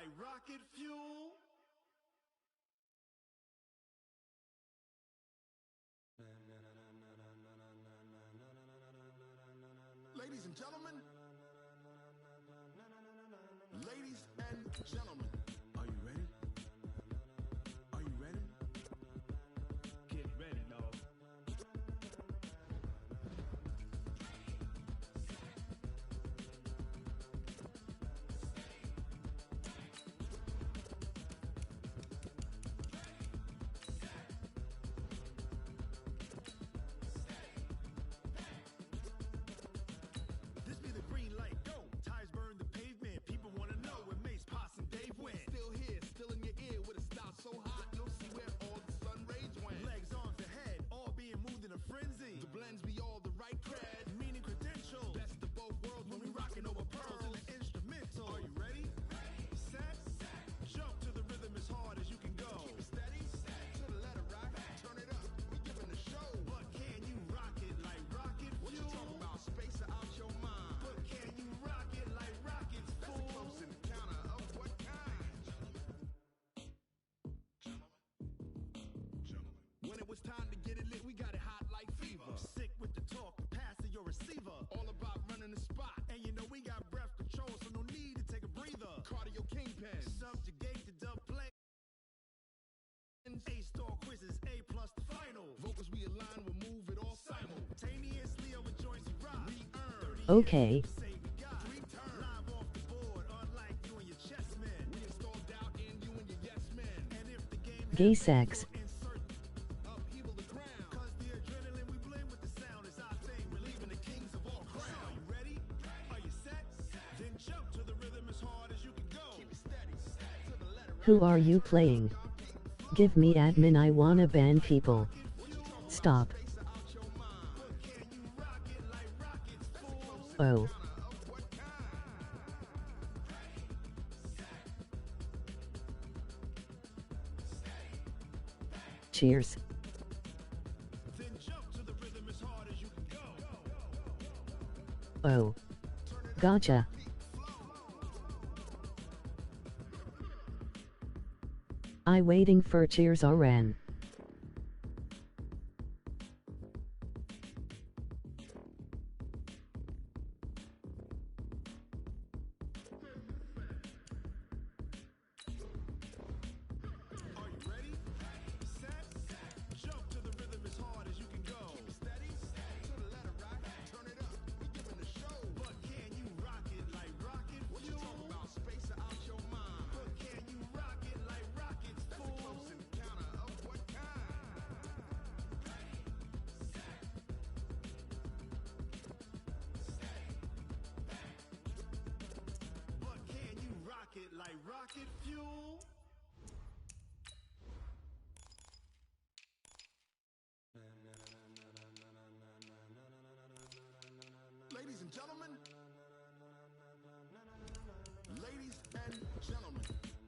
like rocket fuel. Ladies and gentlemen, are you ready? Are you ready? Get ready, no. This be the green light, go. Tires burn the pavement. People wanna know where Mace, Pops, and Dave went. Still here, still in your ear with a style so hot, you'll see where all the sun rays went. Legs, arms, and head, all being moved in a frenzy. The blends be all the right cred, meaning credentials. Best of both worlds when we rockin' over pearls in the instrumental. Are you ready? Set, jump to the rhythm as hard as you can go. Keep it steady, to the letter rock, turn it up, we giving the show. But can you rock it like rocket fuel? What you talking about, space or out your mind? But can you rock it like rockets, fool? That's a close encounter of what kind? When it was time to get it lit, we got it hot like fever. Sick with the talk, the pass to your receiver. All about running the spot, and you know we got breath control, so no need to take a breather. Cardio kingpin, subjugate the dub play. A-star quizzes, A plus the final. Vocals we align, we'll move it all simultaneously over joints we rock. We earn. Okay. Say we got 3 turns. Live off the board, unlike you and your chess men. We installed doubt in you and your yes men. And if the game Gay sex. insert upheaval the ground. Cause the adrenaline we blend with the sound is our thing. We're leaving the kings of all crown. Are you ready? Are you set? Then jump to the rhythm as hard as you can go. Keep it steady, to the letter. Who are you playing? Give me admin, I wanna ban people. Stop. Oh. Cheers. Then jump to the rhythm as hard as you can go. Oh. Gotcha. I waiting for cheers or ran. Are you ready? Set, jump to the rhythm as hard as you can go. Keep it steady, to the letter rock, turn it up, we giving the show. But can you rock it like rocket fuel? What you talking about, space or out your mind? But can you rock it like rockets, fool? That's a close encounter of what kind? But can you rock it like rocket fuel? Ladies and gentlemen,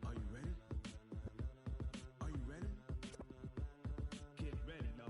are you ready? Are you ready? Get ready, no.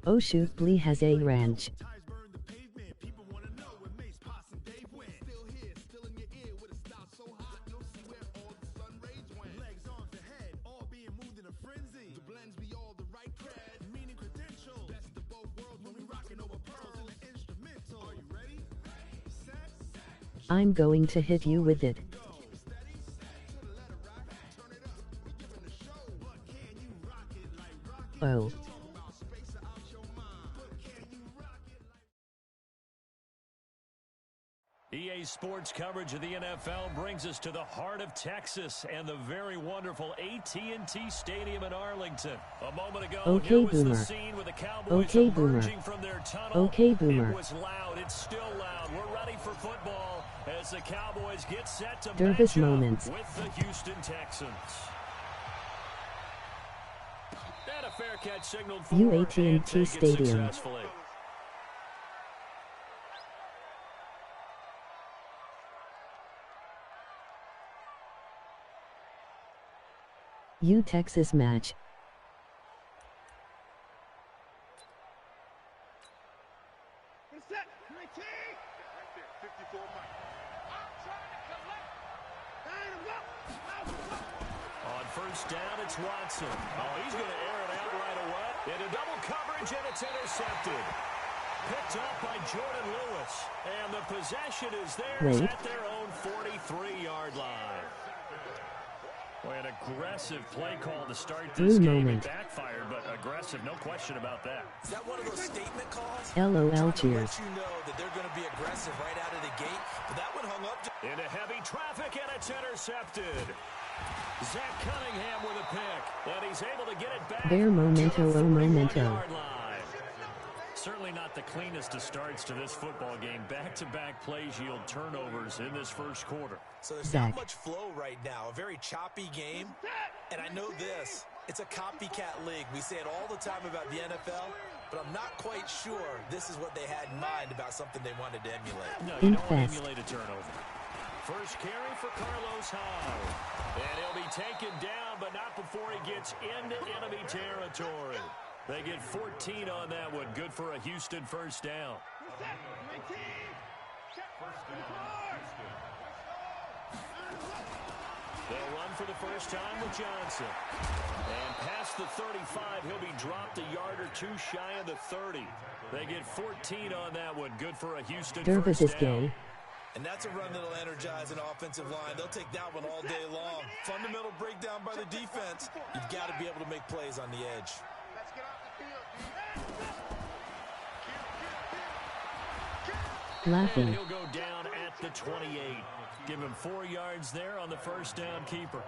Oh shoot, Blee has a ranch. Tires burn the pavement. People wanna know where Mace, Pops, and Dave went. Still here, still in your ear with a style so hot, you'll see where all the sun rays went. Legs, arms, and head, all being moved in a frenzy. The blends be all the right cred, meaning credentials. Best of both worlds when we rockin' over pearls in the instrumental. Are you ready? Set, I'm going to hit you with it. go. Steady, to the letter rock, turn it up, we giving the show. But can you rock it like rocket? Oh. Talk about space or out your mind. But can you rock it like EA Sports coverage of the NFL brings us to the heart of Texas and the very wonderful AT&T Stadium in Arlington. A moment ago, Okay, here was the Boomer. scene with the Cowboys Okay, Boomer. emerging from their tunnel. Okay, Boomer. It was loud. It's still loud. We're ready for football as the Cowboys get set to Dervis match up moments. with the Houston Texans. And a fair catch signaled for UAT&T and taken Stadium. successfully. U Texas match. On first down, it's Watson. Oh, he's going to air it out right away. Into double coverage, and it's intercepted. Picked up by Jordan Lewis. And the possession is theirs at their own 43-yard line. Boy, an aggressive play call to start this game. It backfired, but aggressive, no question about that. Is that one of those statement calls? LOL cheers. Let you know that they're going to be aggressive right out of the gate, but that one hung up. Into heavy traffic, and it's intercepted. Zach Cunningham with a pick, and he's able to get it back. Bear momento, oh momento. Certainly not the cleanest of starts to this football game. Back-to-back plays yield turnovers in this first quarter. So there's not much flow right now. A very choppy game. And I know this. It's a copycat league. We say it all the time about the NFL, but I'm not quite sure this is what they had in mind about something they wanted to emulate. No, you don't want to emulate a turnover. First carry for Carlos Hyde. And he'll be taken down, but not before he gets into enemy territory. They get 14 on that one. Good for a Houston first down. They'll run for the first time with Johnson. And past the 35, he'll be dropped a yard or two shy of the 30. They get 14 on that one. Good for a Houston first down. And that's a run that'll energize an offensive line. They'll take that one all day long. Fundamental breakdown by the defense. You've got to be able to make plays on the edge. Laughing. And he'll go down at the 28. Give him 4 yards there on the first down keeper.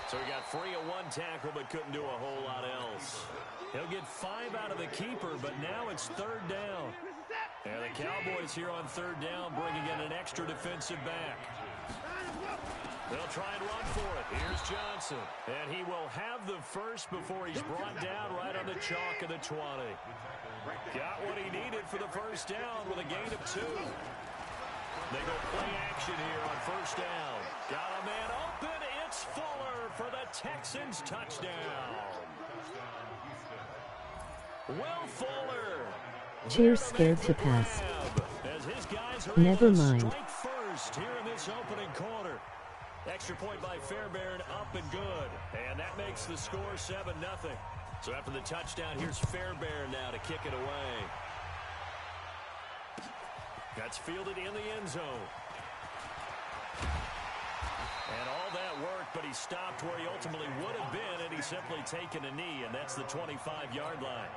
So he got free of one tackle, but couldn't do a whole lot else. He'll get 5 out of the keeper, but now it's third down. And the Cowboys here on third down bringing in an extra defensive back. They'll try and run for it. Here's Johnson. And he will have the first before he's brought down right on the chalk of the 20. Got what he needed for the first down with a gain of 2. They go play action here on first down. Got a man open. It's Fuller for the Texans touchdown. Will Fuller. Cheers, scared to pass. As his guys are Never able to mind. strike first here in this opening quarter. Extra point by Fairbairn, up and good. And that makes the score 7-0. So after the touchdown, here's Fairbairn now to kick it away. That's fielded in the end zone. And all that work, but he stopped where he ultimately would have been, and he's simply taken a knee, and that's the 25-yard line.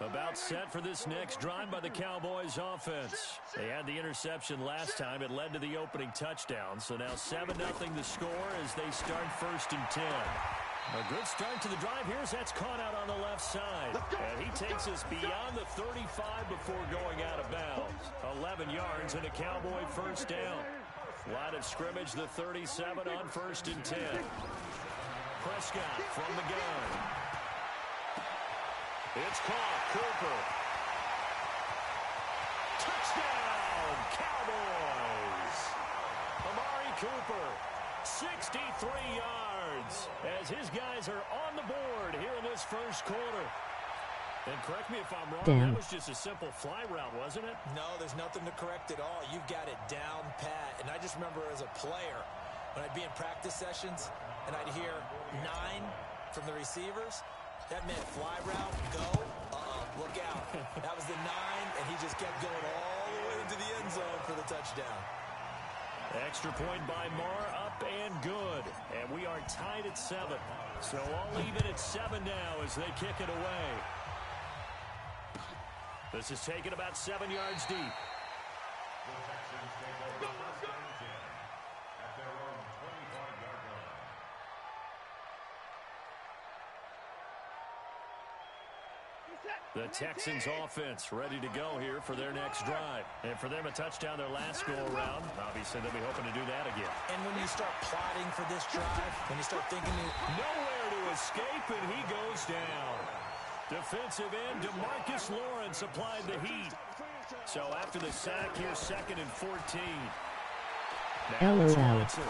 About set for this next drive by the Cowboys offense. They had the interception last time. It led to the opening touchdown. So now 7-0 the score as they start first and 10. A good start to the drive. Here's that's caught out on the left side. And he takes us beyond the 35 before going out of bounds. 11 yards and a Cowboy first down. Line of scrimmage, the 37 on first and 10. Prescott from the gun. It's caught. Cooper. Touchdown, Cowboys. Amari Cooper, 63 yards, as his guys are on the board here in this first quarter. And correct me if I'm wrong, that was just a simple fly route, wasn't it? No, there's nothing to correct at all. You've got it down pat. And I just remember as a player, when I'd be in practice sessions, and I'd hear 9 from the receivers, that meant fly route, go, look out. That was the 9, and he just kept going all the way into the end zone for the touchdown. Extra point by Marr, up and good. And we are tied at 7. So all even at 7 now as they kick it away. This is taken about 7 yards deep. The Texans offense ready to go here for their next drive. And for them, a touchdown their last go-around. Obviously, they'll be hoping to do that again. And when you start plotting for this drive, when you start thinking... Nowhere to escape, and he goes down. Defensive end DeMarcus Lawrence applied the heat. So after the sack, here's 2nd and 14. LOL. Johnson.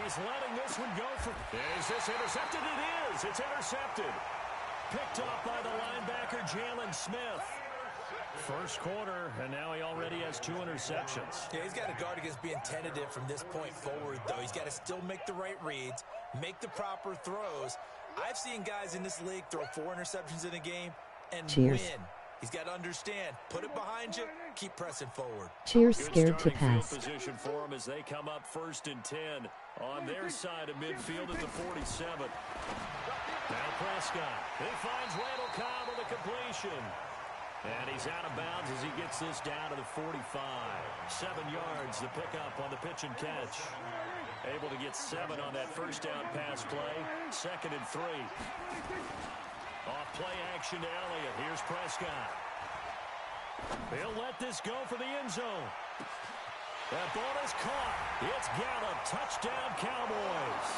He's letting this one go for... Is this intercepted? It is. It's intercepted. Picked off by the linebacker, Jalen Smith. First quarter, and now he already has 2 interceptions. Yeah, he's got to guard against being tentative from this point forward, though. He's got to still make the right reads, make the proper throws. I've seen guys in this league throw 4 interceptions in a game and Cheers. win. He's got to understand, put it behind you, keep pressing forward. Cheers, Good scared to starting pass. field position for him as they come up 1st and 10 on their side of midfield at the 47. Now Prescott. He finds Randall Cobb with a completion. And he's out of bounds as he gets this down to the 45. 7 yards, the pickup on the pitch and catch. Able to get 7 on that first down pass play. 2nd and 3. Off play action to Elliott. Here's Prescott. He'll let this go for the end zone. That ball is caught. It's Gallup. Touchdown, Cowboys.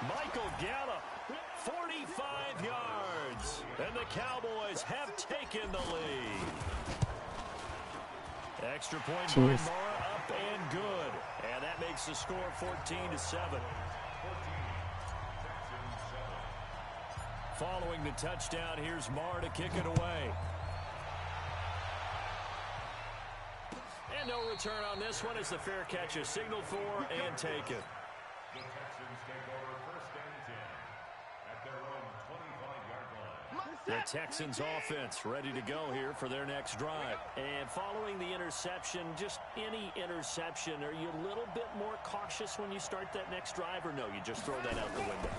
Michael Gallup, 45 yards. And the Cowboys have taken the lead. Extra point by Mara, up and good. And that makes the score 14-7. Following the touchdown, here's Marr to kick it away. And no return on this one as the fair catch is signaled for and taken. The Texans take over 1st and 10 at their own 25-yard line. The Texans offense ready to go here for their next drive. And following the interception, just any interception, are you a little bit more cautious when you start that next drive, or no, you just throw that out the window?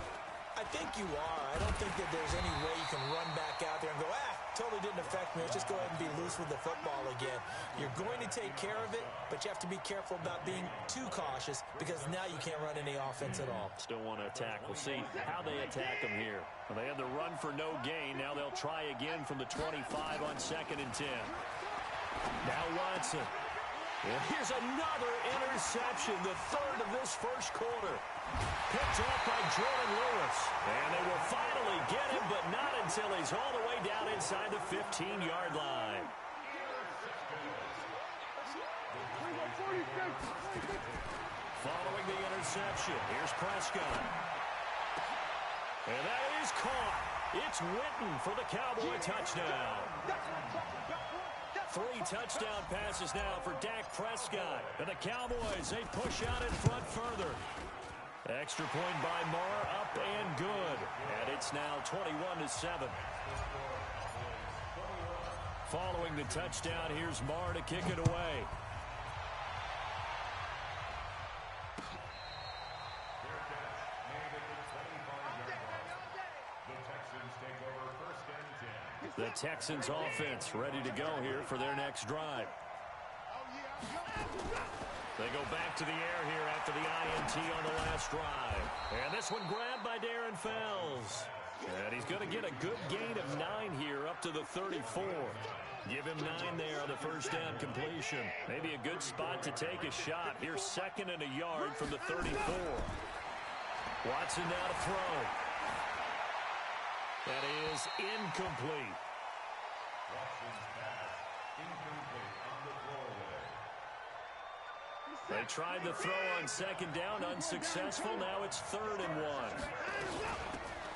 I think you are. I don't think that there's any way you can run back out there and go, totally didn't affect me. Let's just go ahead and be loose with the football again. You're going to take care of it, but you have to be careful about being too cautious because now you can't run any offense at all. Still want to attack. We'll see how they attack them here. Well, they had the run for no gain. Now they'll try again from the 25 on 2nd and 10. Now Watson. And here's another interception, the 3rd of this first quarter. Picked off by Jordan Lewis. And they will finally get him, but not until he's all the way down inside the 15-yard line. Following the interception, here's Prescott. And that is caught. It's Witten for the Cowboy touchdown. 3 touchdown passes now for Dak Prescott. And the Cowboys, they push out in front further. Extra point by Marr, up and good. And it's now 21-7. Following the touchdown, here's Marr to kick it away. The Texans offense ready to go here for their next drive. They go back to the air here after the INT on the last drive. And this one grabbed by Darren Fells. And he's going to get a good gain of 9 here up to the 34. Give him 9 there on the first down completion. Maybe a good spot to take a shot. Here's 2nd and a yard from the 34. Watson now to throw. That is incomplete. Watson's pass incomplete on the throwaway. They tried the throw on 2nd down, unsuccessful. Now it's 3rd and 1.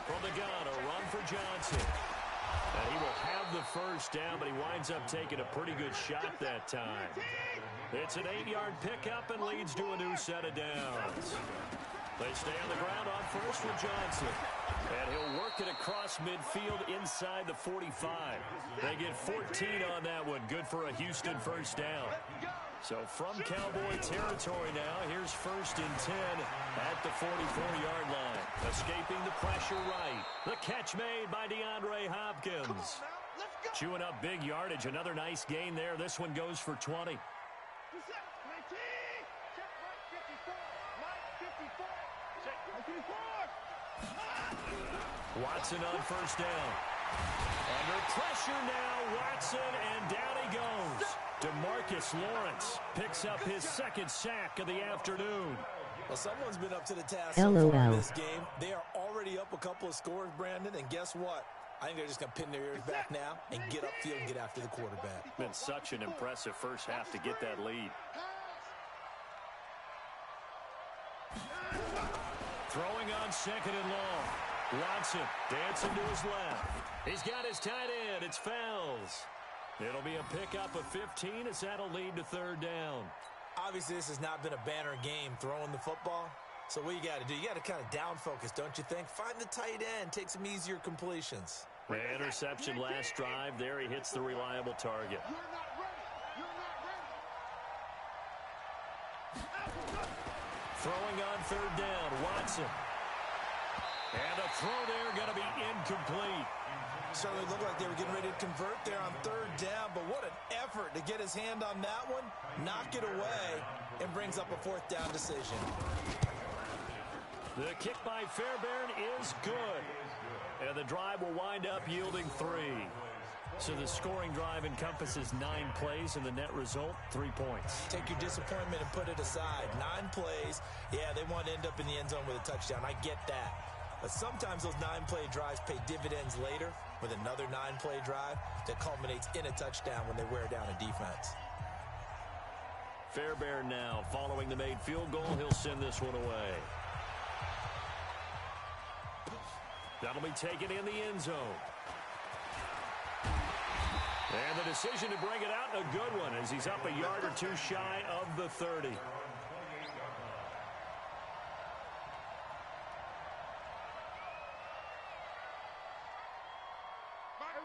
From the gun, a run for Johnson. And he will have the first down, but he winds up taking a pretty good shot that time. It's an 8-yard pickup and leads to a new set of downs. They stay on the ground on first with Johnson. And he'll work it across midfield inside the 45. They get 14 on that one. Good for a Houston first down. So from Cowboy territory now, here's 1st and 10 at the 44-yard line. Escaping the pressure right. The catch made by DeAndre Hopkins. Chewing up big yardage. Another nice gain there. This one goes for 20. Watson on first down. Under pressure now, Watson, and down he goes. DeMarcus Lawrence picks up his second sack of the afternoon. Well, someone's been up to the task LOL. so far in this game. They are already up a couple of scores, Brandon, and guess what? I think they're just going to pin their ears back now and get upfield and get after the quarterback. Been such an impressive first half to get that lead. Throwing on second and long. Watson dancing to his left. He's got his tight end. It's Fells. It'll be a pickup of 15 as that'll lead to third down. Obviously, this has not been a banner game throwing the football. So what you got to do, you got to kind of down focus, don't you think? Find the tight end, take some easier completions. Interception last drive. There he hits the reliable target. Throwing on third down, Watson. And a throw there going to be incomplete. Certainly looked like they were getting ready to convert there on third down, but what an effort to get his hand on that one, knock it away, and brings up a fourth down decision. The kick by Fairbairn is good. And the drive will wind up yielding 3. So the scoring drive encompasses 9 plays, and the net result, 3 points. Take your disappointment and put it aside. 9 plays. Yeah, they want to end up in the end zone with a touchdown. I get that. But sometimes those 9-play drives pay dividends later with another 9-play drive that culminates in a touchdown when they wear down a defense. Fairbairn now, following the made field goal, he'll send this one away. That'll be taken in the end zone. And the decision to bring it out, a good one, as he's up a yard or 2 shy of the 30.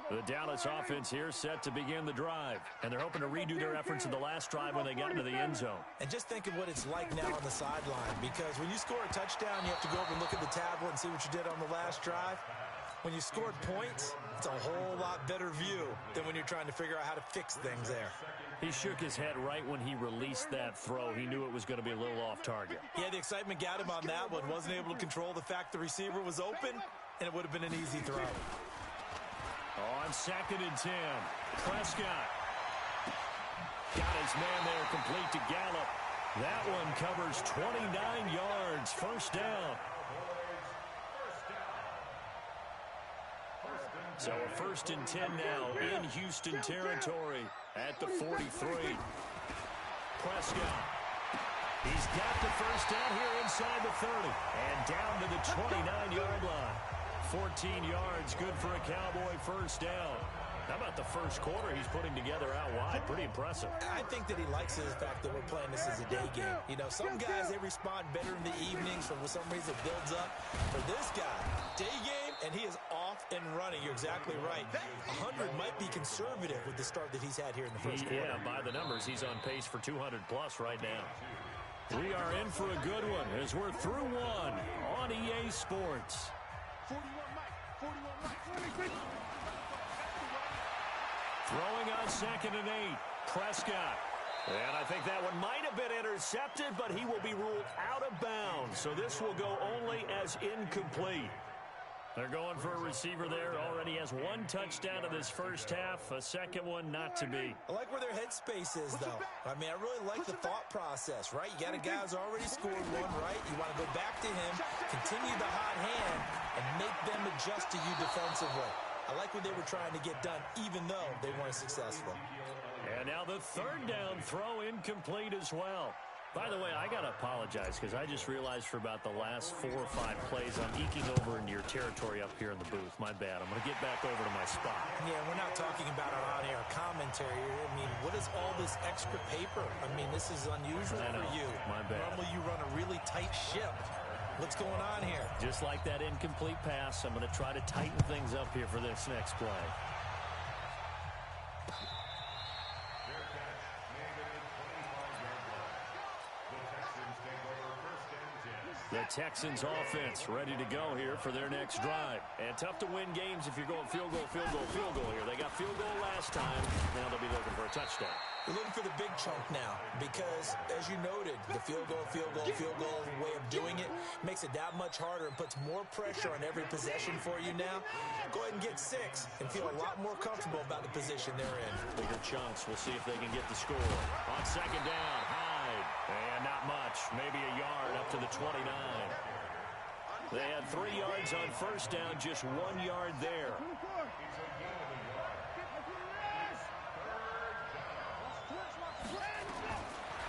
The Dallas offense here set to begin the drive. And they're hoping to redo their efforts in the last drive when they got into the end zone. And just think of what it's like now on the sideline, because when you score a touchdown, you have to go over and look at the tablet and see what you did on the last drive. When you scored points, it's a whole lot better view than when you're trying to figure out how to fix things there. He shook his head right when he released that throw. He knew it was going to be a little off target. Yeah, the excitement got him on that one. Wasn't able to control the fact the receiver was open, and it would have been an easy throw. On 2nd and 10, Prescott got his man there, complete to Gallup. That one covers 29 yards, first down. So a 1st and 10 now in Houston territory at the 43. Prescott. He's got the first down here inside the 30 and down to the 29-yard line. 14 yards, good for a Cowboy first down. How about the first quarter he's putting together out wide? Pretty impressive. I think that he likes the fact that we're playing this as a day game. You know, some guys, they respond better in the evenings. For some reason, it builds up. For this guy, day game, and he is off and running. You're exactly right. 100 might be conservative with the start that he's had here in the first quarter. Yeah, by the numbers, he's on pace for 200-plus right now. We are in for a good one as we're through one on EA Sports. 41 Mike. Throwing on 2nd and 8, Prescott. And I think that one might have been intercepted, but he will be ruled out of bounds. So this will go only as incomplete. They're going for a receiver there. Already has 1 touchdown in this first half. A second one not to be. I like where their headspace is, though. I mean, I really like the thought process, right? You got a guy who's already scored one, right? You want to go back to him, continue the hot hand, and make them adjust to you defensively. I like what they were trying to get done, even though they weren't successful. And now the 3rd down throw incomplete as well. By the way, I got to apologize because I just realized for about the last 4 or 5 plays, I'm eking over into your territory up here in the booth. My bad. I'm going to get back over to my spot. Yeah, we're not talking about an on-air commentary. I mean, what is all this extra paper? I mean, this is unusual for you. My bad. Normally you run a really tight ship. What's going on here? Just like that incomplete pass, I'm going to try to tighten things up here for this next play. The Texans offense ready to go here for their next drive. And tough to win games if you're going field goal, field goal, field goal here. They got field goal last time. Now they'll be looking for a a touchdown. We're looking for the big chunk now because, as you noted, the field goal way of doing it makes it that much harder and puts more pressure on every possession for you now. Go ahead and get 6 and feel a lot more comfortable about the position they're in. Bigger chunks. We'll see if they can get the score. On second down, Hyde. And not much. Maybe a yard up to the 29. They had 3 yards on first down, just 1 yard there.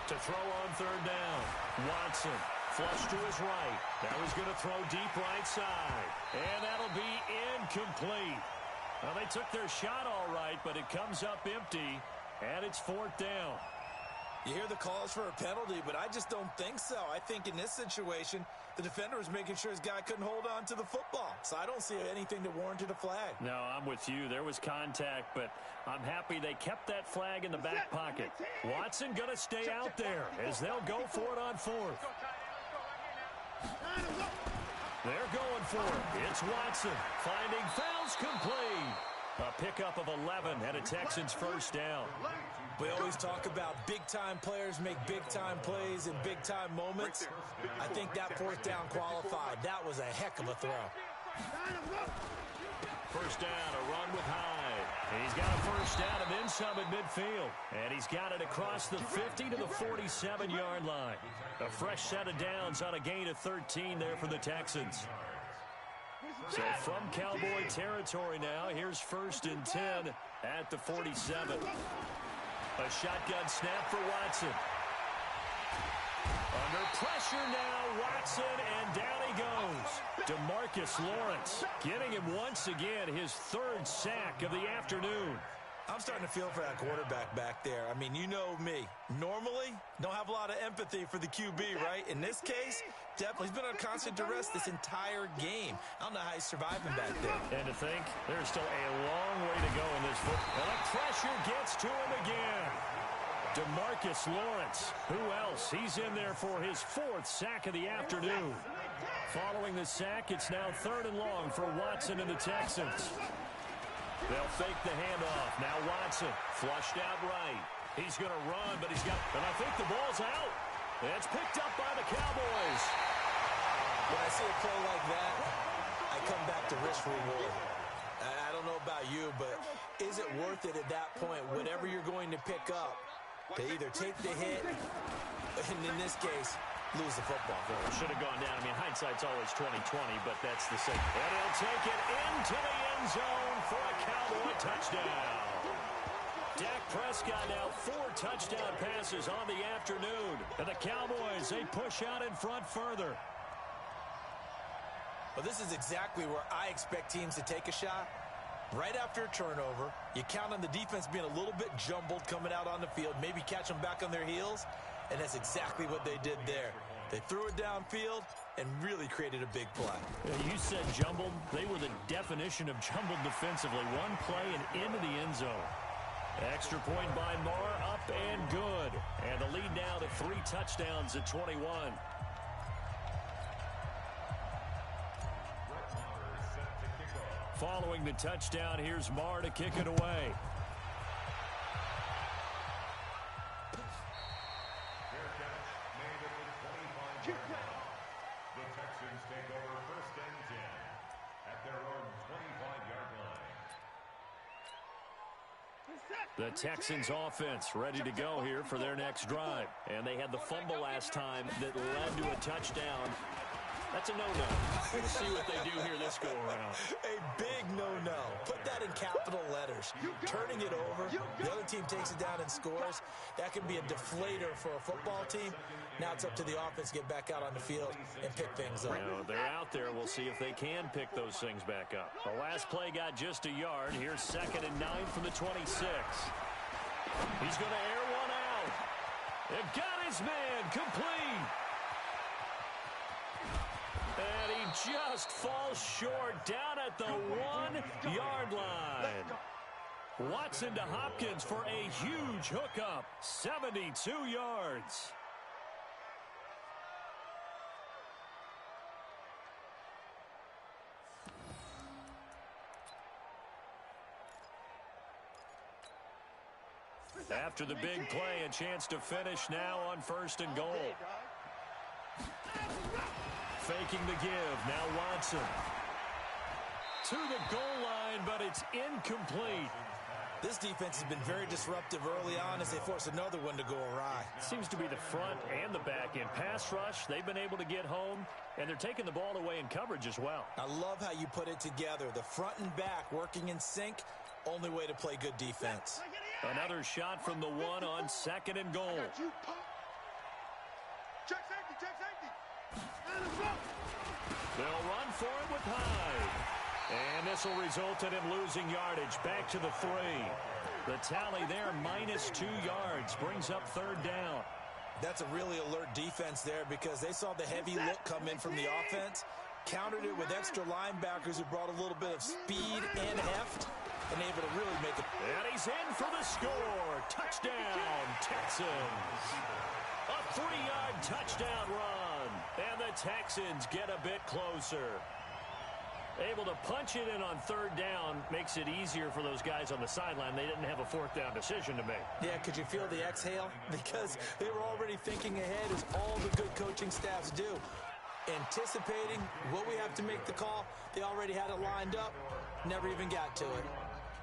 To throw on third down, Watson, flush to his right. Now he's going to throw deep right side. And that'll be incomplete. Well, they took their shot all right, but it comes up empty, and it's 4th down. You hear the calls for a penalty, but I just don't think so. I think in this situation, the defender was making sure his guy couldn't hold on to the football. So I don't see anything that warranted a flag. No, I'm with you. There was contact, but I'm happy they kept that flag in the back pocket. Watson going to stay out there as they'll go for it on 4th. They're going for it. It's Watson finding fouls complete. A pickup of 11 and a Texans first down. We always talk about big-time players make big-time plays in big-time moments. I think that 4th down qualified. That was a heck of a throw. First down, a run with Hyde. He's got a first down and then some at midfield. And he's got it across the 50 to the 47-yard line. A fresh set of downs on a gain of 13 there for the Texans. So from Cowboy territory now, here's 1st and 10 at the 47. A shotgun snap for Watson. Under pressure now, Watson, and down he goes. DeMarcus Lawrence getting him once again his 3rd sack of the afternoon. I'm starting to feel for that quarterback back there. I mean, you know me. Normally, don't have a lot of empathy for the QB, right? In this case, definitely. He's been on constant duress this entire game. I don't know how he's surviving back there. And to think, there's still a long way to go in this football. And the pressure gets to him again. DeMarcus Lawrence. Who else? He's in there for his 4th sack of the afternoon. Following the sack, it's now 3rd and long for Watson and the Texans. They'll fake the handoff. Now Watson flushed out right. He's going to run, but he's got, and I think the ball's out. It's picked up by the Cowboys. When I see a play like that, I come back to risk reward. I don't know about you, but is it worth it at that point, whatever you're going to pick up, to either take the hit, and in this case, lose the football? Should have gone down. I mean, hindsight's always 20/20, but that's the same. And he'll take it into the end zone for a Cowboy touchdown. Dak Prescott now 4 touchdown passes on the afternoon. And the Cowboys, they push out in front further. Well, this is exactly where I expect teams to take a shot. Right after a turnover, you count on the defense being a little bit jumbled coming out on the field, maybe catch them back on their heels, and that's exactly what they did there. They threw it downfield and really created a big play. You said jumbled. They were the definition of jumbled defensively. One play and into the end zone. Extra point by Marr, up and good. And the lead now to 3 touchdowns at 21. Following the touchdown, here's Marr to kick it away. The Texans take over 1st and 10 at their own 25-yard line. The Texans offense ready to go here for their next drive. And they had the fumble last time that led to a touchdown. That's a no-no. We'll see what they do here this go-around. A big no-no. Put that in capital letters. Turning it over, the other team takes it down and scores. That can be a deflator for a football team. Now it's up to the offense to get back out on the field and pick things up. Now, they're out there. We'll see if they can pick those things back up. The last play got just a yard. Here's 2nd and 9 from the 26. He's going to air one out. It got his man complete. And he just falls short down at the 1-yard line. Watson to Hopkins for a huge hookup. 72 yards. After the big play, a chance to finish now on 1st and goal. Faking the give. Now Watson. To the goal line, but it's incomplete. This defense has been very disruptive early on as they force another one to go awry. Seems to be the front and the back end. Pass rush, they've been able to get home, and they're taking the ball away in coverage as well. I love how you put it together. The front and back working in sync, only way to play good defense. Another shot from the one on 2nd and goal. Check safety. They'll run for it with Hyde. And this will result in him losing yardage. Back to the 3. The tally there, -2 yards, brings up 3rd down. That's a really alert defense there because they saw the heavy look come in from the offense, countered it with extra linebackers who brought a little bit of speed and heft, and able to really make it. And he's in for the score. Touchdown, Texans. A 3-yard touchdown run. And the Texans get a bit closer. Able to punch it in on 3rd down makes it easier for those guys on the sideline. They didn't have a 4th down decision to make. Yeah, could you feel the exhale? Because they were already thinking ahead, as all the good coaching staffs do. Anticipating what we have to make the call. They already had it lined up. Never even got to it.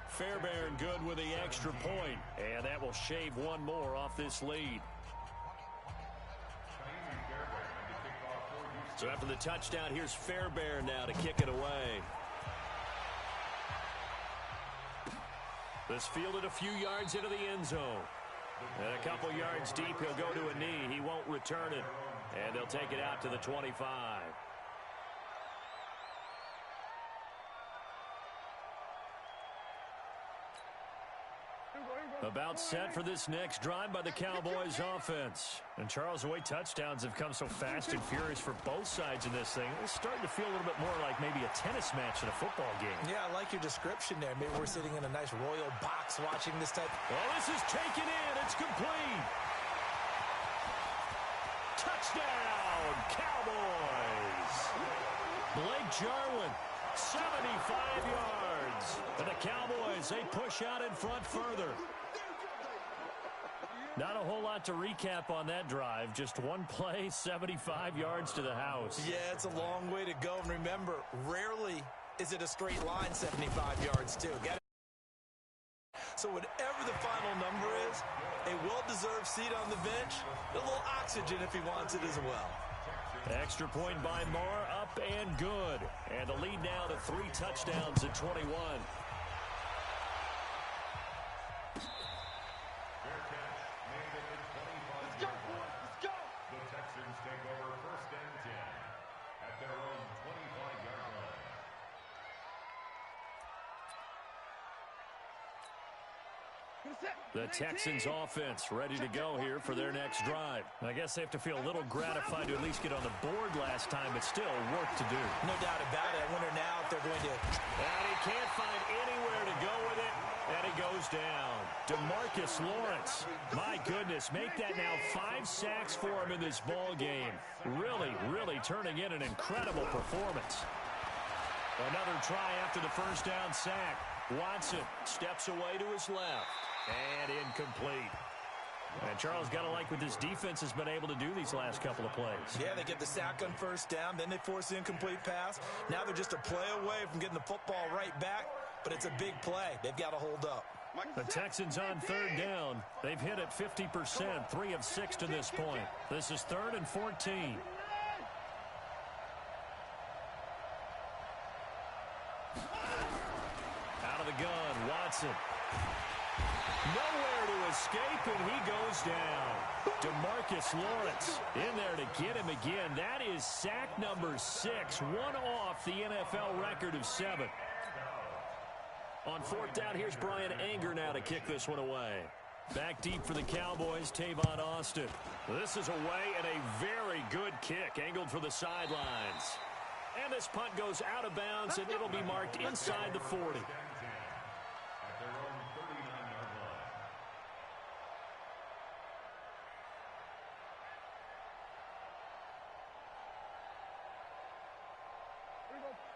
Fairbairn good with the extra point. And that will shave one more off this lead. So after the touchdown, here's Fairbairn now to kick it away. This fielded a few yards into the end zone. And a couple yards deep, he'll go to a knee. He won't return it. And they'll take it out to the 25. About set for this next drive by the Cowboys offense. And Charles, the way touchdowns have come so fast and furious for both sides in this thing, it's starting to feel a little bit more like maybe a tennis match in a football game. Yeah, I like your description there. Maybe we're sitting in a nice royal box watching this type. Well, this is taken in. It's complete. Touchdown, Cowboys. Blake Jarwin, 75 yards. And the Cowboys, they push out in front further. Not a whole lot to recap on that drive. Just one play, 75 yards to the house. Yeah, it's a long way to go. And remember, rarely is it a straight line 75 yards, too. So whatever the final number is, a well-deserved seat on the bench, a little oxygen if he wants it as well. Extra point by Moore, up and good. And the lead now to 3 touchdowns at 21. The Texans offense ready to go here for their next drive. I guess they have to feel a little gratified to at least get on the board last time, but still work to do. No doubt about it. I wonder now if they're going to. And he can't find anywhere to go with it, and he goes down. DeMarcus Lawrence, my goodness, make that now 5 sacks for him in this ball game. Really turning in an incredible performance. Another try after the 1st down sack. Watson steps away to his left. And incomplete. And Charles, got to like what this defense has been able to do these last couple of plays. Yeah, they get the sack on 1st down, then they force the incomplete pass. Now they're just a play away from getting the football right back, but it's a big play. They've got to hold up. The Texans on 3rd down. They've hit it 50%, 3 of 6 to this point. This is 3rd and 14. Out of the gun, Watson. Nowhere to escape, and he goes down. DeMarcus Lawrence in there to get him again. That is sack number 6, one off the NFL record of 7. On 4th down, here's Brian Anger now to kick this one away. Back deep for the Cowboys, Tavon Austin. This is away and a very good kick, angled for the sidelines. And this punt goes out of bounds, and it'll be marked inside the 40.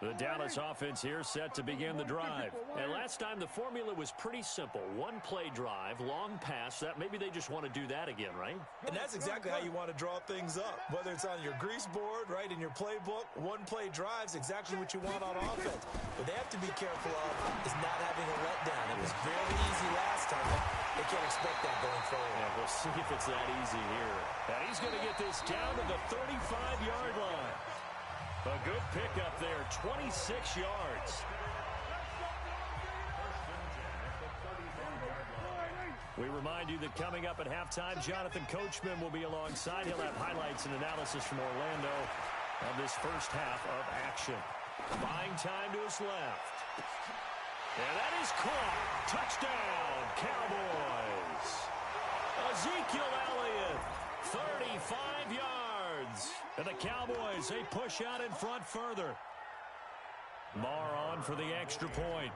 The Dallas offense here set to begin the drive. And last time the formula was pretty simple. One play drive, long pass. That maybe they just want to do that again, right? And that's exactly how you want to draw things up. Whether it's on your grease board, right, in your playbook, one play drive is exactly what you want on offense. What they have to be careful of is not having a letdown. It was very easy last time. They can't expect that going forward. And we'll see if it's that easy here. And he's going to get this down to the 35-yard line. A good pickup there, 26 yards. We remind you that coming up at halftime, Jonathan Coachman will be alongside. He'll have highlights and analysis from Orlando of this first half of action. Buying time to his left. And that is caught. Touchdown, Cowboys. Ezekiel Elliott, 35 yards. And the Cowboys, they push out in front further. Marr on for the extra point.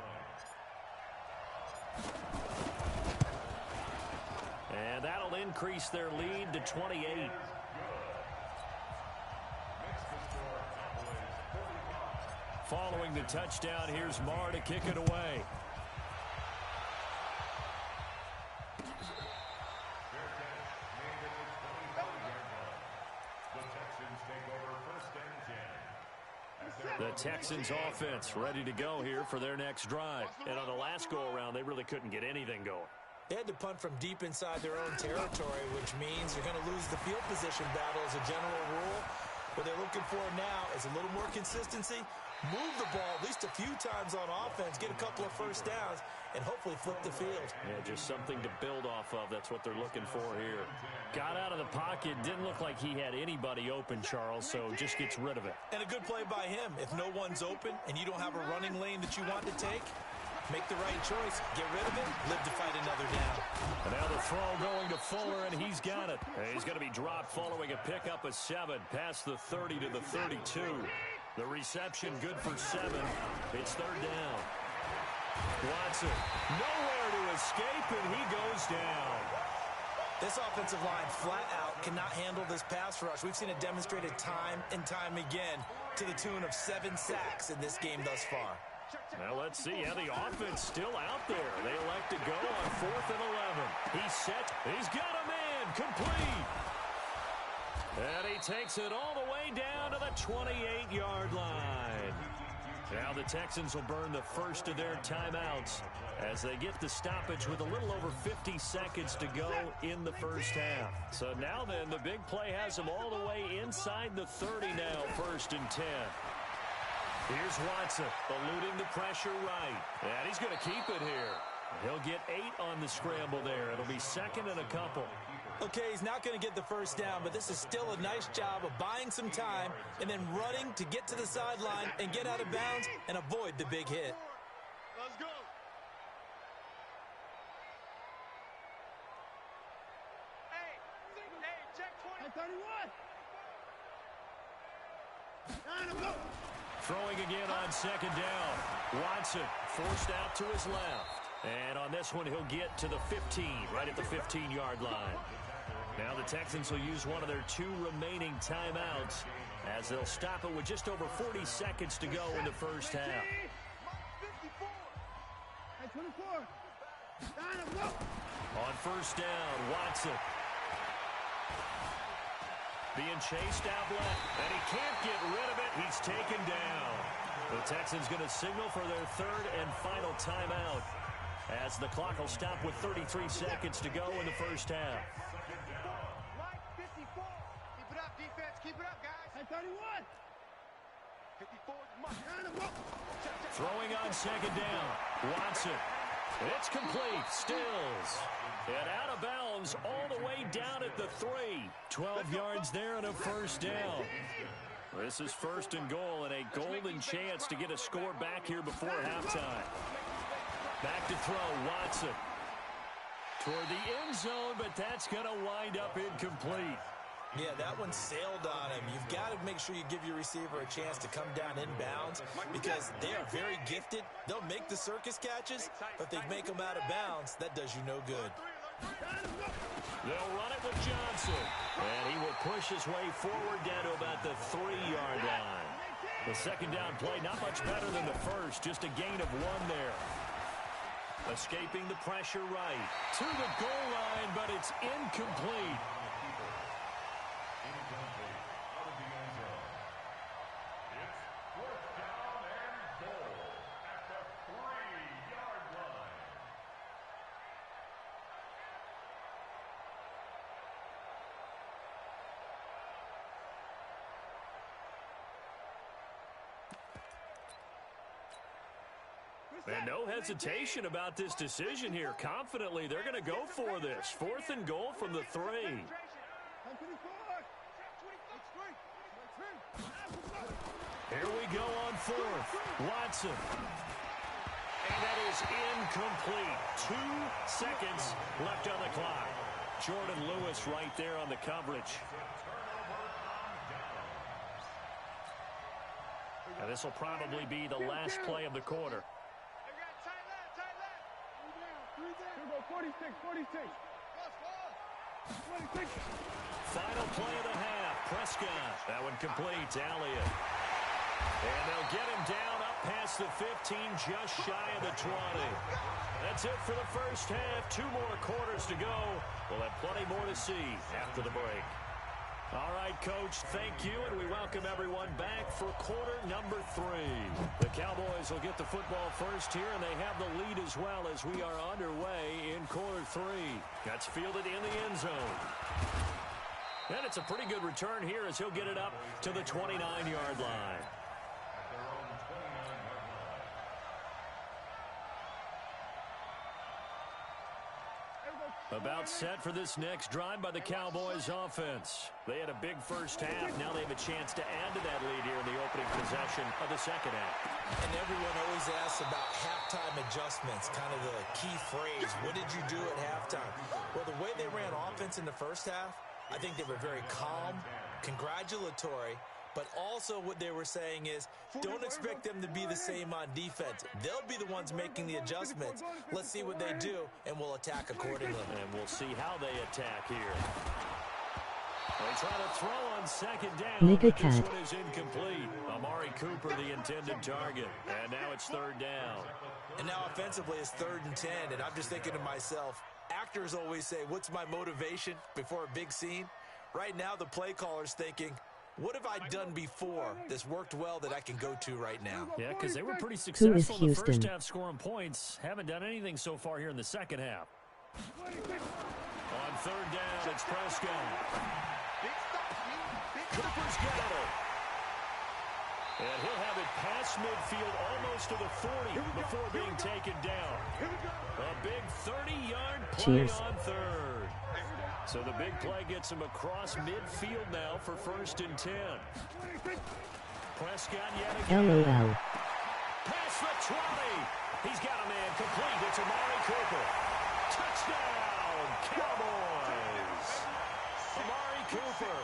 And that'll increase their lead to 28. Following the touchdown, here's Marr to kick it away. The Texans offense ready to go here for their next drive. And on the last go-around, they really couldn't get anything going. They had to punt from deep inside their own territory, which means you're going to lose the field position battle as a general rule. What they're looking for now is a little more consistency, move the ball at least a few times on offense, get a couple of first downs, and hopefully flip the field. Yeah, just something to build off of. That's what they're looking for here. Got out of the pocket. Didn't look like he had anybody open, Charles, so just gets rid of it. And a good play by him. If no one's open and you don't have a running lane that you want to take, make the right choice. Get rid of it. Live to fight another down. And now the throw going to Fuller, and he's got it. And he's going to be dropped following a pickup of 7 past the 30 to the 32. The reception good for 7. It's third down. Watson nowhere to escape, and he goes down. This offensive line flat out cannot handle this pass rush. We've seen it demonstrated time and time again to the tune of 7 sacks in this game thus far. Now let's see how the offense still out there. They elect to go on 4th and 11. He's set. He's got a man. Complete. And he takes it all the way down to the 28-yard line. Now the Texans will burn the first of their timeouts as they get the stoppage with a little over 50 seconds to go in the first half. So now then, the big play has them all the way inside the 30 now, 1st and 10. Here's Watson, eluding the pressure right. And he's going to keep it here. He'll get 8 on the scramble there. It'll be 2nd and a couple. Okay, he's not going to get the first down, but this is still a nice job of buying some time and then running to get to the sideline and get out of bounds and avoid the big hit. Let's go. Hey, check 20. 31. Go. Throwing again on 2nd down. Watson forced out to his left. And on this one, he'll get to the 15, right at the 15-yard line. Now the Texans will use one of their 2 remaining timeouts as they'll stop it with just over 40 seconds to go in the first half. 24. On 1st down, Watson. Being chased out left, and he can't get rid of it. He's taken down. The Texans going to signal for their 3rd and final timeout as the clock will stop with 33 seconds to go in the first half. Keep it up, defense. Keep it up, guys. 31. 54. Throwing on 2nd down. Watson. It's complete. Stills. And out of bounds all the way down at the 3. 12 yards there and a first down. This is 1st and goal and a golden chance to get a score back here before halftime. Back to throw, Watson. Toward the end zone, but that's going to wind up incomplete. Yeah, that one sailed on him. You've got to make sure you give your receiver a chance to come down inbounds because they are very gifted. They'll make the circus catches, but if they make them out of bounds, that does you no good. They'll run it with Johnson. And he will push his way forward down to about the 3-yard line. The second down play, not much better than the first, just a gain of 1 there. Escaping the pressure right to the goal line, but it's incomplete. Out of the end zone. It's 4th down and goal at the 3-yard line. And no hesitation about this decision here. Confidently, they're going to go for this. 4th and goal from the 3. Here we go on 4th. Watson. And that is incomplete. 2 seconds left on the clock. Jordan Lewis right there on the coverage. And this will probably be the last play of the quarter. 46. Final play of the half. Prescott. That one complete. Elliott. And they'll get him down up past the 15, just shy of the 20. That's it for the first half. 2 more quarters to go. We'll have plenty more to see after the break. All right, Coach, thank you, and we welcome everyone back for quarter number 3. The Cowboys will get the football first here, and they have the lead as well as we are underway in quarter 3. That's fielded in the end zone. And it's a pretty good return here as he'll get it up to the 29-yard line. About set for this next drive by the Cowboys offense. They had a big first half. Now they have a chance to add to that lead here in the opening possession of the second half. And everyone always asks about halftime adjustments, kind of the key phrase. What did you do at halftime? Well, the way they ran offense in the first half, I think they were very calm, congratulatory, but also what they were saying is, don't expect them to be the same on defense. They'll be the ones making the adjustments. Let's see what they do, and we'll attack accordingly. And we'll see how they attack here. They try to throw on second down, but this one is incomplete. Amari Cooper, the intended target. And now it's 3rd down. And now offensively it's 3rd and 10, and I'm just thinking to myself, actors always say, what's my motivation before a big scene? Right now the play caller's thinking, what have I done before that's worked well that I can go to right now? Yeah, because they were pretty successful in the first half scoring points. Haven't done anything so far here in the second half. On 3rd down, it's Prescott. Cooper's got it. And he'll have it past midfield almost to the 40 before being taken down. A big 30-yard play on 3rd. So the big play gets him across midfield now for 1st and 10. Prescott yet again. LOL. Past the 20. He's got a man complete. It's Amari Cooper. Touchdown, Cowboys. Amari Cooper,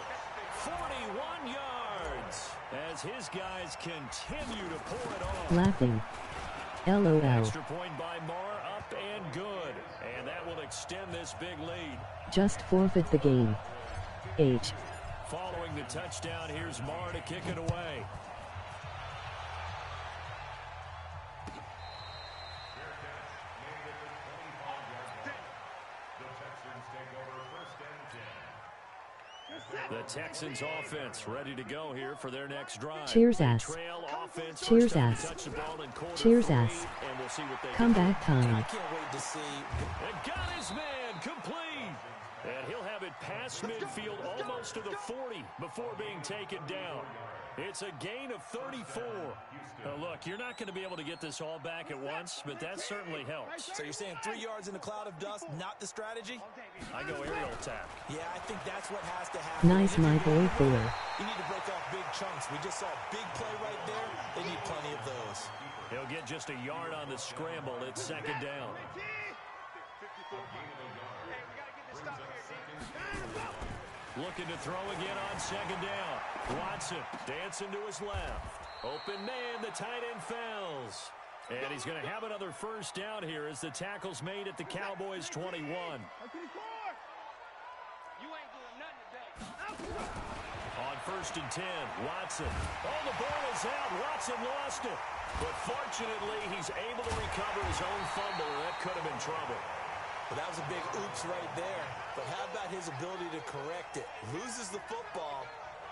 41 yards as his guys continue to pour it on. Laughing. LOL. Extra point by Marr, up and good. And that will extend this big lead. Just forfeit the game. H. Following the touchdown, here's Marr to kick it away. The Texans offense ready to go here for their next drive. Cheers ass. Cheers ass. Cheers ass. And we'll see what they Comeback time. I can't wait to see. And got his man complete. And he'll have it past midfield almost to the 40 before being taken down. It's a gain of 34. Look, you're not going to be able to get this all back at once, but that certainly helps. So you're saying 3 yards in a cloud of dust, not the strategy? I go aerial attack. Yeah, I think that's what has to happen. Nice, my boy Fuller. You need to break off big chunks. We just saw a big play right there. They need plenty of those. He'll get just a yard on the scramble. It's 2nd down. Looking to throw again on 2nd down. Watson dancing to his left. Open man, the tight end fails. And he's going to have another 1st down here as the tackle's made at the Cowboys 21. On first and 10. Watson. Oh, the ball is out. Watson lost it. But fortunately, he's able to recover his own fumble, and that could have been trouble. Well, that was a big oops right there. But how about his ability to correct it? Loses the football,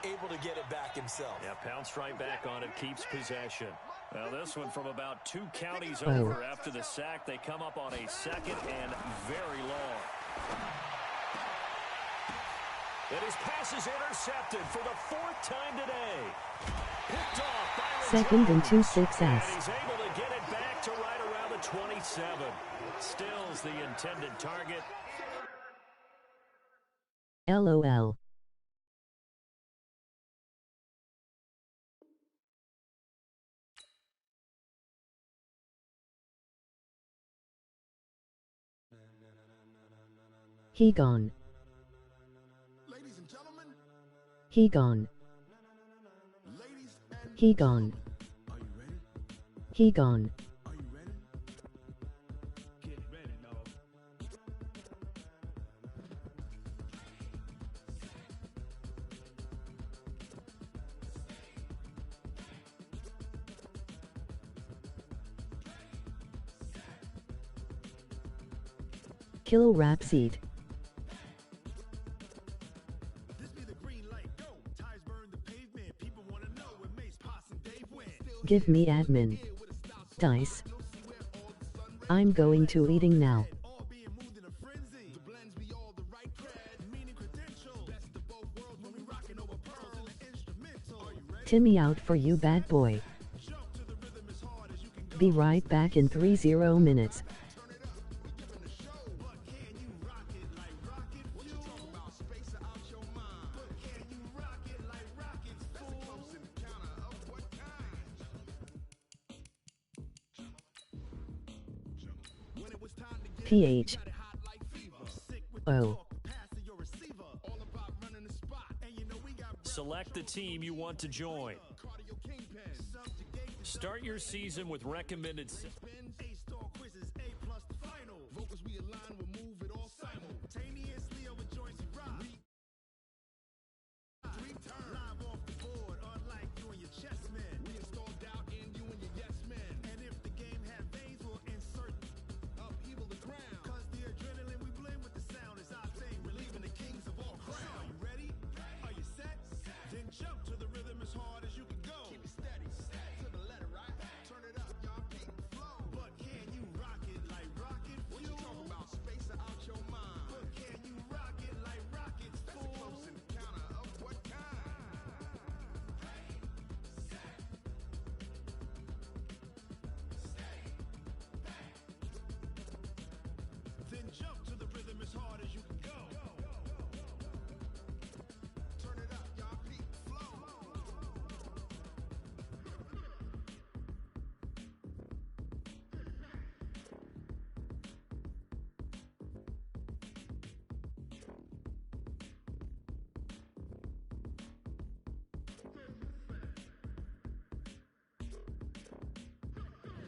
able to get it back himself. Yeah, pounced right back on it, keeps possession. Well, this one from about 2 counties over after the sack. They come up on a second and very long. And his pass is intercepted for the 4th time today. Picked off by Second and 2 And 6S. he's able to get it back to right around the 27. Stills the intended target. LOL. He gone. Ladies and gentlemen, He gone. ladies and He gone. are you ready? He gone. Are you ready? Get ready, dog. Kilo rap seed. This be the green light, go. Tires burn the pavement. People wanna know where Mace, Poss, and Dave went. Still Give me admin. here with a style so Dice. hot, no see where all the sun rays I'm going to leading now. all being moved in a frenzy. The blends be all the right cred, meaning credentials. Best of both worlds when we rockin' over pearls and the instrumental. Are you ready? Timmy out for you, bad boy. Jump to the rhythm as hard as you can go. Be right back in 30 minutes. Turn it up, we giving the show. But can you rock it like rocket fuel? What you talk about, space out your mind? But can you rock it like rockets, fool? That's a close encounter of what kind? When it was time to get PH. got it hot like fever. Sick with Oh. the talk, passing your receiver. All about running the spot. And you know we got Select the team you want to join. cardio kingpin. Subjugate the Start your season with recommended... spins. A-star quizzes, A+ the final. Vocals we align, we'll move it all simultaneously over joints we rock. Return live off the board, unlike you and your chess men. We install doubt in you and your yes men. And if the game had veins, we'll insert upheaval the crown. Cause the adrenaline we blend with the sound is our thing, relieving the kings of all crowns. Are you ready? Are you set? Then jump to the rhythm as hard as you can go. Keep it steady, to the letter, right? Turn it up, y'all keep the flow. But can you rock it like rocket fuel? What you talk about, space out your mind? But can you rock it like rockets, fool? That's a close encounter of what kind? Then jump to the rhythm as hard as you can go. Turn it up, y'all peak flow.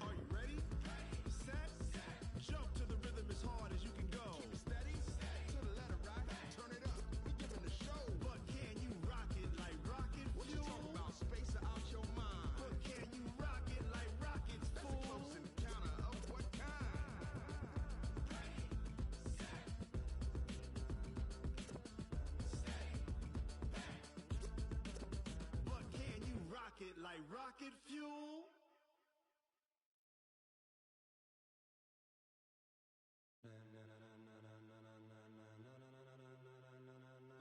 Are you ready? Set. Jump to the rhythm as hard as you can go. Keep it steady. To the letter, right? Turn it up. We giving the show. But can you rock it like rocket fuel? What you talk about, space out your mind? But can you rock it like rockets, fool? That's a close encounter of what kind? But can you rock it like rocket fuel?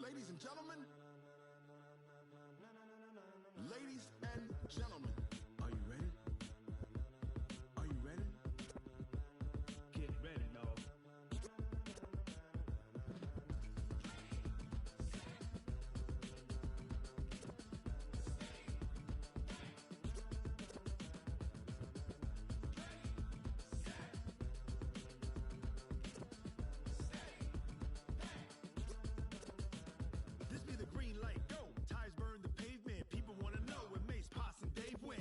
Ladies and gentlemen, ladies and gentlemen, are you ready? Are you ready? Get ready, dog. This be the green light, go. Tires burn the pavement. People wanna know where Mace, Poss, and Dave went.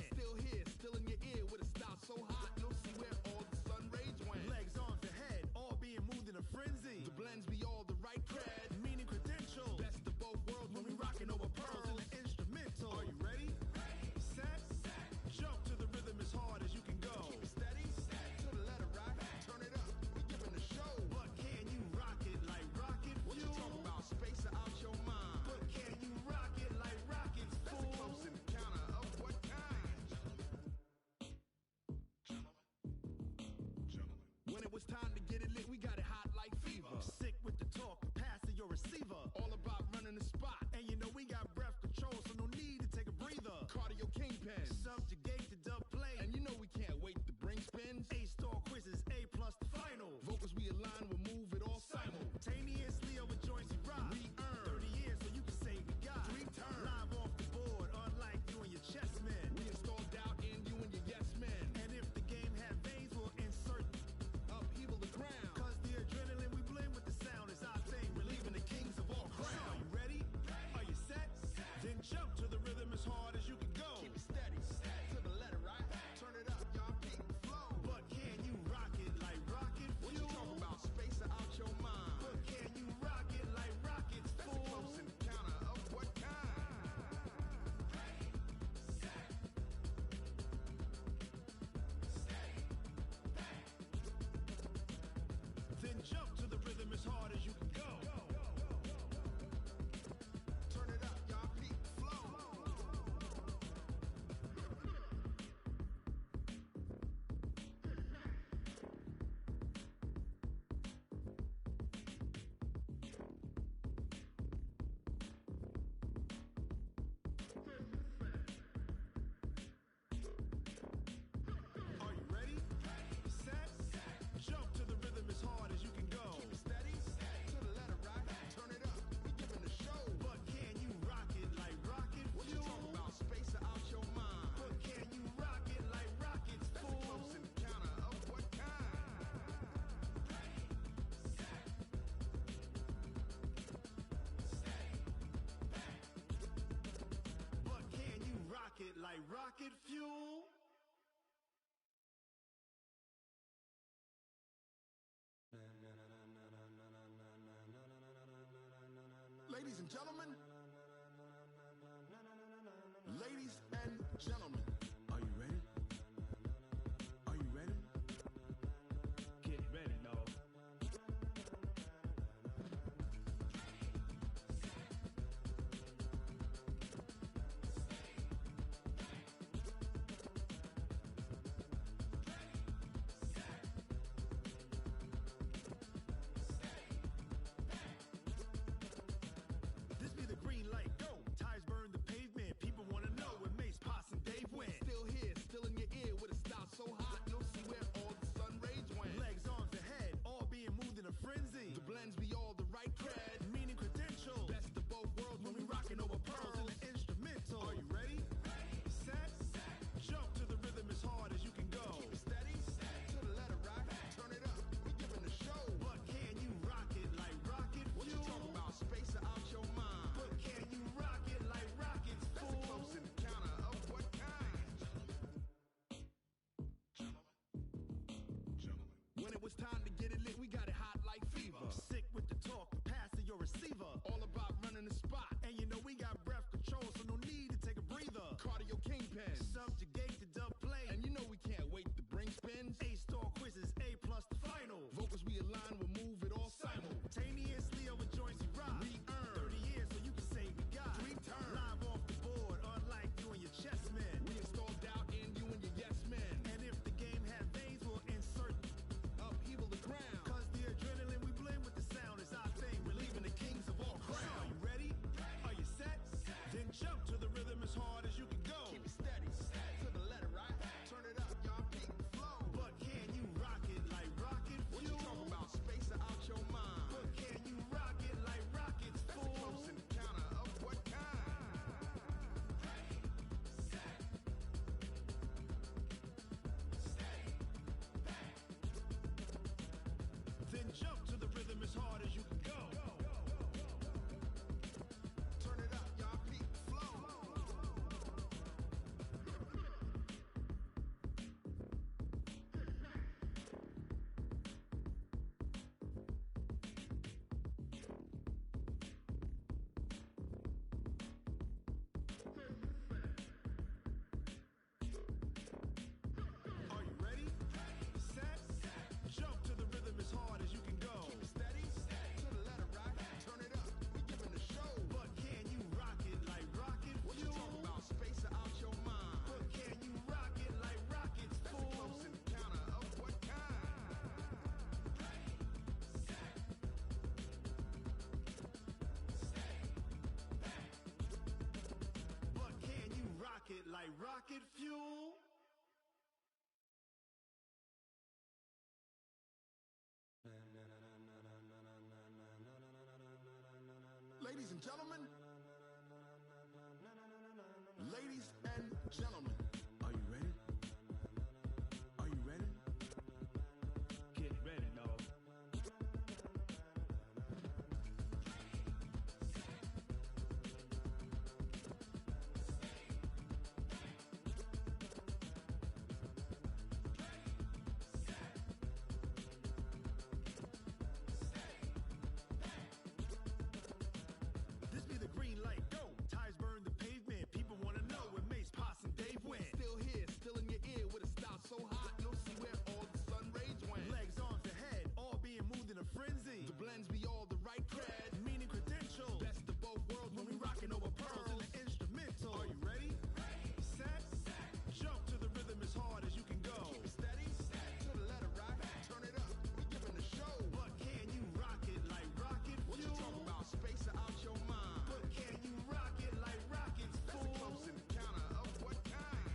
When it was time to get it lit, we got it hot like fever. Sick with the talk, passing your receiver. All about running the spot. And you know we got breath control, so no need to take a breather. Cardio kingpin, subjugate the dub play. And you know we can't wait to bring spins. A-star quizzes, A plus the final. Vocals we align, we'll move it all simultaneously over joints we rock. We earn 30 years, so you can say we got 3 turns. Live off the board, unlike you and your chess men. We install doubt in you and your yes men. And if the game had veins, we'll insert upheaval the ground. Cause the adrenaline we blend with the sound is our thing, relieving the kings of all crowns. So are you ready? Are you set? Then jump to the rhythm as hard as you can go. Keep it steady, to the letter, right? Turn it up, y'all, peak flow. But can you rock it like rocket fuel? What you talking about? Space out your mind. But can you rock it like rockets, fool? That's a close encounter of what kind? Then jump to the rhythm as hard as you can go. Turn it up, y'all, peak flow. Are you ready? Set? Jump to the rhythm as hard as you can go. Keep it steady, to the letter, right? Turn it up, we giving the show. But can you rock it like rocket fuel? What you talking about? Space out your mind. But can you rock it like rockets, fool? That's a close encounter of what kind? But can you rock it like rocket fuel? Ladies and gentlemen, are you ready? Are you ready? Get ready, dog. This be the green light, go. Ties burn the pavement. People wanna know where Mace, Poss, and Dave went. Still here, still in your ear with a style so hot, you'll see where all the sun rays went. Legs, arms, and head, all being moved in a frenzy. The blends be all the right cred, meaning credentials. Best of both worlds when we rockin' over pearls in the instrumental. Are you ready? Set? Jump to the rhythm as hard as you can go. Keep it steady, to the letter, right? Turn it up, we giving the show. But can you rock it like rocket fuel? What you talking about? Space out your mind. But can you rock it like rockets, fool? That's a close encounter of what kind? When it was time to get it lit, we got it hot like fever. Sick with the talk, passing your receiver. All about running the spot. And you know we got breath control, so no need to take a breather. Cardio kingpin, subjugate the dub play. And you know we can't wait to bring spins. A-star quizzes, A plus the final. Vocals we align, we'll move it all simultaneously over joints we rock. We earn 30 years, so you can say we got 3 turns. Live off the board, unlike you and your chess men. We install doubt in you and your yes men. And if the game had veins, we'll insert upheaval the ground. Cause the adrenaline we blend with the sound is our thing, relieving the kings of all crowns. So are you ready? Are you set? Then jump to the rhythm as hard as you can go. Keep it steady, to the letter, right? Turn it up, y'all, peak flow. But can you rock it like rocket fuel? What you talking about? Space out your mind. Ladies and gentlemen, ladies and gentlemen, are you ready? Are you ready? Get ready, dog. This be the green light, go. Ties burn the pavement. People wanna know where Mace, Poss, and Dave went. Still here, still in your ear with a style so hot, no see where all the sun rays went. Legs, arms, and head, all being moved in a frenzy. The blends be all the right cred, meaning credentials. Best of both worlds when we rockin' over pearls in the instrumental. Are you ready? Set, jump to the rhythm as hard as you can go. Keep it steady, to the letter right. Turn it up, we giving the show. But can you rock it like rocket fuel? What you talking about? Space or out your mind? But can you rock it like rockets, fool? That's a close encounter of what kind?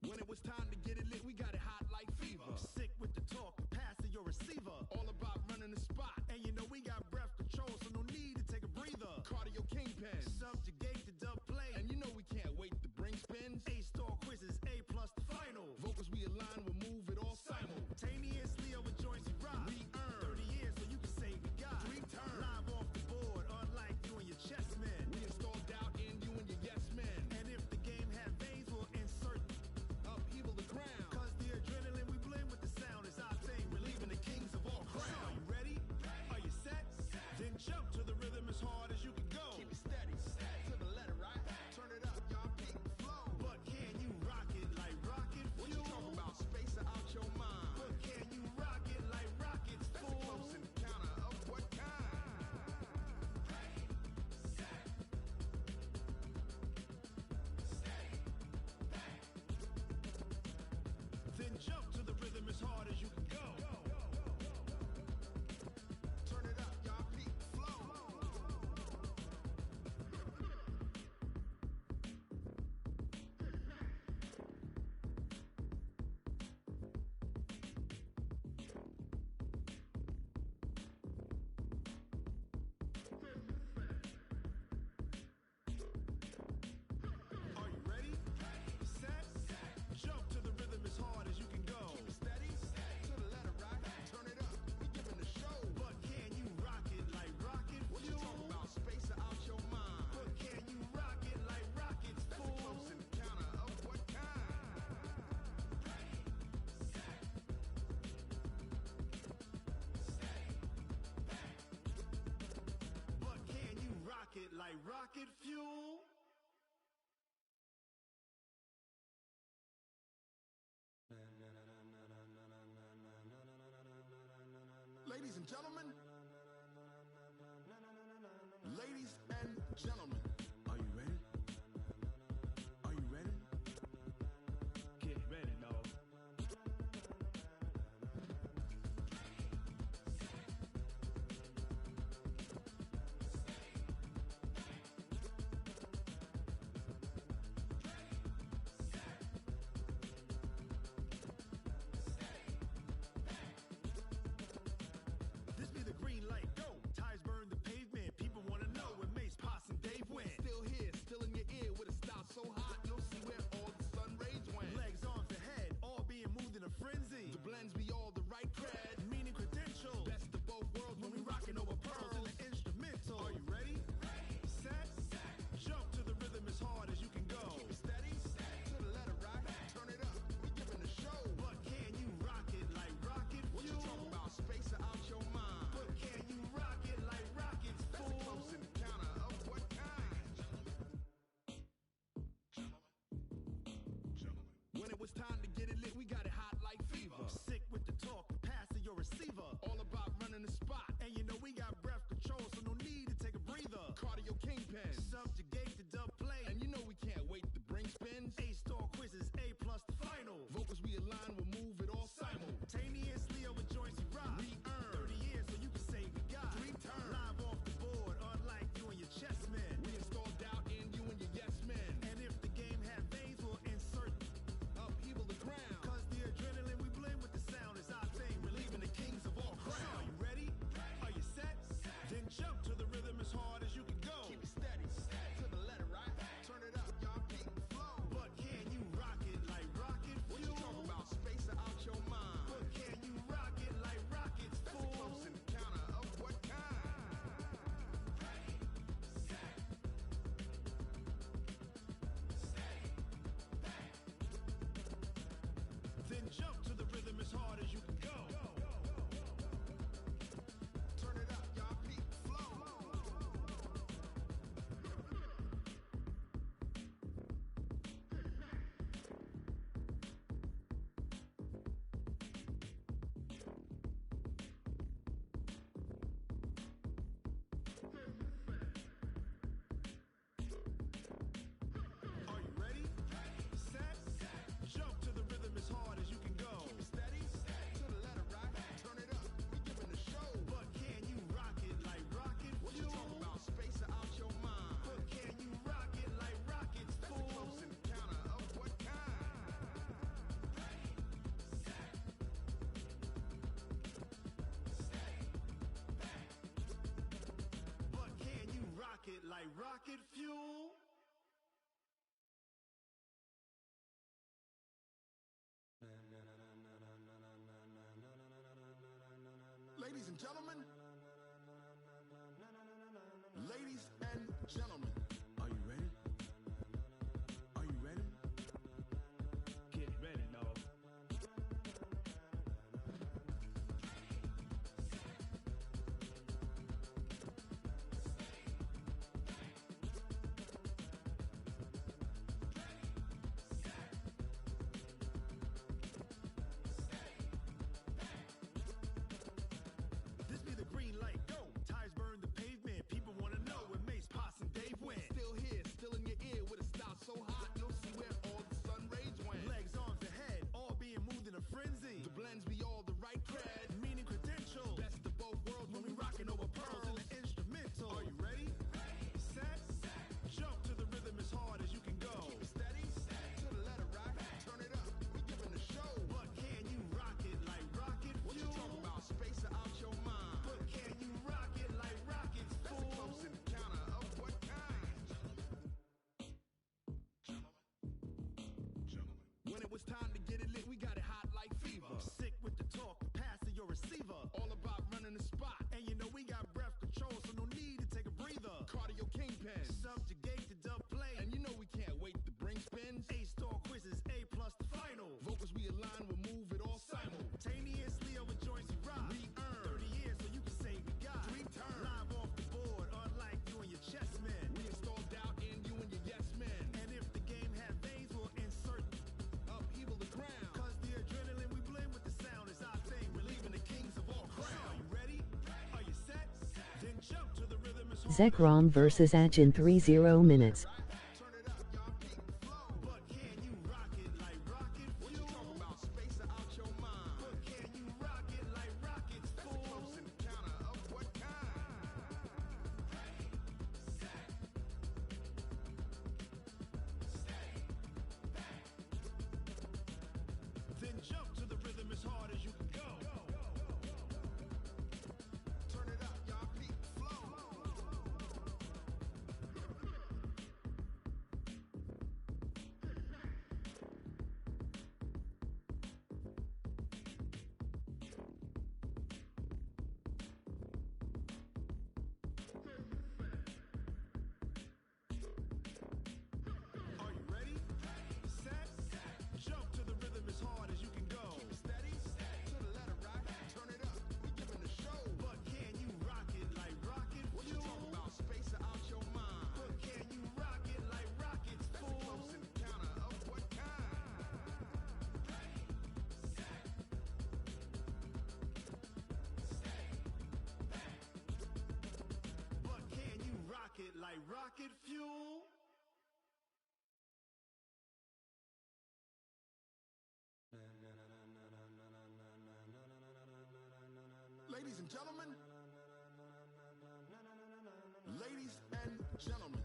When it was time to get it lit, we got it hot like fever. Sick with the talk, pass to your receiver. All about running the spot. And you know we got breath control, so no need to take a breather. Cardio kingpin, subjugate the dub play. And you know we can't wait to bring spins. A-star quizzes, A+ the final. Vocals we align, we'll move it all simultaneously over joints we rock. We earn 30 years, so you can say we got 3 turns. Live off the board, unlike you and your chess men. We install doubt in you and your yes men. And if the game had veins, we'll insert upheaval the ground. Cause the adrenaline we blend with the sound is our thing. We're leaving the kings of all crowns. So are you ready? Are you set? Then jump to the rhythm as hard as you can go. Keep it steady, to the letter right. Turn it up, y'all peak flow. But can you rock it like rocket fuel? What you talking about? Space or out your mind? But can you rock it like rockets, fool? That's a close encounter of what kind? Then jump to the rhythm as hard as you can go. Turn it up, y'all peak flow. Are you ready? Set, jump to the rhythm as hard as you can go. Keep it steady, to the letter right. Turn it up, we giving the show. But can you rock it like rocket fuel? What you talking about? Space or out your mind? But can you rock it like rockets, fool? That's a close encounter of what kind? But can you rock it like rocket fuel? Ladies and gentlemen, ladies and gentlemen, are you ready? Are you ready? Get ready, dog. This be the green light, go. Ties burn the pavement. People wanna know where Mace, Poss, and Dave went. Still here, still in your ear with a style so hot, no see where all the sun rays went. Legs, arms, and head, all being moved in a frenzy. The blends be all the right cred, meaning credentials. Best of both worlds when we rockin' over pearls in the instrumental. Are you ready? Set, jump to the rhythm as hard as you can go. Keep it steady, to the letter right. Turn it up, we giving the show. But can you rock it like rocket fuel? What you talking about? Space or out your mind? But can you rock it like rockets, fool? That's a close encounter of what kind? When it was time to get it lit, we got it hot like fever. Sick with the talk, pass to your receiver. All about running the spot. And you know we got breath control, so no need to take a breather. Cardio kingpin, subjugate the dub play. And you know we can't wait to bring spins. A-star quizzes, A+ the final. Vocals we align, we'll move it all simultaneously over joints we rock. We earn 30 years, so you can say we got 3 turns. Live off the board, unlike you and your chess men. We install doubt in you and your yes men. And if the game had veins, we'll insert upheaval the ground. Cause the adrenaline we blend with the sound is our thing. We're leaving the kings of all crowns. So are you ready? and gentlemen, ladies and gentlemen, are you ready? Are you ready? Get ready, dog. This be the green light, go. Ties burn the pavement. People wanna know when Mace, Posse, and Dave went. Still here, still in your ear with a style so hot, you'll see where all the sun rays went. Legs, arms, ahead, all being moved in a frenzy. The blends be all the right cred, meaning credentials. Best of both worlds when we rockin' over pearls in the instrumental. Are you ready? Set, jump to the rhythm as hard as you can go. Keep it steady, to the letter right. Turn it up, we giving the show. But can you rock it like rocket fuel? What you talking about? Space out your mind. But can you rock it like rockets, fool? That's a close encounter of what kind? When it was time to get it lit, we got it hot like fever. Sick with the talk, pass to your receiver. All about running the spot, and you know we got breath control, so no need to take a breather. Cardio kingpin, subjugate the dub play, and you know we can't wait to bring spins. A-star quizzes, A plus the final. Vocals we align, we'll move it all simultaneously over joints we rock. We earn 30 years, so you can say we got 3 turns live off the board, unlike you and your chess men. We install doubt in you and your yes men. And if the game had veins, we'll insert upheaval the ground. Cause the adrenaline we blend with the sound is our thing. We're leaving the kings of all crowns. Are you ready? Are you set? Then jump to the rhythm as hard as Zekrom versus H in 30 minutes. turn it up, y'all peak flow. But can you rock it like rocket fuel? What you talking about? Space out your mind. But can you rock it like rockets, fool? That's a close encounter of what kind? Then jump to the rhythm as hard as you can go. Turn it up, y'all peak flow. Are you ready? Set, jump to the rhythm as hard as you can go. Keep it steady, to the letter right. Turn it up, we giving the show. But can you rock it like rocket fuel? What you talking about? Space out your mind. But can you rock it like rockets, fool? That's a close encounter of what kind? But can you rock it like rocket fuel? Ladies and gentlemen, ladies and gentlemen,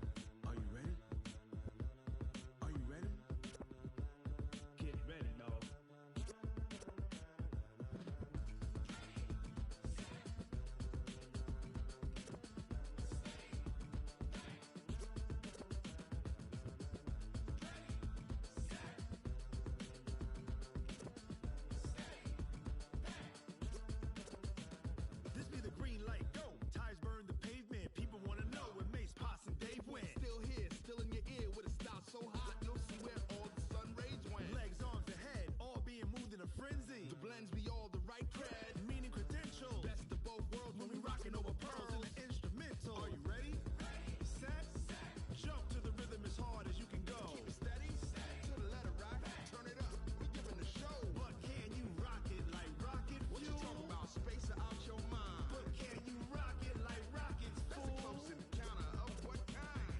are you ready? Are you ready? Get ready, dog. This be the green light, go. Ties burn the pavement. People wanna know when Mace, Posse, and Dave went. Still here, still in your ear with a style so hot, you'll see where all the sun rays went. Legs, arms, ahead, all being moved in a frenzy. The blends be all the right cred, meaning credentials. Best of both worlds when we rockin' over pearls in the instrumental. Are you ready? Set, jump to the rhythm as hard as you can go. Keep it steady, to the letter right. Turn it up, we giving the show. But can you rock it like rocket fuel? What you talking about? Space out your mind. But can you rock it like rockets, fool? That's a close encounter of what kind?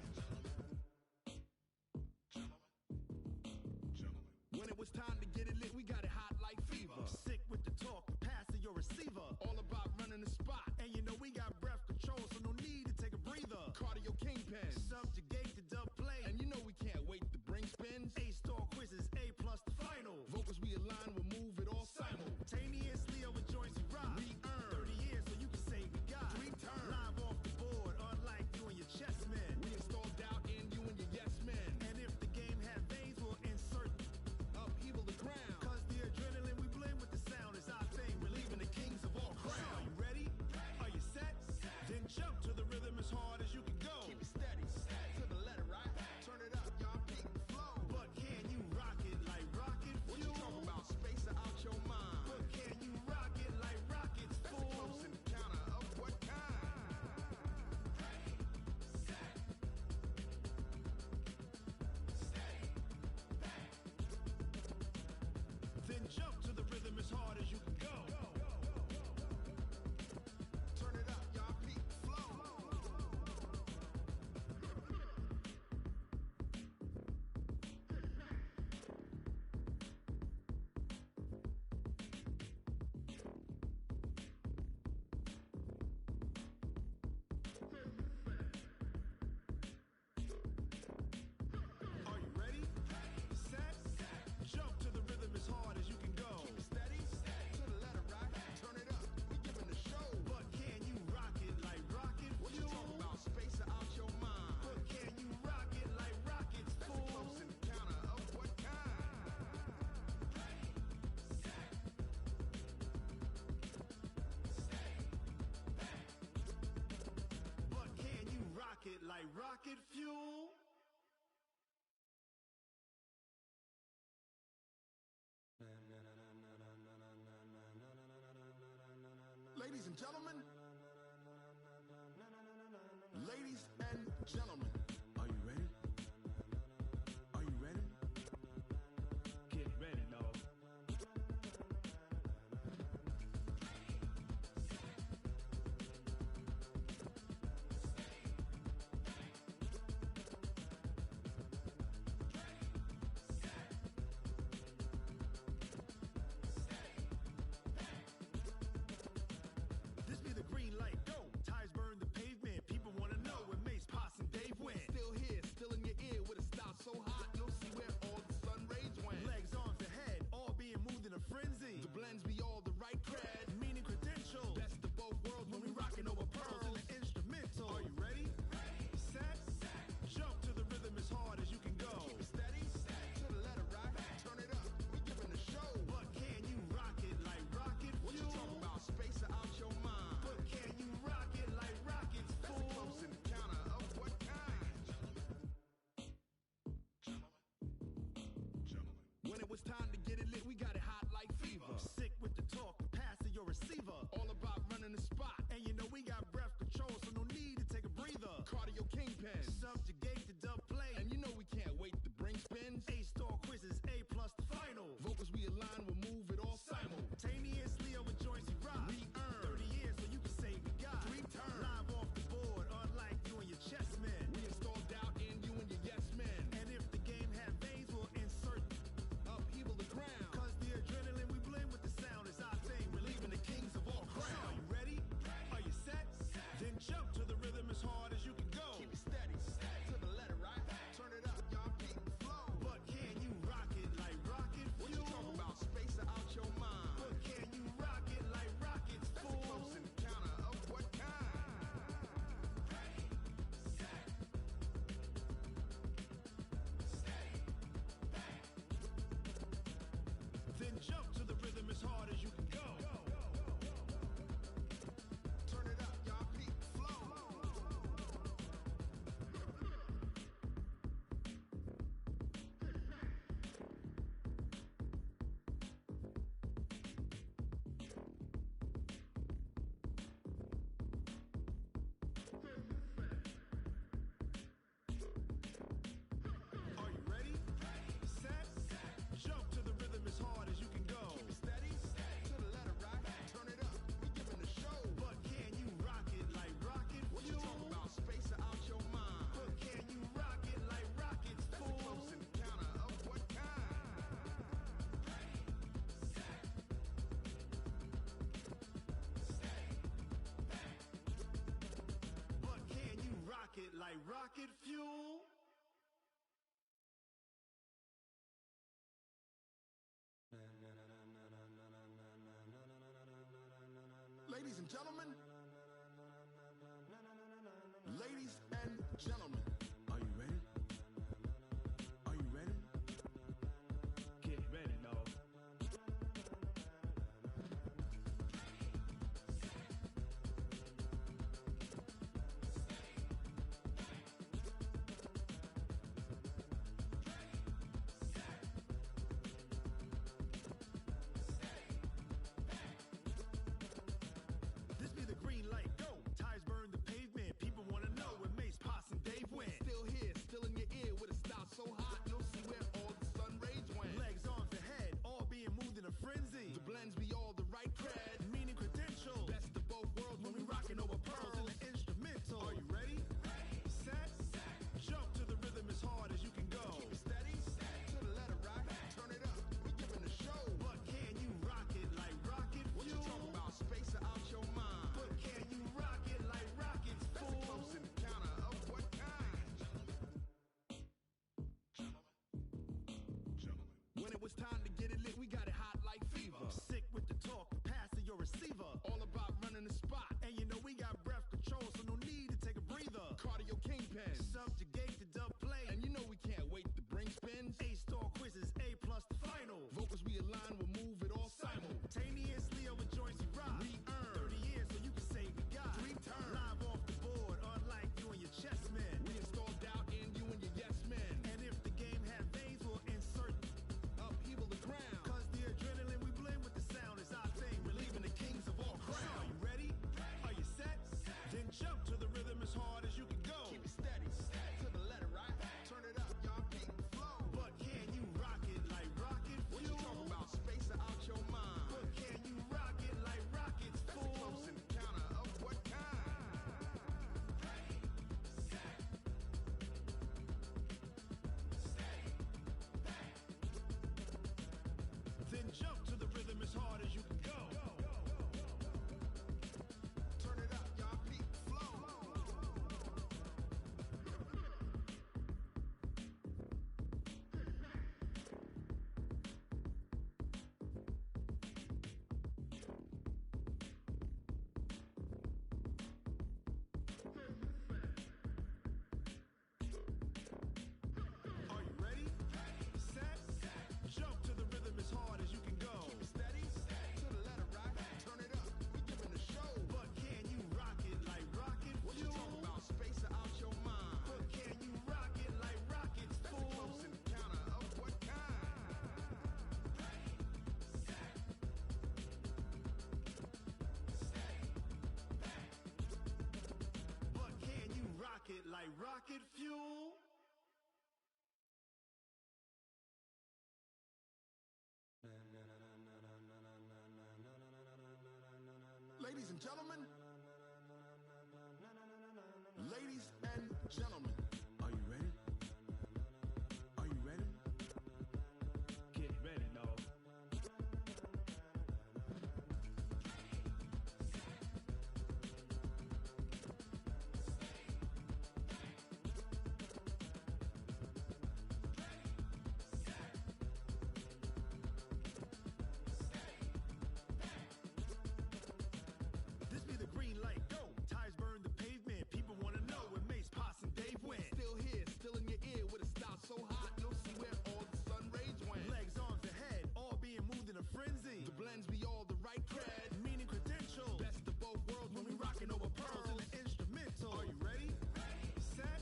When it was time to get it lit, we got it hot like fever. Sick with the talk, pass to your receiver. All about running the spot, and you know we got breath control, so no need to take a breather. Cardio kingpin, subjugate the dub play, and you know we can't wait to bring spins. A-star quizzes, A plus the final. Vocals we align, we'll move it all simultaneously over joints we rock. We earn 30 years, so you can say we got 3 turns live off the board, unlike you and your chess men. We install doubt in you and your yes men. And if the game had veins, we'll insert upheaval the ground. Cause the adrenaline we blend with the sound is our thing. We're leaving the kings of all gentlemen, ladies and gentlemen, are you ready? Are you ready? Get ready, dog. This be the green light, go. Tires burn the pavement. People wanna know when Mace, Potts, and Dave went. Still here, still in your ear with a style so hot, you'll see where all the sun rays went. Legs on the head, all being moved in a frenzy. The blends be all the right cred, meaning credentials. Best of both worlds when we rockin' over pearls in the instrumental. Are you ready? Set, jump to the rhythm as hard as you can go. Keep it steady, to the letter right. Turn it up, we giving a show. But can you rock it like rocket fuel? What you talking about? Space out your mind. But can you rock it like rockets, fool? That's a close encounter of what kind? When it was time to get it lit, we got it hot like fever. Sick with the talk, the pass to your receiver. All about running the spot. And you know we got breath control, so no need to take a breather. Cardio kingpin, subjugate the dub play. And you know we can't wait to bring spins. A-star quizzes, A+ the final. Vocals we align, we'll move it all simultaneously over joints we rock. We earn 30 years so you can say we got 3 turns. Live off the board, unlike you and your chess men. We install doubt in you and your yes men. And if the game had veins, we'll insert upheaval the ground. Cause the adrenaline we blend with the sound is our thing. We're leaving the kings of all crowns. Are you ready? Are you set? Then jump to the rhythm as hard as you can go. Keep it steady, to the letter right. Turn it up, y'all beat the flow. But can you rock it like rocket fuel? What you talking about? Space out your mind. But can you rock it like rockets, fool? That's a close encounter of what kind? Then jump to the rhythm as hard as you can go. Turn it up, y'all beat the flow. Are you ready? Set, jump to the rhythm as hard as you can go. Keep it steady, to the letter right. Turn it up, we giving a show. But can you rock it like rocket fuel? What you talking about? Space out your mind. But can you rock it like rockets, fool? That's a close encounter of what kind? But can you rock it like rocket fuel? Ladies and gentlemen, ladies and gentlemen, are you ready? Are you ready? Get ready, dog. This be the green light, go. Tires burn the pavement. People wanna know when Mace, Potts, and Dave went. Still here, still in your ear with a style so hot, you'll see where all the sun rays went. Legs on the head, all being moved in a frenzy. The blends be all the right cred, meaning credentials. Best of both worlds when we rockin' over pearls in the instrumental. Are you ready? Set, jump to the rhythm as hard as you can go. Keep it steady, to the letter right. Turn it up, we giving a show. But can you rock it like rocket fuel? What you talking about? Space out your mind. But can you rock it like rockets, fool? That's a close encounter of what kind? When it was time to get it lit, we got it hot like fever. Sick with the talk, the pass to your receiver. All about running the spot. And you know we got breath control, so no need to take a breather. Cardio kingpin, subjugate the dub play. And you know we can't wait to bring spins. A-star quizzes, A+ the final. Vocals we align, we'll move it all simultaneously over joints we rock. We earn 30 years so you can say we got 3 turns. Live off the board, unlike you and your chess men. We install doubt in you and your yes men. And if the game had veins, we'll insert upheaval the ground. Cause the adrenaline we blend with the sound is our thing. We're leaving the kings of all Ladies and gentlemen, ladies and gentlemen, are you ready? Are you ready? Get ready, dog. This be the green light, go. Ties burn the pavement. People want to know where Mace, Poss, and Dave went. Still here, still in your ear with a style so hot. No see where all the sun rays went. Legs, arms, and head, all being moved in a frenzy. The blends be all the right cred, meaning credentials. Best of both worlds when we rocking over pearls in the instrumental. Are you ready? Set,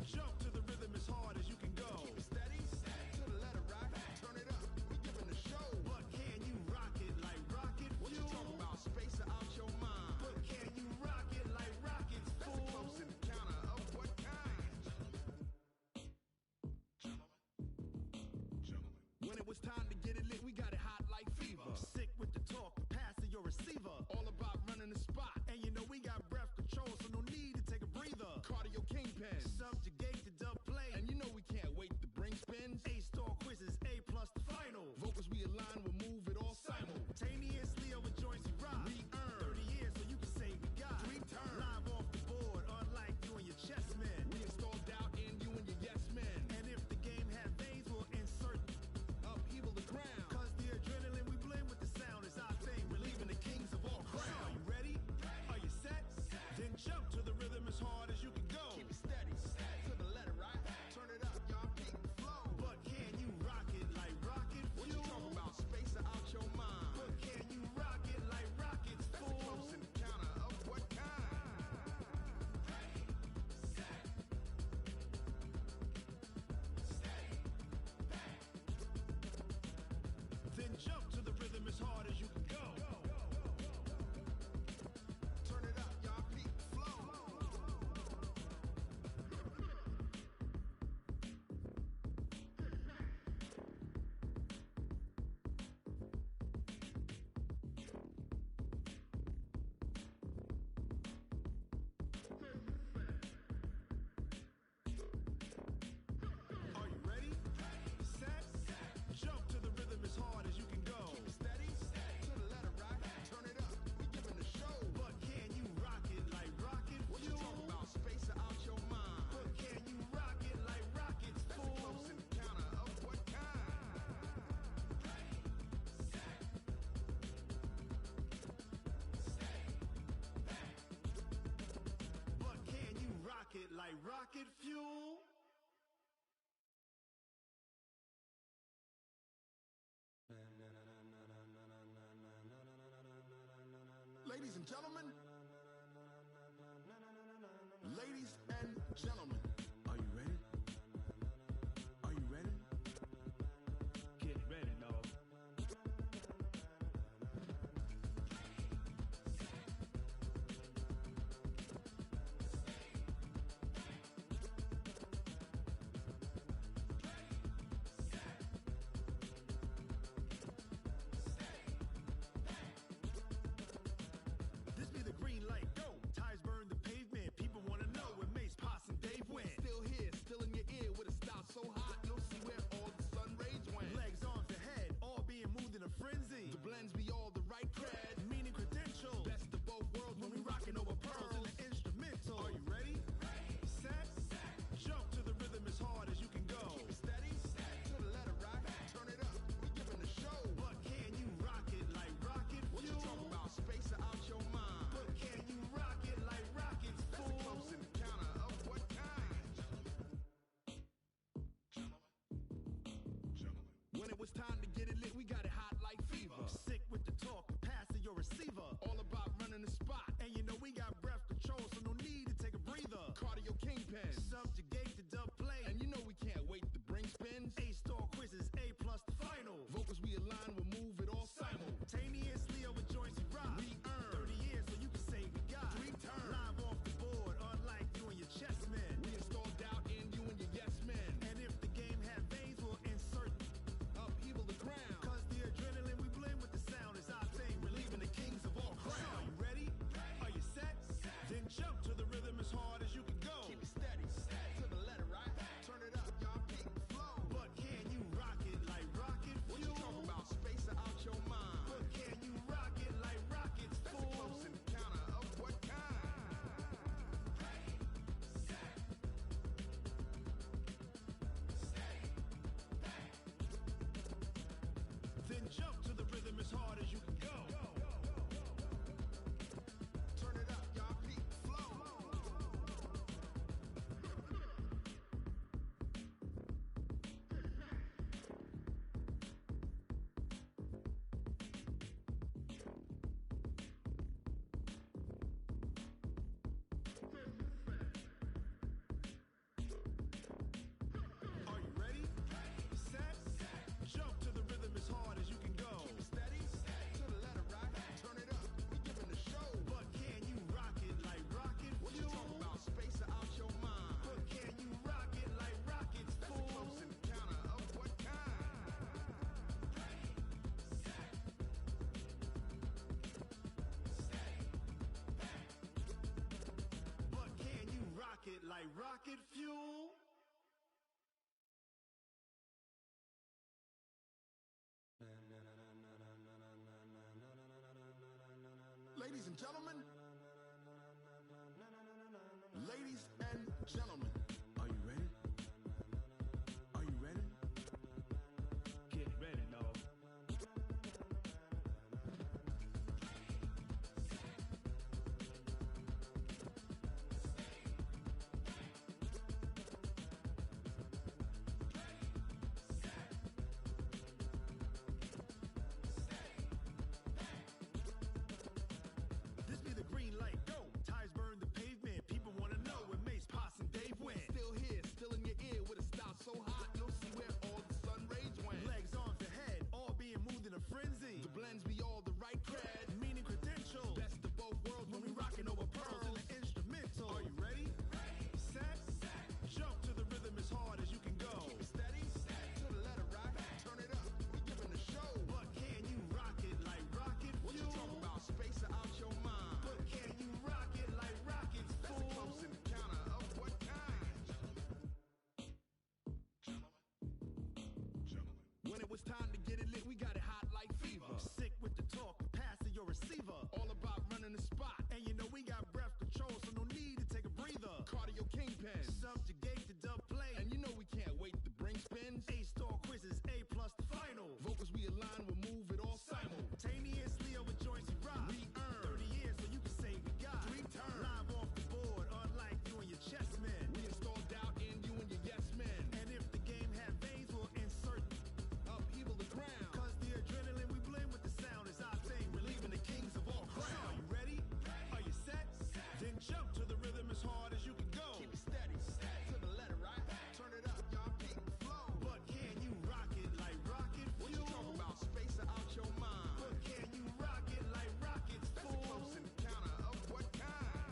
jump to the rhythm as hard as you can go. Keep it steady, to the letter right. Turn it up, we giving the show. But can you rock it like rocket fuel? What you talking about? Space out your mind. But can you rock it like rockets, fool? That's a close encounter of what kind? Gentlemen. When it was time to get it lit, we got it hot like fever. Sick with the talk, pass to your receiver. All about running the spot. And you know we got breath control, so no need to take a breather. Cardio kingpin, subjugate the dub play. And you know we can't wait to bring spins. A-star quizzes, A plus the final. Vocals we align, we'll move it all simultaneously over joints we rock. We earn 30 years, so you can say we got 3 turns. Live off the board, unlike you and your chess men. We install doubt in you and your yes men. And if the game had veins, we'll insert upheaval the ground. Cause the adrenaline we blend with the sound is our thing. We're leaving the kings of all crowns. Are you ready? Are you set? Then jump to the rhythm as hard as you can go. Keep it steady, to the letter right. Turn it up, y'all peak the flow. But can you rock it like rocket fuel? What you talking about? Space out your mind. But can you rock it like rockets, fool? That's a close encounter of what kind? Then jump to the rhythm as hard as you can go. Turn it up, y'all peak the flow. Are you ready? Set, jump to the rhythm as hard as you can go. Keep it steady, to the letter right. Turn it up, we giving the show. But can you rock it like rocket fuel? What you talking about? Space out your mind. But can you rock it like rockets, fool? That's a close encounter of what kind? But can you rock it like rocket fuel? Ladies and gentlemen, ladies and gentlemen, are you ready? Are you ready? Get ready, dog. This be the green light, go. Ties burn the pavement. People want to know where Mace, Poss, and Dave went. Still here, still in your ear with a style so hot. No see where all the sun rays went. Legs, arms, and head, all being moved in a frenzy. The blends be all the right cred, meaning credentials. Best of both worlds when we rocking over pearls in the instrumental. Are you ready? Set, jump to the rhythm as hard as you can go. Keep it steady, to the letter right. Turn it up, we giving the show. But can you rock it like rocket fuel? What you talking about? Space out your mind. But can you rock it like rockets, fool? That's a close encounter of what kind? When it was time to get it lit, we got it hot like fever. Sick with the talk, pass to your receiver. All about running the spot. And you know we got breath control, so no need to take a breather. Cardio kingpin, subjugate the dub play. And you know we can't wait to bring spins. A-star quizzes, A plus the final. Vocals we align, we'll move it all simultaneously over joints we rock. We earn 30 years, so you can say we got 3 turns. Live off the board, unlike you and your chess men. We install doubt in you and your yes men. And if the game had veins, we'll insert upheaval the ground. Cause the adrenaline we blend with the sound is our thing. We're leaving the kings of all crowns. Are you ready? and gentlemen, ladies and gentlemen, are you ready? Are you ready? Get ready, dog. This be the green light, go. Ties burn the pavement. People wanna know when Mace, Poss, and Dave went. Still here, still in your ear with a style so hot, you'll see where all the sun rays went. Legs, arms, and head, all being moved in a frenzy. The blends be all the right cred, meaning credentials. Best of both worlds when we rockin' over pearls in the instrumental. Are you ready? Set, jump to the rhythm as hard as you can go. Keep it steady, to the letter right. Turn it up, we giving the show. But can you rock it like rocket fuel? What you talking about? Space out your mind. But can you rock it like rockets, fool? That's a close encounter of what kind? When it was time to get it lit, we got it hot like fever. Sick with the talk, pass to your receiver. All about running the spot, and you know we got breath control, so no need to take a breather. Cardio kingpin, subjugate the dub play, and you know we can't wait to bring spins. A-star quizzes, A plus the final. Vocals we align, we'll move it all simultaneously over joints we rock. We earn 30 years, so you can say we got 3 turns. Live off the board, unlike you and your chess men. We install doubt in you and your yes men. And if the game had veins, we'll insert upheaval the ground. Cause the adrenaline we blend with the sound is our thing, relieving the kings of all crowns. Are you ready? Are you set? Then jump to the rhythm as hard as you can go. Keep it steady, to the letter right. Turn it up, y'all, peak flow. But can you rock it like rocket fuel? What you talking about? Space out your mind. But can you rock it like rockets, fool? That's a close encounter of what kind?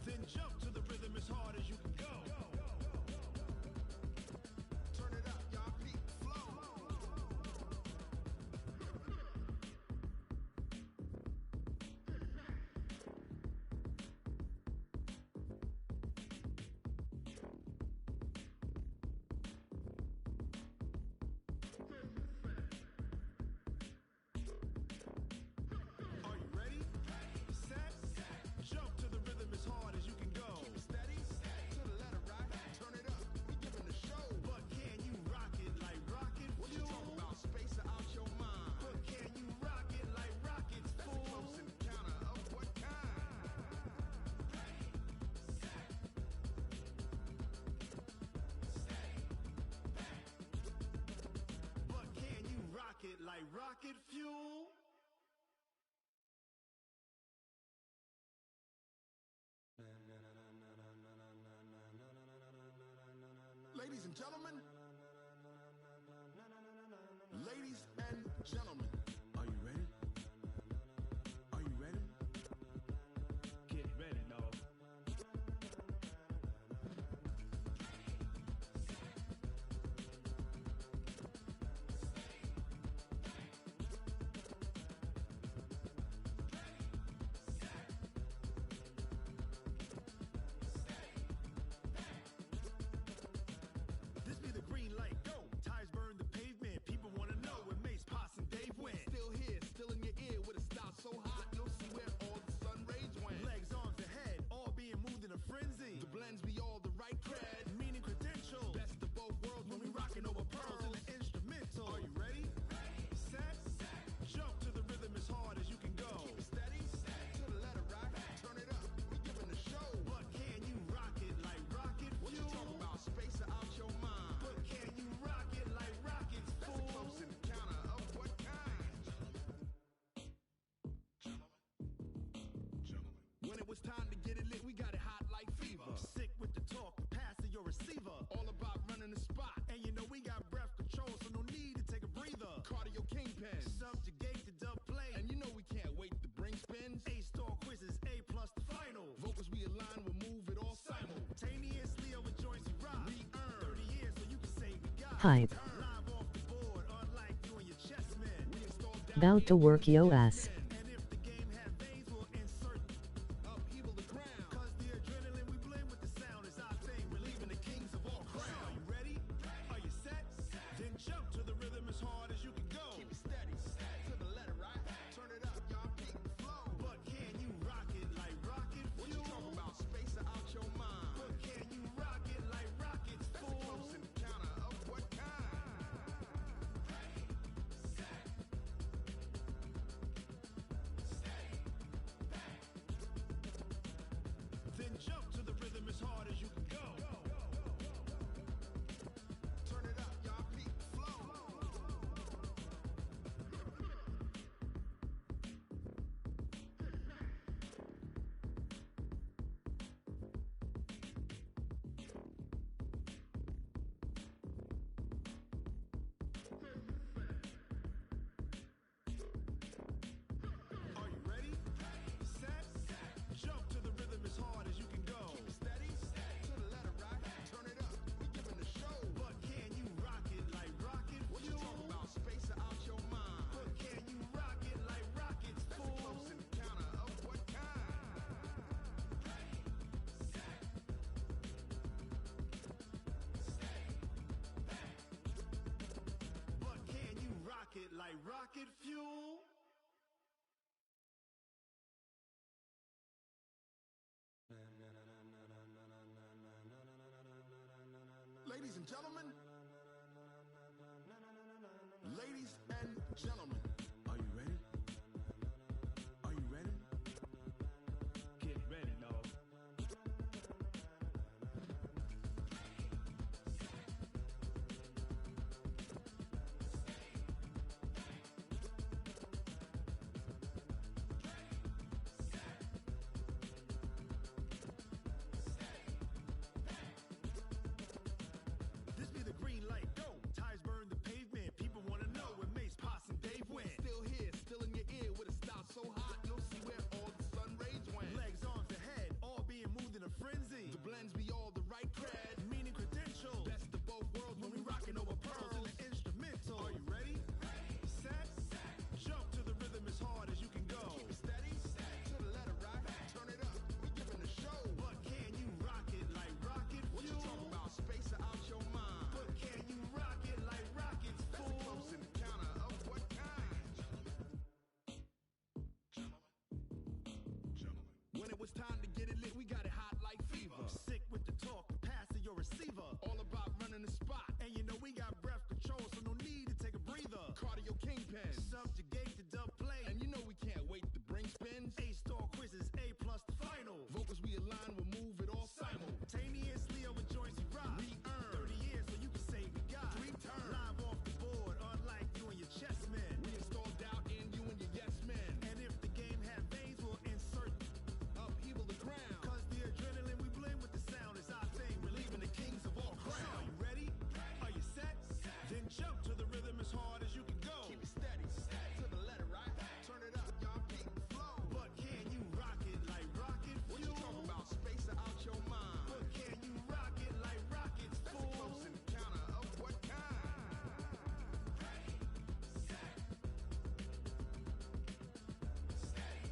Then jump to the rhythm as hard as you can go. Turn it up, y'all, peak flow. Are you ready? Set, jump to the rhythm as hard as you can go. Keep it steady, to the letter right. Turn it up, we giving the show. But can you rock it like rocket fuel? What you talking about? Space out your mind. But can you rock it like rockets, fool? That's a close encounter of what kind? But can you rock it like rocket fuel? Ladies and gentlemen, ladies and gentlemen, are you ready? Are you ready? Get ready, dog. This be the green light, go. Ties burn the pavement. People wanna know when Mace, Poss, and Dave went. Still here, still in your ear with a style so hot, you'll see where all the sun rays went. Legs, arms, and head, all being moved in a frenzy. The blends be all the right cred, meaning credentials. Best of both worlds when we rockin' over pearls in the instrumental. Are you ready? Set, jump to the rhythm as hard as you can go. Keep it steady, to the letter right. Turn it up, we giving the show. But can you rock it like rocket fuel? What you talking about? Space out your mind. But can you rock it like rockets, fool? That's a close encounter of what kind? When it was time to get it lit, we got it hot like fever. Sick with the talk, pass to your receiver. All about running the spot, and you know we got breath control, so no need to take a breather. Cardio kingpin, subjugate the dub play, and you know we can't wait to bring spins. A-star quizzes, A plus the final. Vocals we align, we'll move it all simultaneously over joints we rock. We earn 30 years, so you can say we got Hype. live off the board, unlike you and your chess men. We install doubt About to work yo ass. and if the game had veins, we'll insert upheaval the ground. Cause the adrenaline we blend with the sound is our thing, relieving the kings of all crowns. Are you ready? was time to get it lit, we got it hot like fever. Sick with the talk, the pass to your receiver. All about running the spot. And you know we got breath control, so no need to take a breather. Cardio kingpin, subjugate the dub play. And you know we can't wait to bring spins. A-star quizzes, A plus the final. Vocals we align, we'll move it all simultaneously over joints we rock. We earn 30 years so you can say we got 3 turns. Live off the board, unlike you and your chess men. We install doubt in you and your yes men. And if the game had veins, we'll insert upheaval the ground. Cause the adrenaline we blend with the sound is our thing. Relieving the kings of all crowns. So are you ready? Are you set? Then jump to the rhythm as hard as you can go. Keep it steady, to the letter, right? Turn it up, y'all beat the flow. But can you rock it like rocket fuel? What you talking about? Space out your mind. But can you rock it like rockets, fool? That's a close encounter of what kind? Ready, set, steady,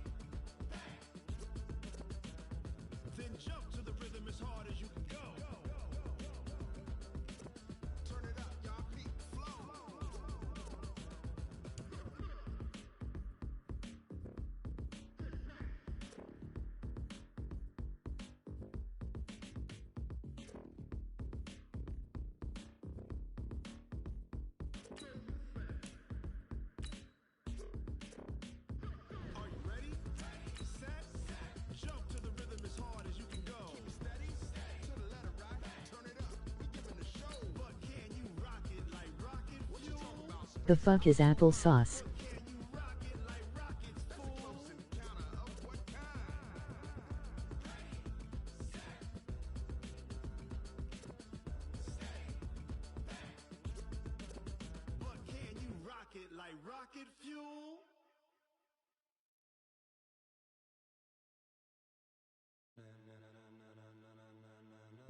bang. Then jump to the rhythm as hard as you can go. Turn it up, y'all beat the flow. Are you ready? Set, jump to the rhythm as hard as you can go. Keep it steady, to the letter, right? Turn it up, we giving the show. But can you rock it like rocket fuel? What you talking about? The fuck is applesauce? Can you rock it like rockets, fool? That's a close encounter of what kind? Ready, set, steady, bang. But can you rock it like rocket fuel?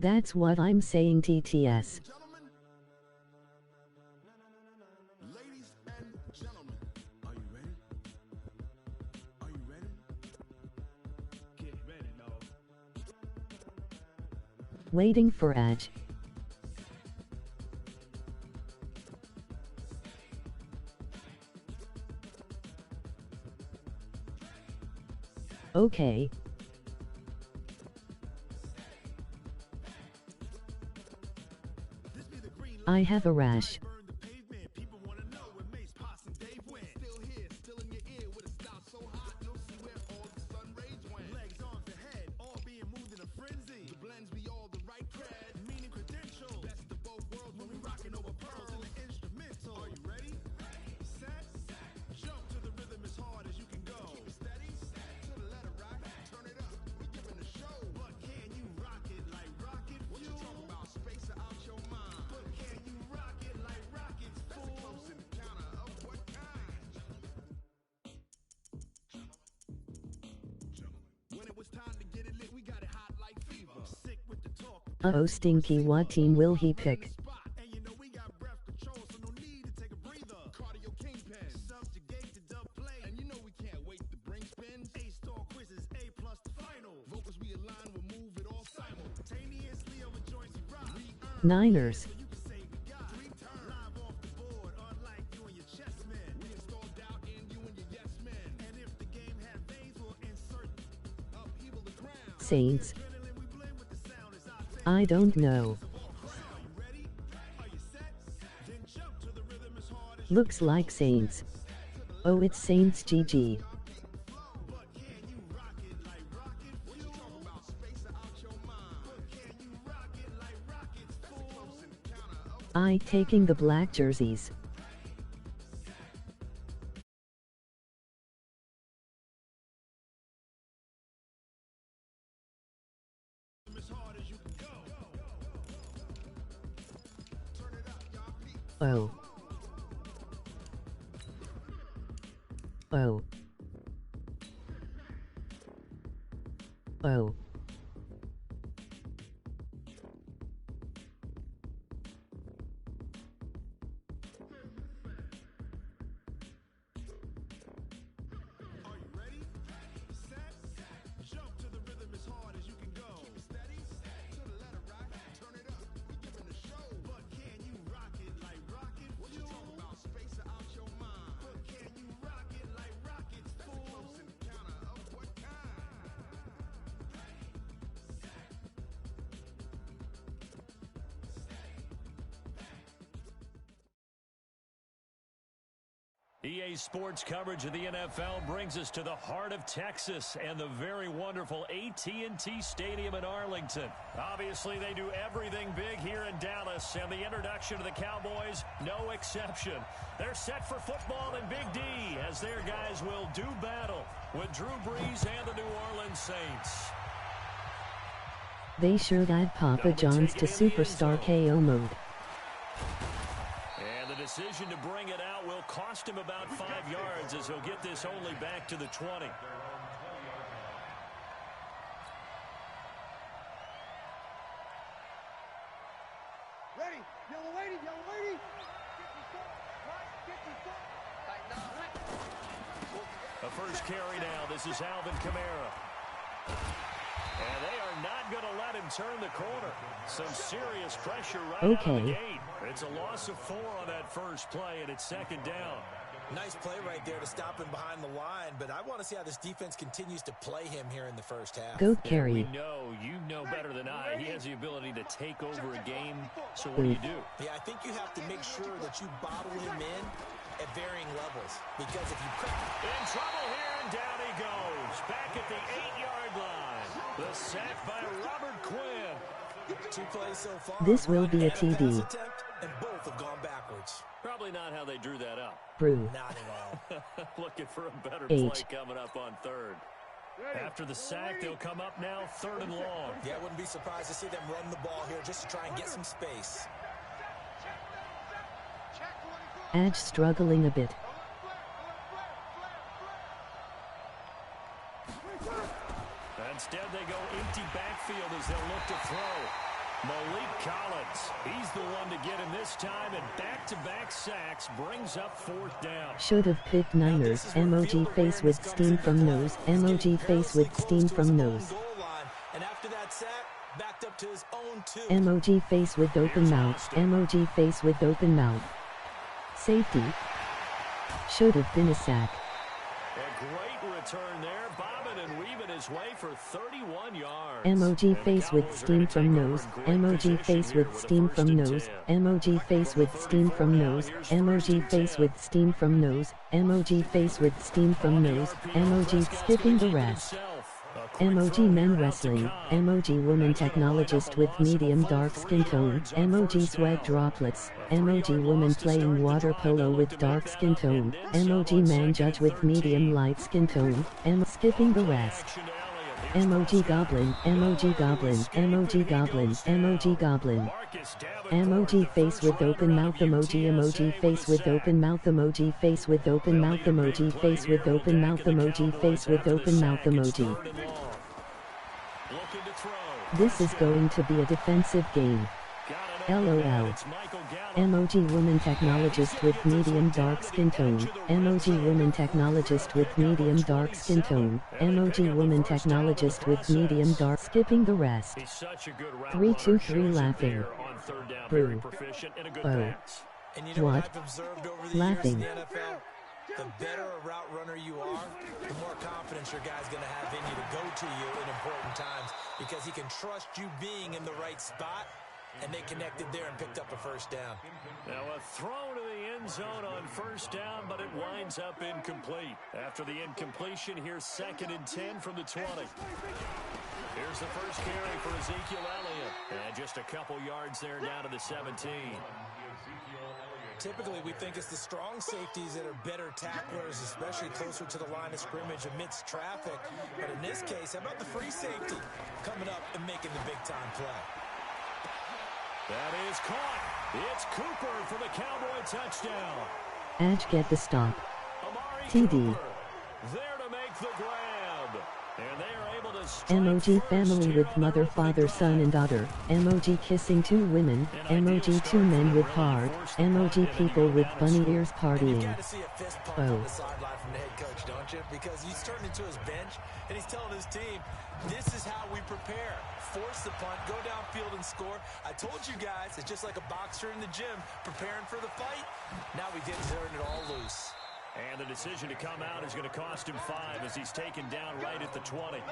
That's what I'm saying, TTS. Gentlemen, ladies and gentlemen, are you ready? Are you ready? Get ready, dog. Waiting for Edge. Okay. This be the green I have a rash. burn the pavement. People wanna know where Mace, Pops, and Dave went. Still here, still in your ear with a style so hot, you'll see where all the sun rays went. Legs, arms, and head, all being moved in a frenzy. The blends be all the right cred, meaning credentials. Best of both worlds when we rocking over pearls in the instrumental. Are you ready? Set, jump to the rhythm as hard as you can go. Keep it steady, to the letter, right? Turn it up, we giving the show. But can you rock it like rocket fuel? What you talking about? Space out your mind. But can you rock it like rockets, fool? That's a close encounter of what kind? When it was time to get it lit, we got it hot like fever. Sick with the talk. Uh-oh, Stinky, what team will he pick? Spot. And you know we got breath control, so no need to take a breather. Cardio kingpin, subjugate the dub play. And you know we can't wait to bring spins. A-star quizzes, A plus the final. Vocals we align, we'll move it all simultaneously over joints we rock. We earn Niners. so you can say we got 3 turns. Live off the board, unlike you and your chess men. We install doubt in you and your yes men. And if the game had veins, we'll insert upheaval the ground. Saints. Adrenaline we blend with the sound is our thing. I don't know. Are you ready? Are you set? Then jump to the rhythm as hard as Looks like Saints. Oh, it's Saints GG. But can you rock it like rocket fuel? What you talking about? Space out your mind. But can you rock it like rockets, fool? That's a close encounter of I taking the black jerseys. as hard as you can go. Turn it up, y'all beat. Oh. Oh. Oh. Are you ready? Set, jump to the rhythm as hard as you can go. Keep it steady, to the letter, right? Turn it up, we giving the show. But can you rock it like rocket fuel? What you talking about? Space out your mind. But can you rock it like rockets, fool? That's a close encounter of what kind? EA Sports coverage of the NFL brings us to the heart of Texas and the very wonderful AT&T Stadium in Arlington. Obviously, they do everything big here in Dallas, and the introduction to the Cowboys, no exception. They're set for football in Big D as their guys will do battle with Drew Brees and the New Orleans Saints. They sure add Papa John's to superstar KO mode. And the decision to bring it out will cost him about 5 yards as he'll get this only back to the 20. Ready, yellow lady, yellow lady. A first carry now. This is Alvin Kamara. And they are not going to let him turn the corner. Some serious pressure right out of the gate. It's a loss of 4 on that first play, and it's second down. Nice play right there to stop him behind the line, but I want to see how this defense continues to play him here in the first half. Goat carry. We know, you know better than I. He has the ability to take over a game, so what do you do? Yeah, I think you have to make sure that you bottle him in at varying levels, because if you crack... In trouble here, and down he goes. Back at the 8-yard line. The sack by Robert Quinn. 2 plays so far. This will be a TD. And both have gone backwards. Probably not how they drew that up. Brew. Not at all. Looking for a better play coming up on third. After the sack, they'll come up now 3rd and long. Yeah, I wouldn't be surprised to see them run the ball here just to try and get some space. Edge struggling a bit. Instead, they go empty backfield as they'll look to throw. Malik Collins, he's the one to get him this time, and back-to-back sacks brings up 4th down. Should have picked Niners. Emoji face with steam from nose. Emoji face with steam from nose. And after that sack, backed up to his own 2. Emoji face with open mouth. Emoji face with open mouth. Safety. Should have been a sack. A great return there, bobbing and weaving his way for 31 yards. Emoji face with steam from nose. Emoji face with steam from nose. Emoji face with steam from nose. Emoji face with steam from nose. Emoji face with steam from nose. Emoji skipping the rest. Emoji men wrestling. Emoji woman technologist with medium dark skin tone. Emoji sweat droplets. Emoji woman playing water polo with dark skin tone. Emoji man judge with medium light skin tone. Skipping the rest. Emoji goblin. Emoji goblin. Emoji goblin. Emoji goblin. Emoji face with open mouth. Emoji. Emoji face with open mouth. Emoji face with open mouth. Emoji face with open mouth. Emoji face with open mouth. Emoji. This is going to be a defensive game. LOL. Emoji woman technologist with medium dark skin tone. Emoji woman technologist with medium dark skin tone. Emoji woman technologist with medium dark skipping the rest. 3-2-3 laughing. Brew. Oh. What? Laughing. The better a route runner you are, the more confidence your guy's going to have in you to go to you in important times, because he can trust you being in the right spot, and they connected there and picked up a first down. Now a throw to the end zone on first down, but it winds up incomplete. After the incompletion, here's 2nd and 10 from the 20. Here's the first carry for Ezekiel Elliott. And just a couple yards there down to the 17. Typically, we think it's the strong safeties that are better tacklers, especially closer to the line of scrimmage amidst traffic. But in this case, how about the free safety coming up and making the big-time play? That is caught. It's Cooper for the Cowboy touchdown. Edge get the stop. Amari TD. Cooper there to make the grab. And they are able to strike Emoji first family with down. mother, father, son and daughter. Emoji kissing 2 women. Emoji 2 men with heart. Emoji people with bunny ears partying. You got to see a fist pump on the sideline from the head coach, don't you? Because he's turned into his bench, and he's telling his team, this is how we prepare. Force the punt, go downfield and score. I told you guys, it's just like a boxer in the gym preparing for the fight. Now we did turn it all loose. And the decision to come out is going to cost him 5 as he's taken down right at the 20.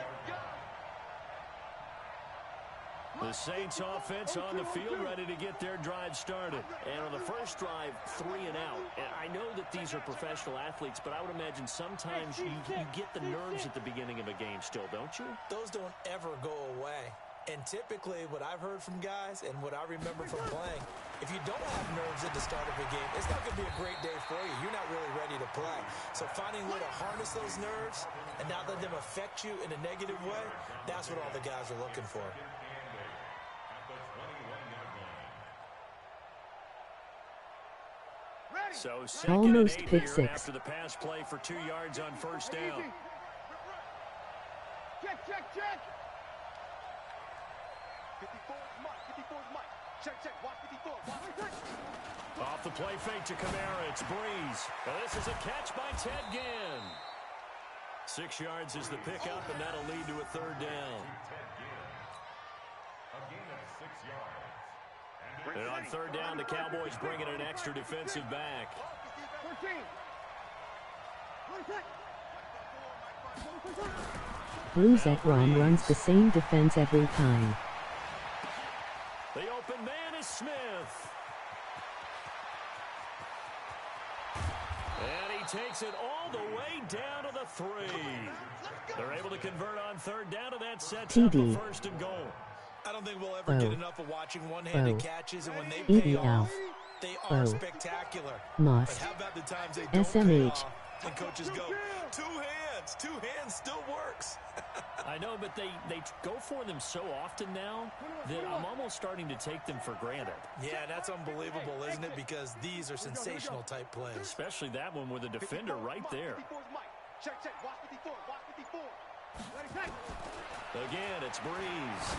The Saints offense on the field, ready to get their drive started. And on the first drive, 3 and out. And I know that these are professional athletes, but I would imagine sometimes you get the nerves at the beginning of a game still, don't you? Those don't ever go away. And typically, what I've heard from guys and what I remember from playing, if you don't have nerves at the start of a game, it's not going to be a great day for you. You're not really ready to play. So finding a way to harness those nerves and not let them affect you in a negative way, that's what all the guys are looking for. So second Almost and 8 pick here 6. after the pass play for 2 yards on first down. Check, check, check. 54 is Mike. 54 is Mike. Check, check. Watch 54. Watch. Off the play fake to Kamara, it's Breeze. And this is a catch by Ted Ginn. 6 yards is the pickup, and that'll lead to a third down. A gain of 6 yards. And on third down, the Cowboys bring in an extra defensive back. 14. Blue Zekrom runs the same defense every time. The open man is Smith. And he takes it all the way down to the 3. They're able to convert on third down, and that sets up a first and goal. I don't think we'll ever get enough of watching one-handed catches, and when they pay off, they are spectacular. But how about the times they don't pay off, and coaches go, two hands still works. I know, but they go for them so often now that I'm almost starting to take them for granted. Yeah, that's unbelievable, isn't it? Because these are sensational type plays. Especially that one with a defender right there. Check, check. Watch 54. Watch 54. Ready, check. Again, it's Breeze.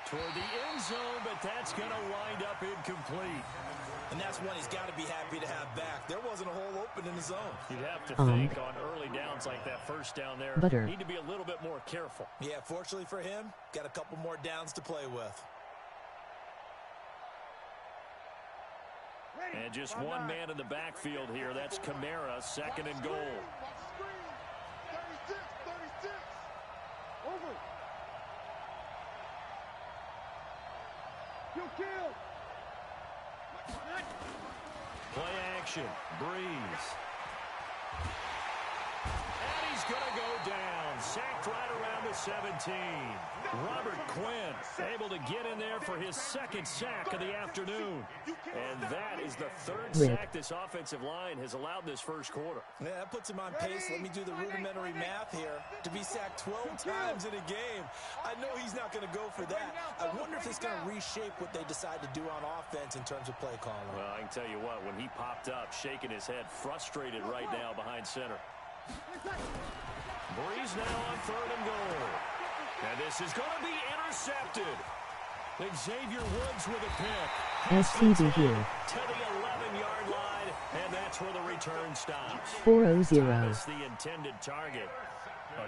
Toward the end zone, but that's going to wind up incomplete. And that's one he's got to be happy to have back. There wasn't a hole open in the zone. You'd have to think on early downs like that first down there, need to be a little bit more careful. Yeah, fortunately for him, got a couple more downs to play with. And just one man in the backfield here. That's Kamara, second and goal. 36. Over. You kill. Play action. Breeze. And he's going to go down. Sacked right around the 17. Robert Quinn able to get in there for his second sack of the afternoon. And that is the third sack this offensive line has allowed this first quarter. Yeah, that puts him on pace. Let me do the rudimentary math here. To be sacked 12 times in a game, I know he's not going to go for that. I wonder if it's going to reshape what they decide to do on offense in terms of play calling. Well, I can tell you what, when he popped up, shaking his head, frustrated right now behind center. Breeze now on third and goal. And this is going to be intercepted. Xavier Woods with a pick. SCB here. To the 11-yard line, and that's where the return stops. 4-0. Thomas, the intended target.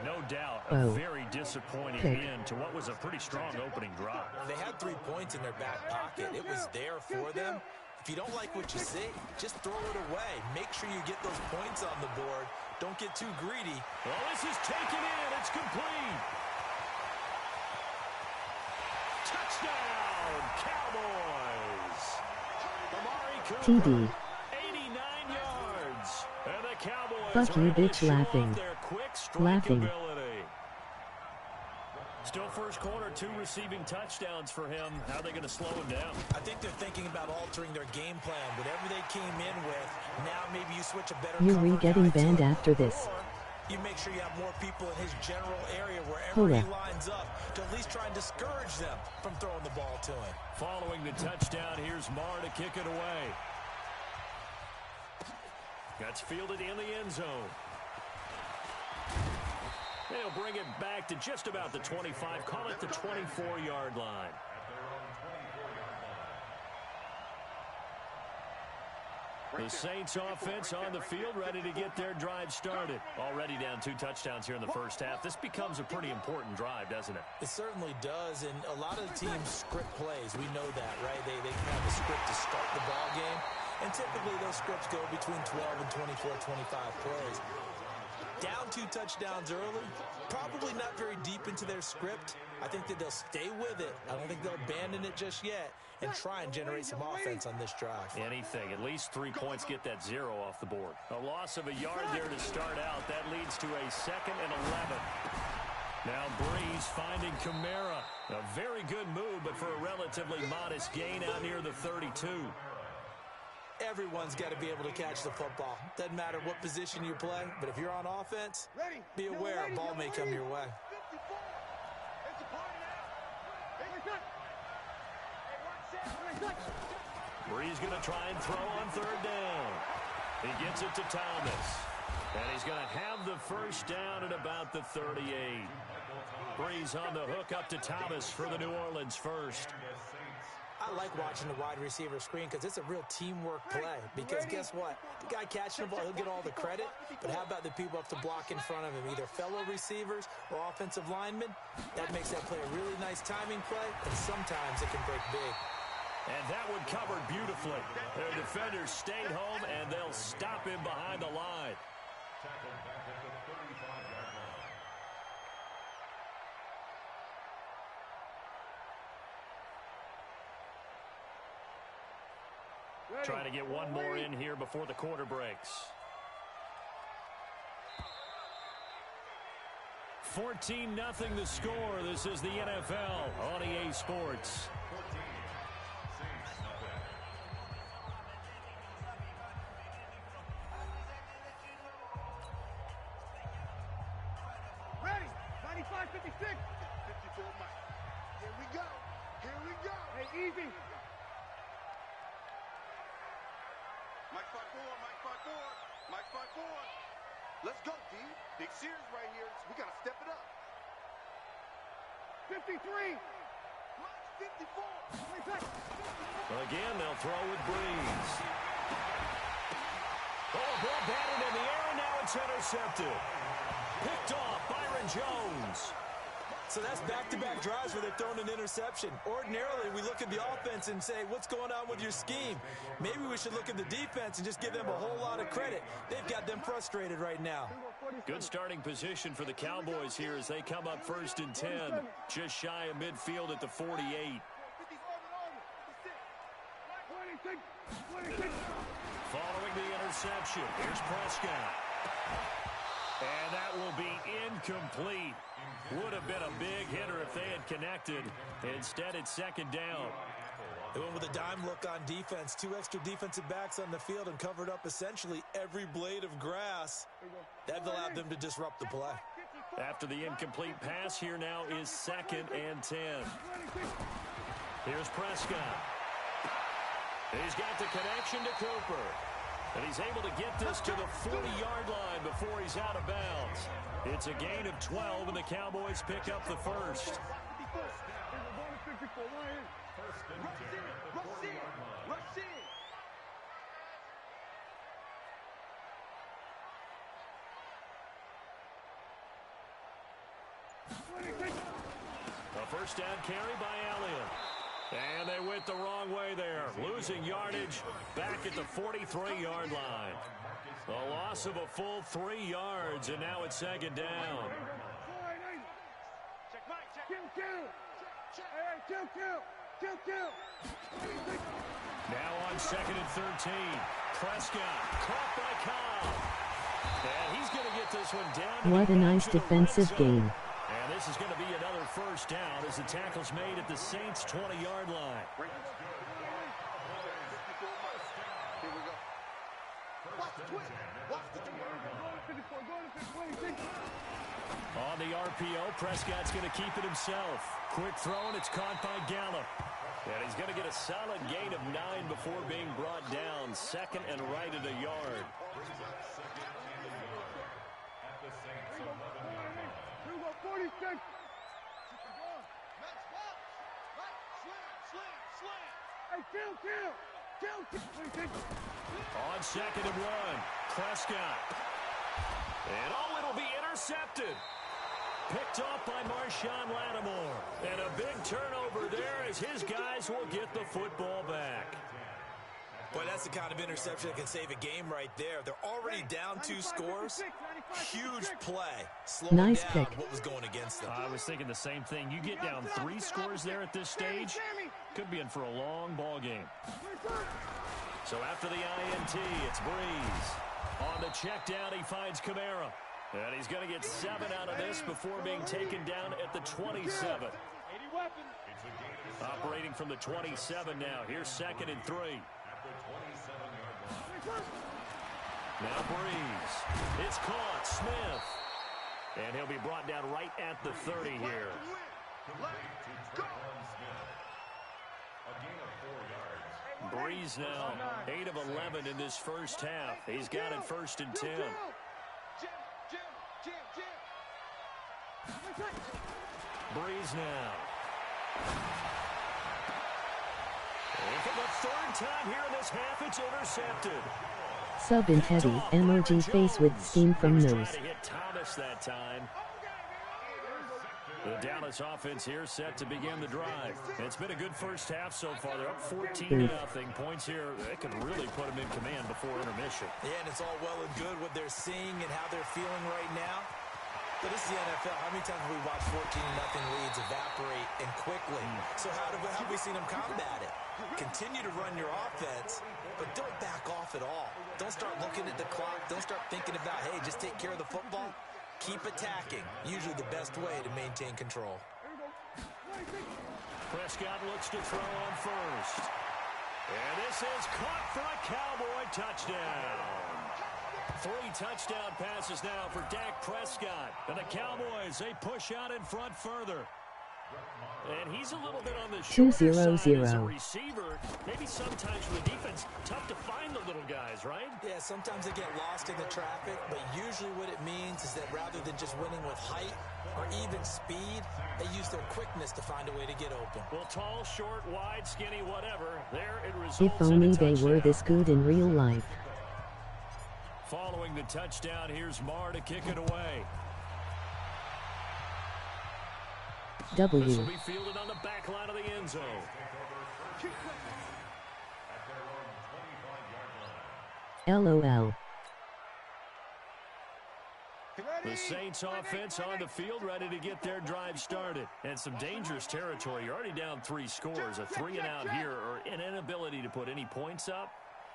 No doubt, a very disappointing end to what was a pretty strong opening drive. They had 3 points in their back pocket. It was there for them. If you don't like what you see, just throw it away. Make sure you get those points on the board. Don't get too greedy. Well, this is taken in. It's complete. Touchdown, Cowboys. Amari Cooper, TD. 89 yards. And the Cowboys Fuck you, bitch, show laughing. off their quick Laughing. strikeability. Still first quarter, 2 receiving touchdowns for him. How are they going to slow him down? I think they're thinking about altering their game plan. Whatever they came in with, now maybe you switch a better You're cover getting guy to banned it. after this. Or you make sure you have more people in his general area wherever he lines up to at least try and discourage them from throwing the ball to him. Following the touchdown, here's Marr to kick it away. That's fielded in the end zone. They'll bring it back to just about the 25. Call it the 24-yard line. The Saints offense on the field, ready to get their drive started. Already down 2 touchdowns here in the first half. This becomes a pretty important drive, doesn't it? It certainly does, and a lot of the teams script plays. We know that, right? They have a script to start the ball game, and typically those scripts go between 12 and 24, 25 plays. Down 2 touchdowns early, probably not very deep into their script. I think that they'll stay with it. I don't think they'll abandon it just yet and try and generate some offense on this drive. Anything. At least 3 points get that 0 off the board. A loss of a yard there to start out. That leads to a 2nd and 11. Now Breeze finding Kamara. A very good move, but for a relatively modest gain out near the 32. Everyone's got to be able to catch the football. Doesn't matter what position you play, but if you're on offense, be aware a ball may come your way. Breeze going to try and throw on 3rd down. He gets it to Thomas. And he's going to have the first down at about the 38. Breeze on the hook up to Thomas for the New Orleans first. I like watching the wide receiver screen because it's a real teamwork play. Because guess what? The guy catching the ball, he'll get all the credit. But how about the people up to block in front of him? Either fellow receivers or offensive linemen. That makes that play a really nice timing play. And sometimes it can break big. And that one covered beautifully. Their defenders stayed home, and they'll stop him behind the line. Tackled back at the 35-yard line. Trying to get one more in here before the quarter breaks. 14-0 the score. This is the NFL on EA Sports. 14. Saints, nothing. Ready. 95, 56. 54, Mike. Here we go. Here we go. Hey, easy. Mike 5-4, Mike 5-4, Mike 5-4. Let's go, D. Big series right here. We got to step it up. 53. 54. Well, again, they'll throw with Breeze. Oh, a ball batted in the air, and now it's intercepted. Picked off Byron Jones. So that's back-to-back drives where they've thrown an interception. Ordinarily, we look at the offense and say, what's going on with your scheme? Maybe we should look at the defense and just give them a whole lot of credit. They've got them frustrated right now. Good starting position for the Cowboys here as they come up 1st and 10. Just shy of midfield at the 48. Following the interception, here's Prescott. And that will be incomplete. Would have been a big hitter if they had connected. Instead, it's 2nd down. They went with a dime look on defense. 2 extra defensive backs on the field and covered up essentially every blade of grass. That allowed them to disrupt the play. After the incomplete pass, here now is 2nd and 10. Here's Prescott. He's got the connection to Cooper. And he's able to get this to the 40-yard line before he's out of bounds. It's a gain of 12, and the Cowboys pick up the first. A first down carry by Elliott. And they went the wrong way there. Losing yardage back at the 43-yard line. A loss of a full 3 yards, and now it's 2nd down. Now on 2nd and 13. Prescott caught by Cobb. And he's going to get this one down. What a nice defensive game. And this is going to be another first down as the tackle's made at the Saints' 20-yard line. On the RPO, Prescott's going to keep it himself. Quick throw, and it's caught by Gallup. And he's going to get a solid gain of 9 before being brought down. 2nd and right at a yard. At the Saints' 11-yard line. 46. On 2nd and 1, Prescott. And oh, it'll be intercepted. Picked off by Marshawn Lattimore. And a big turnover there as his guys will get the football back. Boy, that's the kind of interception that can save a game right there. They're already down 2 scores. Huge play. Slowing Nice down pick. what was going against them. I was thinking the same thing. You get down 3 scores there at this stage, could be in for a long ball game. So after the INT, it's Breeze. On the check down, he finds Kamara. And he's going to get 7 out of this before being taken down at the 27. Operating from the 27 now. Here's 2nd and 3. Now Breeze. It's caught. Smith. And he'll be brought down right at the 30 here. Breeze now 8 of 11 in this first half. He's got it 1st and 10. Breeze now. And for the 3rd time here in this half, it's intercepted. Sub in heavy, emoji face with steam from He was nose. trying to hit Thomas that time. The Dallas offense here set to begin the drive. It's been a good first half so far. They're up 14-0. Points here, they could really put them in command before intermission. Yeah, and it's all well and good what they're seeing and how they're feeling right now. But this is the NFL. How many times have we watched 14-0 leads evaporate and quickly? So how have we seen them combat it? Continue to run your offense, but don't back off at all. Don't start looking at the clock. Don't start thinking about, hey, just take care of the football. Keep attacking. Usually the best way to maintain control. Prescott looks to throw on first. And this is caught for a Cowboy touchdown. 3 touchdown passes now for Dak Prescott. And the Cowboys, they push out in front further. And he's a little bit on the shorter side as a receiver. Maybe sometimes for the defense, tough to find the little guys, right? Yeah, sometimes they get lost in the traffic, but usually what it means is that rather than just winning with height or even speed, they use their quickness to find a way to get open. Well, tall, short, wide, skinny, whatever. There it results. If only they were this good in real life. Following the touchdown, here's Marr to kick it away. This will be fielded on the back line of the end zone. LOL. The Saints offense on the field, ready to get their drive started. And some dangerous territory. You're already down 3 scores. A 3 and out here, or an inability to put any points up.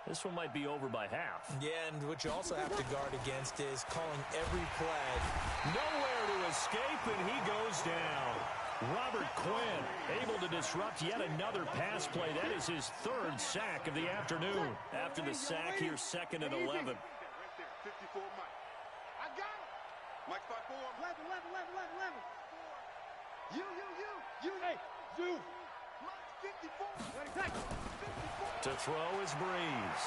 This one might be over by half. Yeah, and what you also have to guard against is calling every play. Nowhere to escape, and he goes down. Robert Quinn able to disrupt yet another pass play. That is his 3rd sack of the afternoon. After the sack, here's 2nd and 11. 54 Mike. I got it. Mike 5-4. 11. You. Hey, you. Mike 54. To throw is Breeze.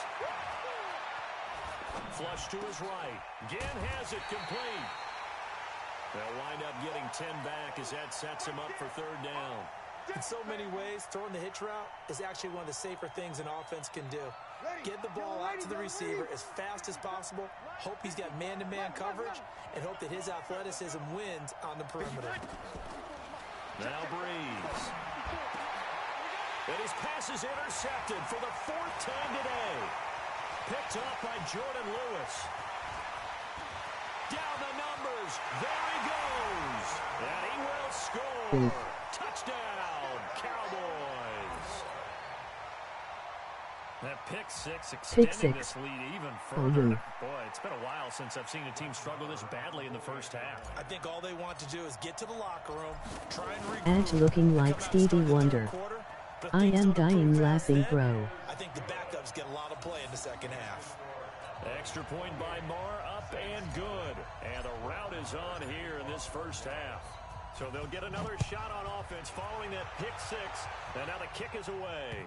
Flush to his right. Ginn has it complete. They'll wind up getting 10 back as that sets him up for 3rd down. In so many ways, throwing the hitch route is actually one of the safer things an offense can do. Get the ball out to the receiver as fast as possible, hope he's got man-to-man coverage, and hope that his athleticism wins on the perimeter. Now Breeze. And his pass is intercepted for the 4th time today. Picked up by Jordan Lewis. Down the numbers. There he goes. And he will score. Touchdown, Cowboys. That pick 6 extending this lead even further. Boy, it's been a while since I've seen a team struggle this badly in the first half. I think all they want to do is get to the locker room, try and regroup. Edge looking like Stevie Wonder. I am dying laughing, bro. I think the backups get a lot of play in the second half. Extra point by Marr, up and good. And the route is on here in this first half. So they'll get another shot on offense following that pick 6. And now the kick is away.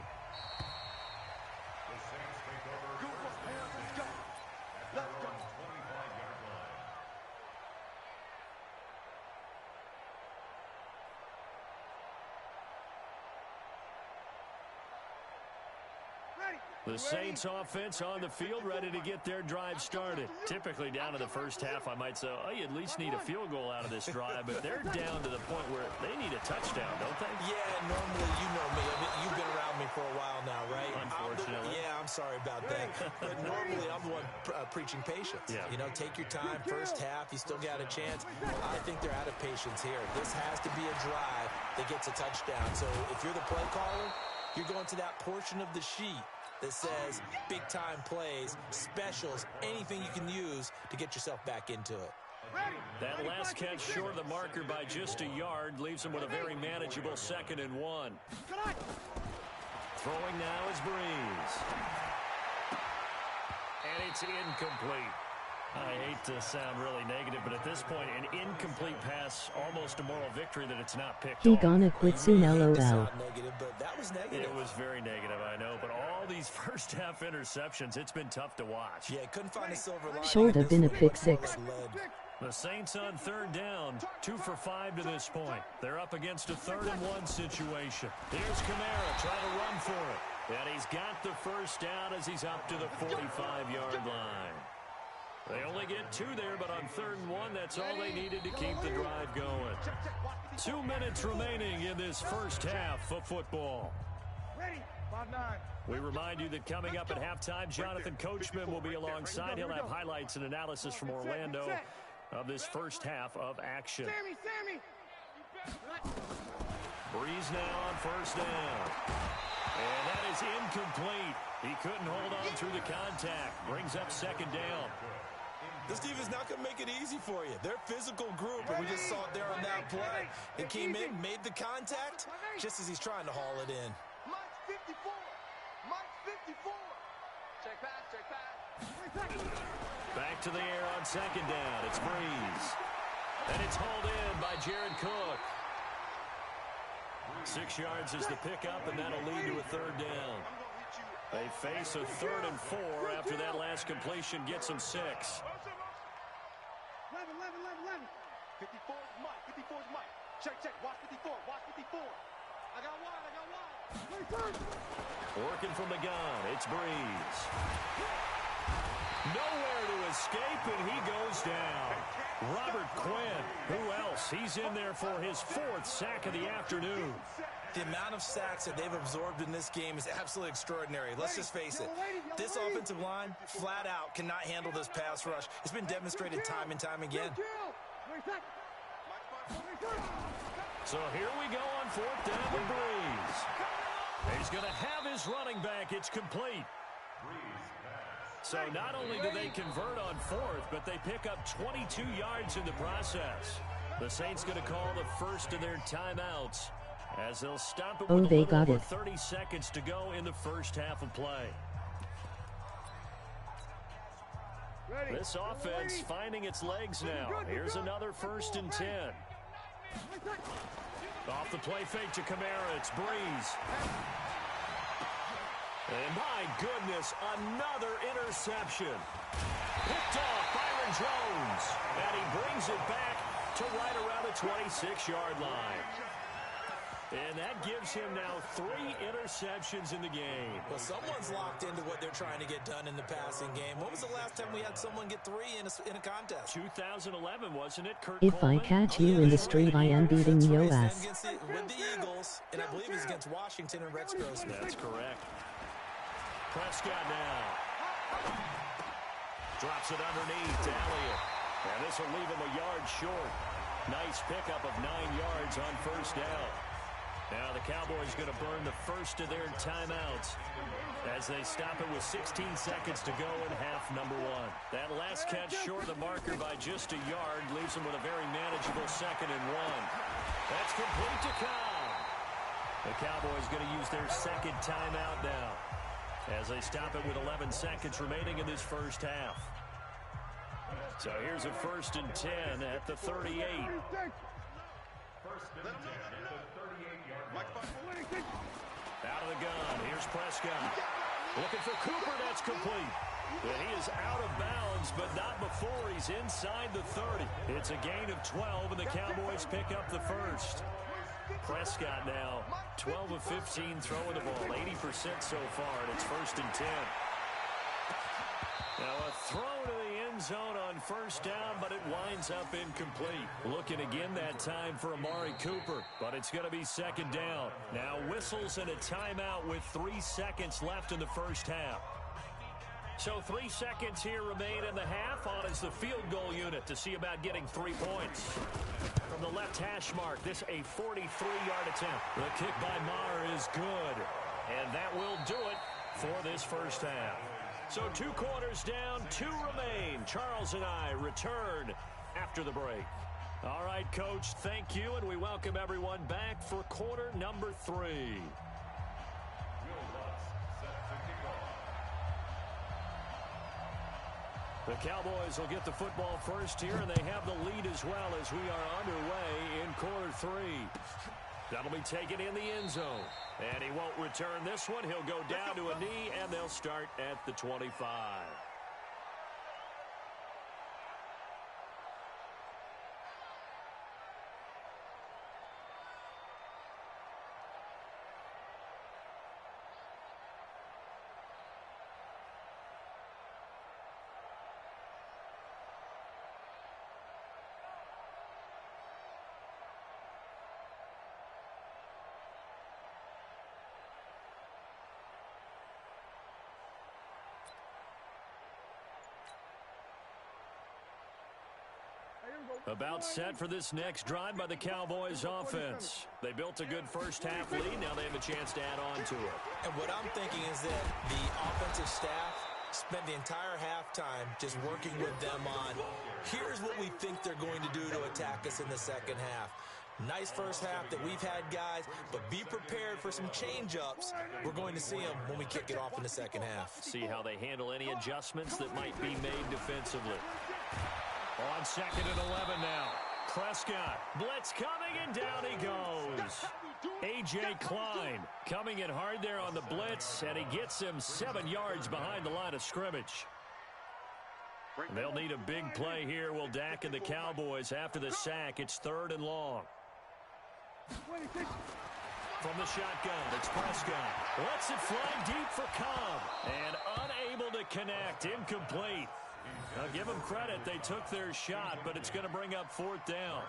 The Saints offense on the field, ready to get their drive started. Typically down to the first half, I might say, oh, you at least need a field goal out of this drive, but they're down to the point where they need a touchdown, don't they? Yeah, normally, you know me. I mean, you've been around me for a while now, right? Unfortunately. I'm sorry about that. But normally, I'm the one preaching patience. Yeah. You know, take your time. First half, you still got a chance. I think they're out of patience here. This has to be a drive that gets a touchdown. So if you're the play caller, you're going to that portion of the sheet that says big-time plays, specials, anything you can use to get yourself back into it. That last catch short of the marker by just a yard leaves him with a very manageable 2nd and 1. Throwing now is Breeze. And it's incomplete. I hate to sound really negative, but at this point, an incomplete pass, almost a moral victory that it's not picked He off. gonna quit soon, lol. Negative, but that was negative. It was very negative, I know, but all these first half interceptions, it's been tough to watch. Yeah, couldn't find a silver lining. Should have been a pick six. The Saints on 3rd down, 2 for 5 to this point. They're up against a 3rd and 1 situation. Here's Kamara trying to run for it. And he's got the first down as he's up to the 45-yard line. They only get 2 there, but on 3rd and 1, that's all they needed to keep the drive going. 2 minutes remaining in this first half of football. We remind you that coming up at halftime, Jonathan Coachman will be alongside. He'll have highlights and analysis from Orlando of this first half of action. Breeze now on 1st down. And that is incomplete. He couldn't hold on through the contact. Brings up 2nd down. This defense is not going to make it easy for you. They're a physical group, and we just saw it there on that play. They came in, made the contact, just as he's trying to haul it in. Mike's 54. Mike's 54. Check pass. Back to the air on 2nd down. It's Breeze. And it's hauled in by Jared Cook. 6 yards is the pickup, and that'll lead to a 3rd down. They face a 3rd and 4 after that last completion gets them 6. 54 is Mike. 54 is Mike. Check. Watch 54. Watch 54. I got wide. Working from the gun. It's Breeze. Nowhere to escape, and he goes down. Robert Quinn. Who else? He's in there for his 4th sack of the afternoon. The amount of sacks that they've absorbed in this game is absolutely extraordinary. Let's just face it. This offensive line, flat out, cannot handle this pass rush. It's been demonstrated time and time again. So here we go on 4th down with Breeze. He's going to have his running back. It's complete. So not only do they convert on 4th, but they pick up 22 yards in the process. The Saints going to call the first of their timeouts as they'll stop it with a little over 30 seconds to go in the first half of play. This offense finding its legs now. Here's another 1st and 10. Off the play fake to Kamara. It's Breeze. And my goodness, another interception. Picked off Byron Jones. And he brings it back to right around the 26-yard line. And that gives him now 3 interceptions in the game. Well, someone's locked into what they're trying to get done in the passing game. When was the last time we had someone get 3 in a contest? 2011, wasn't it, Kurt If Coleman? I catch you in the street, I am beating your ass. With the Eagles, and I believe he's against Washington and Rex Grossman. That's correct. Prescott now. Drops it underneath to Elliott. And this will leave him a yard short. Nice pickup of 9 yards on 1st down. Now the Cowboys going to burn the first of their timeouts as they stop it with 16 seconds to go in half number 1. That last catch short of the marker by just a yard leaves them with a very manageable 2nd and 1. That's complete to Cobb. The Cowboys going to use their 2nd timeout now as they stop it with 11 seconds remaining in this first half. So here's a 1st and 10 at the 38. Out of the gun. Here's Prescott. Looking for Cooper. That's complete. And he is out of bounds, but not before he's inside the 30. It's a gain of 12, and the Cowboys pick up the first. Prescott now, 12 of 15 throwing the ball, 80% so far, and it's 1st and 10. Now a throw to the end zone on 1st down, but it winds up incomplete. Looking again that time for Amari Cooper, but it's going to be 2nd down. Now whistles and a timeout with 3 seconds left in the 1st half. So 3 seconds here remain in the half. On is the field goal unit to see about getting 3 points. From the left hash mark, this a 43-yard attempt. The kick by Maher is good, and that will do it for this 1st half. So 2 quarters down, 2 remain. Charles and I return after the break. All right, Coach, thank you, and we welcome everyone back for quarter number 3. The Cowboys will get the football first here, and they have the lead as well as we are underway in quarter 3. That'll be taken in the end zone. And he won't return this one. He'll go down to a knee, and they'll start at the 25. About set for this next drive by the Cowboys offense. They built a good 1st half lead. Now they have a chance to add on to it. And what I'm thinking is that the offensive staff spent the entire halftime just working with them on, here's what we think they're going to do to attack us in the 2nd half. Nice 1st half that we've had, guys, but be prepared for some change-ups. We're going to see them when we kick it off in the 2nd half. See how they handle any adjustments that might be made defensively. On 2nd and 11 now. Prescott, blitz coming, and down he goes. A.J. Klein coming in hard there on the blitz, and he gets him 7 yards behind the line of scrimmage. They'll need a big play here, will Dak and the Cowboys. After the sack, it's 3rd and long. From the shotgun, it's Prescott. Lets it fly deep for Cobb, and unable to connect, incomplete. Now, give them credit. They took their shot, but it's going to bring up 4th down.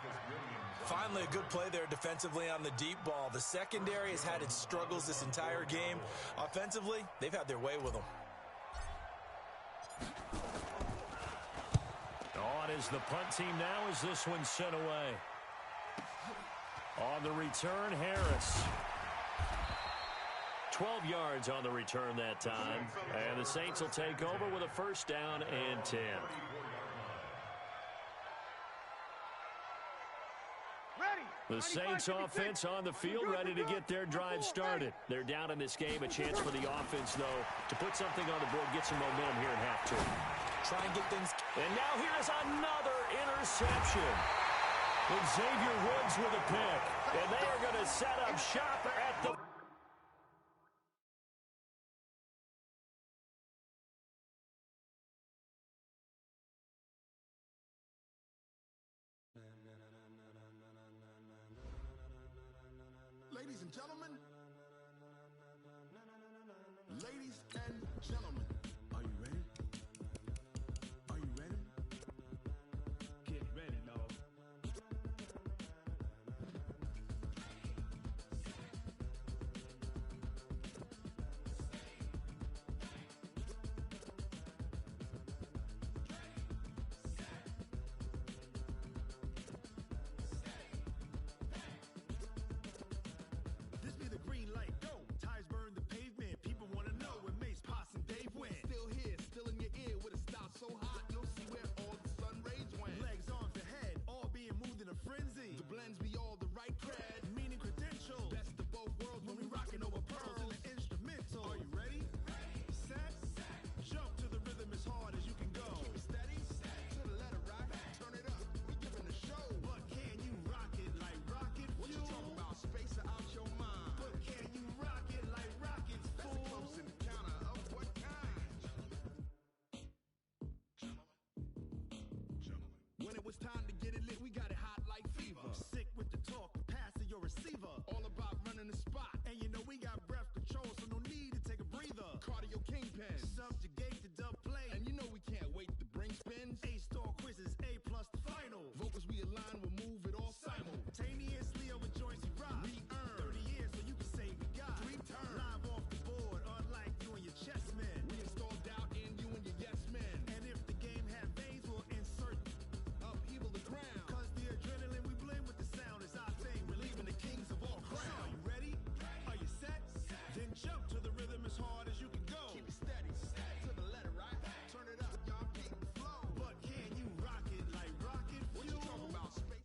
Finally, a good play there defensively on the deep ball. The secondary has had its struggles this entire game. Offensively, they've had their way with them. On is the punt team now as this one's sent away. On the return, Harris. 12 yards on the return that time. And the Saints will take over with a 1st down and 10. The Saints offense on the field, ready to get their drive started. They're down in this game. A chance for the offense, though, to put something on the board, get some momentum here in half 2. Try and get things. And now here's another interception. And Xavier Woods with a pick. And they are going to set up shop at the... Ladies and gentlemen, ladies and gentlemen, are you ready? Are you ready? Get ready, dog. This be the green light, go. Tires burn the pavement. People want to know where Mace, Poss, and Dave went. Still here, still in your ear with a style so hot, you'll see where all the sun rays went. Legs, arms, and head, all being moved in a frenzy. The blends be all the right cred, meaning credentials. Best of both worlds when we rockin' over pearls in the instrumental. Are you ready? Set, jump to the rhythm as hard as you can go. Keep it steady, to the letter rock, turn it up. We giving a show, but can you rock it like rocket fuel? What you talking about? Space out your mind. But can you rock it like rockets, fool? That's a close encounter of what kind? When it was time to get it lit, we got it hot like fever. Sick with the talk, passing your receiver. All about running the spot. And you know we got breath control, so no need to take a breather. Cardio kingpin. Subjugate the dub play. And you know we can't wait to bring spins. A-star quizzes, A+ the final. Vocals we align, we'll move it all simultaneously over joints we rock. We earn 30 years so you can say we got 3 turns. Live off the board, unlike you and your chess men. We install doubt in you and your yes men. And if the game had veins, we'll insert upheaval the ground. Cause the adrenaline we blend with the sound is our thing. We're leaving the kings of all crowns. So are you ready? Are you set? Then jump to the rhythm as hard as you can go. Keep it steady, to the letter, right? Turn it up, y'all, keep the flow. But can you rock it like rocket fuel? What you talking about, space?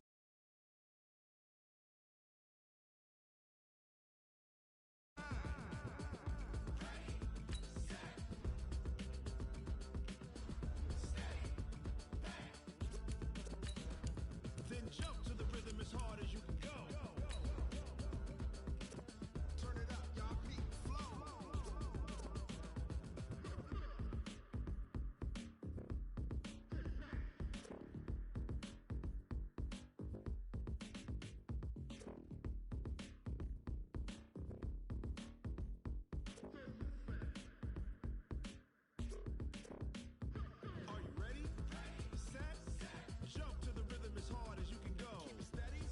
Then jump to the rhythm as hard as you can go. Turn it up, y'all, keep the flow. Are you ready? Set? Jump to the rhythm as hard as you can go. Keep it steady,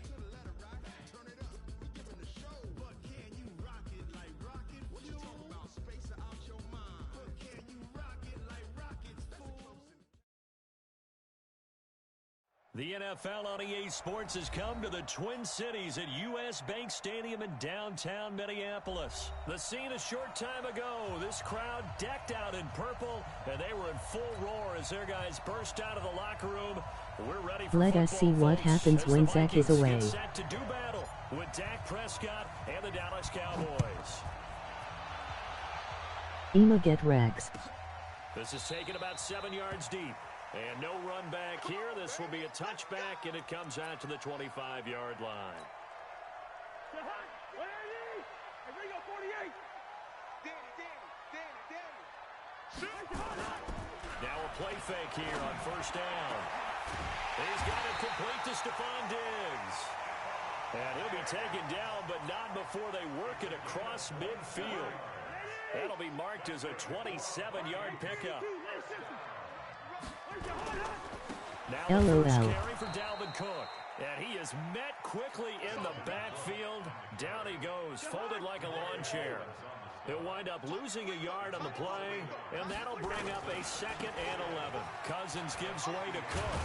to the letter, right? Turn it up, we giving the show. But can you rock it like rocket fuel? What you talking about, space out your mind? But can you rock it like rockets, fool? The NFL on EA Sports has come to the Twin Cities at U.S. Bank Stadium in downtown Minneapolis. The scene a short time ago, this crowd decked out in purple, and they were in full roar as their guys burst out of the locker room. We're ready for Let us football, see what folks, happens as when the Zach is Vikings away. get set to do battle with Dak Prescott and the Dallas Cowboys. Ema get Rex. This is taken about 7 yards deep. And no run back here. This will be a touchback, and it comes out to the 25-yard line. Now a play fake here on first down. He's got it complete to Stephon Diggs. And he'll be taken down, but not before they work it across midfield. That'll be marked as a 27-yard pickup. Now the first carry for Dalvin Cook. And he is met quickly in the backfield. Down he goes, folded like a lawn chair. He'll wind up losing a yard on the play, and that'll bring up a 2nd and 11. Cousins gives way to Cook.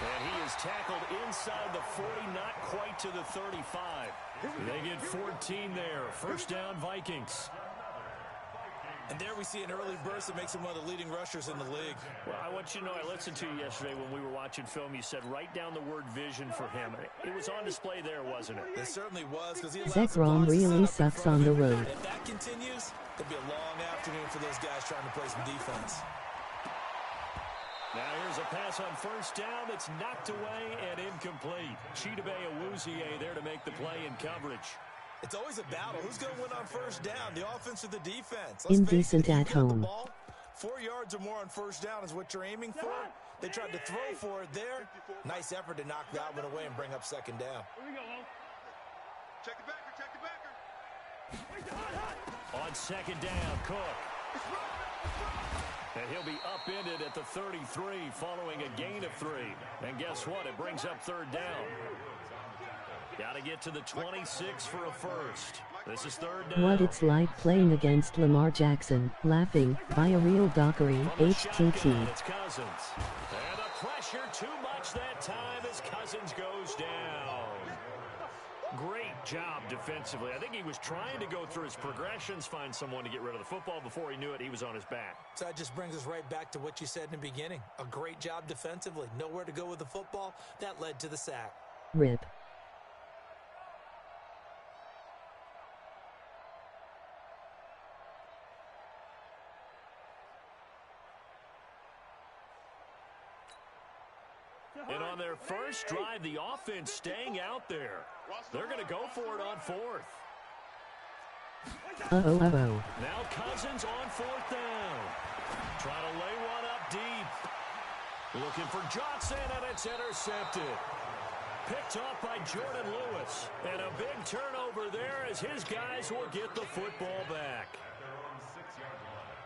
And he is tackled inside the 40, not quite to the 35. They get 14 there. First down, Vikings. And there we see an early burst that makes him one of the leading rushers in the league. Well, I want you to know, I listened to you yesterday when we were watching film. You said write down the word vision for him. It was on display there, wasn't it? It certainly was, because he Zekrom really sucks on the road. If that continues, it'll be a long afternoon for those guys trying to play some defense. Now here's a pass on first down that's knocked away and incomplete. Chidobe Awuzie there to make the play in coverage. It's always a battle. Who's going to win on first down, the offense or the defense? Indecent at home. 4 yards or more on first down is what you're aiming for. They tried to throw for it there. Nice effort to knock that one away and bring up second down. Check the backer. On second down, Cook. And he'll be upended at the 33 following a gain of 3. And guess what? It brings up third down. Got to get to the 26 for a first. This is third down. What it's like playing against Lamar Jackson, laughing, by a real dockery, HTT. It's Cousins. And the pressure too much that time as Cousins goes down. Great job defensively. I think he was trying to go through his progressions, find someone to get rid of the football. Before he knew it, he was on his back. So that just brings us right back to what you said in the beginning. A great job defensively. Nowhere to go with the football. That led to the sack. RIP. And on their first drive, the offense staying out there. They're going to go for it on fourth. Now Cousins on fourth down. Trying to lay one up deep. Looking for Johnson, and it's intercepted. picked off by Jordan Lewis. And a big turnover there as his guys will get the football back. At their own 6-yard line.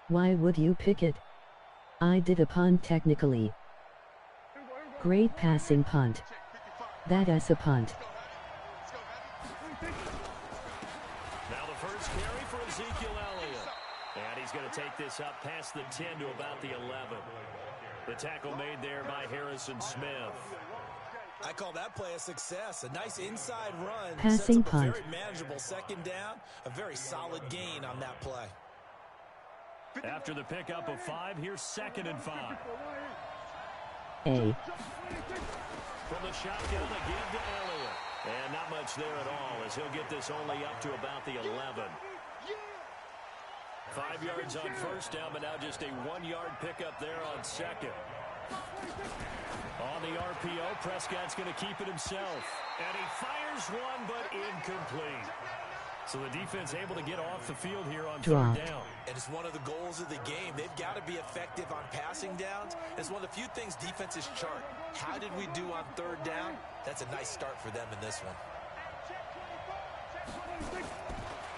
Why would you pick it? I did a punt technically. Great passing punt. That's a punt. Now the first carry for Ezekiel Elliott. And he's going to take this up past the 10 to about the 11. The tackle made there by Harrison Smith. I call that play a success. A nice inside run. Passing sets up punt. a very manageable second down. A very solid gain on that play. After the pickup of 5, here's 2nd and 5. A. From the shotgun, they give to Elliott. And not much there at all as he'll get this only up to about the 11. 5 yards on first down, but now just a 1-yard pickup there on second. On the RPO, Prescott's going to keep it himself. And he fires one, but incomplete. So the defense able to get off the field here on Dropped. 3rd down. And it's one of the goals of the game. They've got to be effective on passing downs. It's one of the few things defenses chart. How did we do on 3rd down? That's a nice start for them in this one.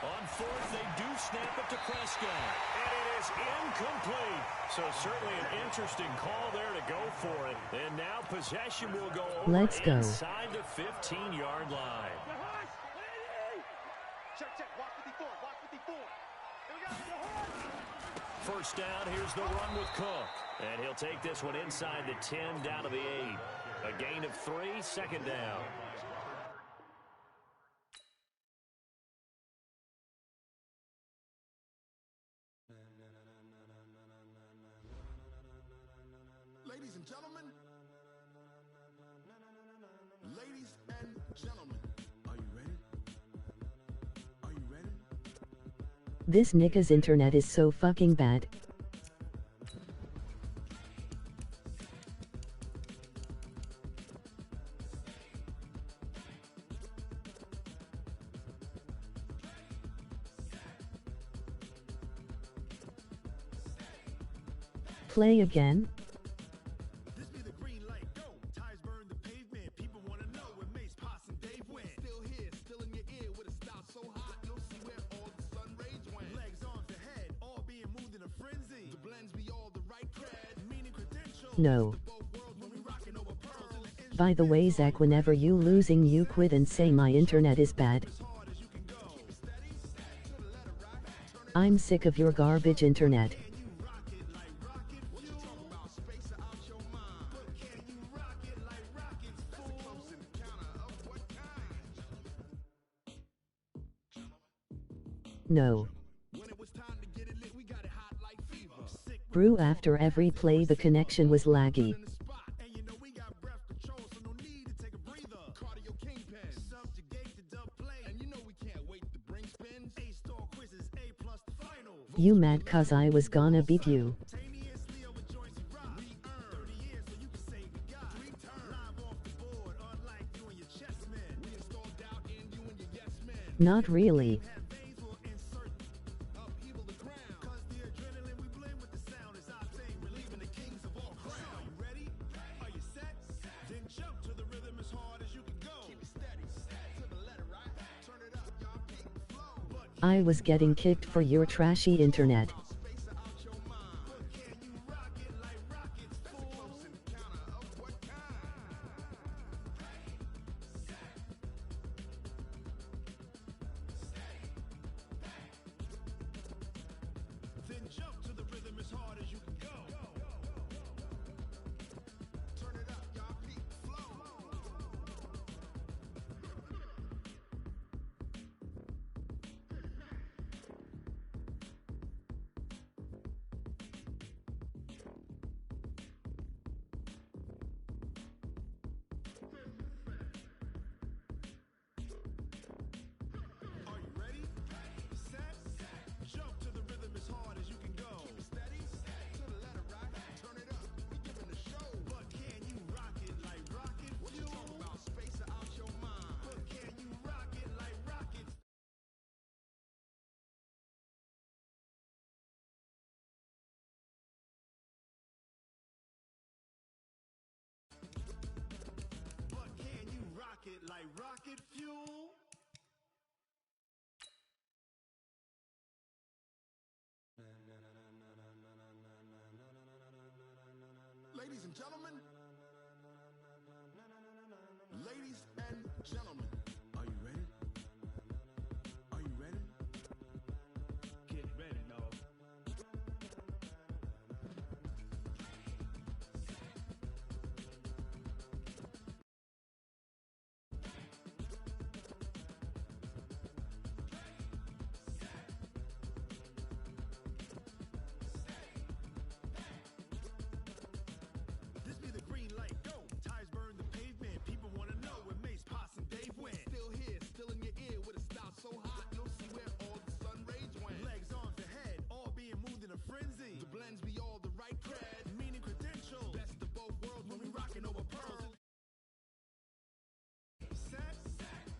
On 4th, they do snap it to Prescott. And it is incomplete. So certainly an interesting call there to go for it. And now possession will go over Let's go. inside the 15-yard line. Check. Watch 54. Watch 54. Here we go. First down, here's the run with Cook. And he'll take this one inside the 10 down to the 8. A gain of 3, 2nd down. Ladies and gentlemen. Ladies and gentlemen. Are you ready? Are you ready? This nigga's internet is so fucking bad. Play again? This be the green light, go. Tires burn the pavement. People want to know where Mace, Poss, and Dave went. Still here, still in your ear with a style so hot. You'll see where all the sun rays went. Legs, arms, and head, all being moved in a frenzy. The blends be all the right cred, meaning credentials. No. Both worlds when we rockin' over pearls in the By the way, Zach, whenever you losing, you quit and say my internet is bad. as hard as you can go. Keep it steady, to the letter right. Turn it I'm sick of your garbage internet. Can you rock it like rocket? What you talking about? Space out your mind. But can you rock it like rockets? That's a close encounter of what kind? No. When it was time to get it lit, we got it hot like fever. Sick Brew, after every play the connection was laggy. in the spot, and you know we got breath control, so no need to take a breather. Cardio kingpin, subjugate the dub play, and you know we can't wait to bring spins. A-star quizzes, A+ the final. You mad cause I was gonna beat you? Simultaneously over joints we rock. Re-earn 30 years so you can say we got 3 turns. Live off the board, unlike you and your chess men. We installed doubt in you and your yes men. Not really. Have veins will insert upheaval the ground. Cause the adrenaline we blend with the sound is our thing. Relieving the kings of all crown. Are you ready? Are you set? Then jump to the rhythm as hard as you can go. Keep it steady, to the letter right. Turn it up, y'all keep the flow. But I was getting kicked for your trashy internet. space out your mind. But can you rock it like rockets? That's a close encounter of what kind? Then jump to the rhythm as hard as you can go. Turn it up, y'all keep the flow. rocket fuel. Ladies and gentlemen, are you ready? Are you ready? Get ready, dog. This be the green light, go. Tires burn the pavement. People want to know where Mace, Poss, and Dave went. Still here, still in your ear with a style so hot. No see where all the sun rays went. Legs, arms, and head, all being moved in a frenzy. The blends be all the right cred, meaning credentials. Best of both worlds when we rocking over pearls. Set,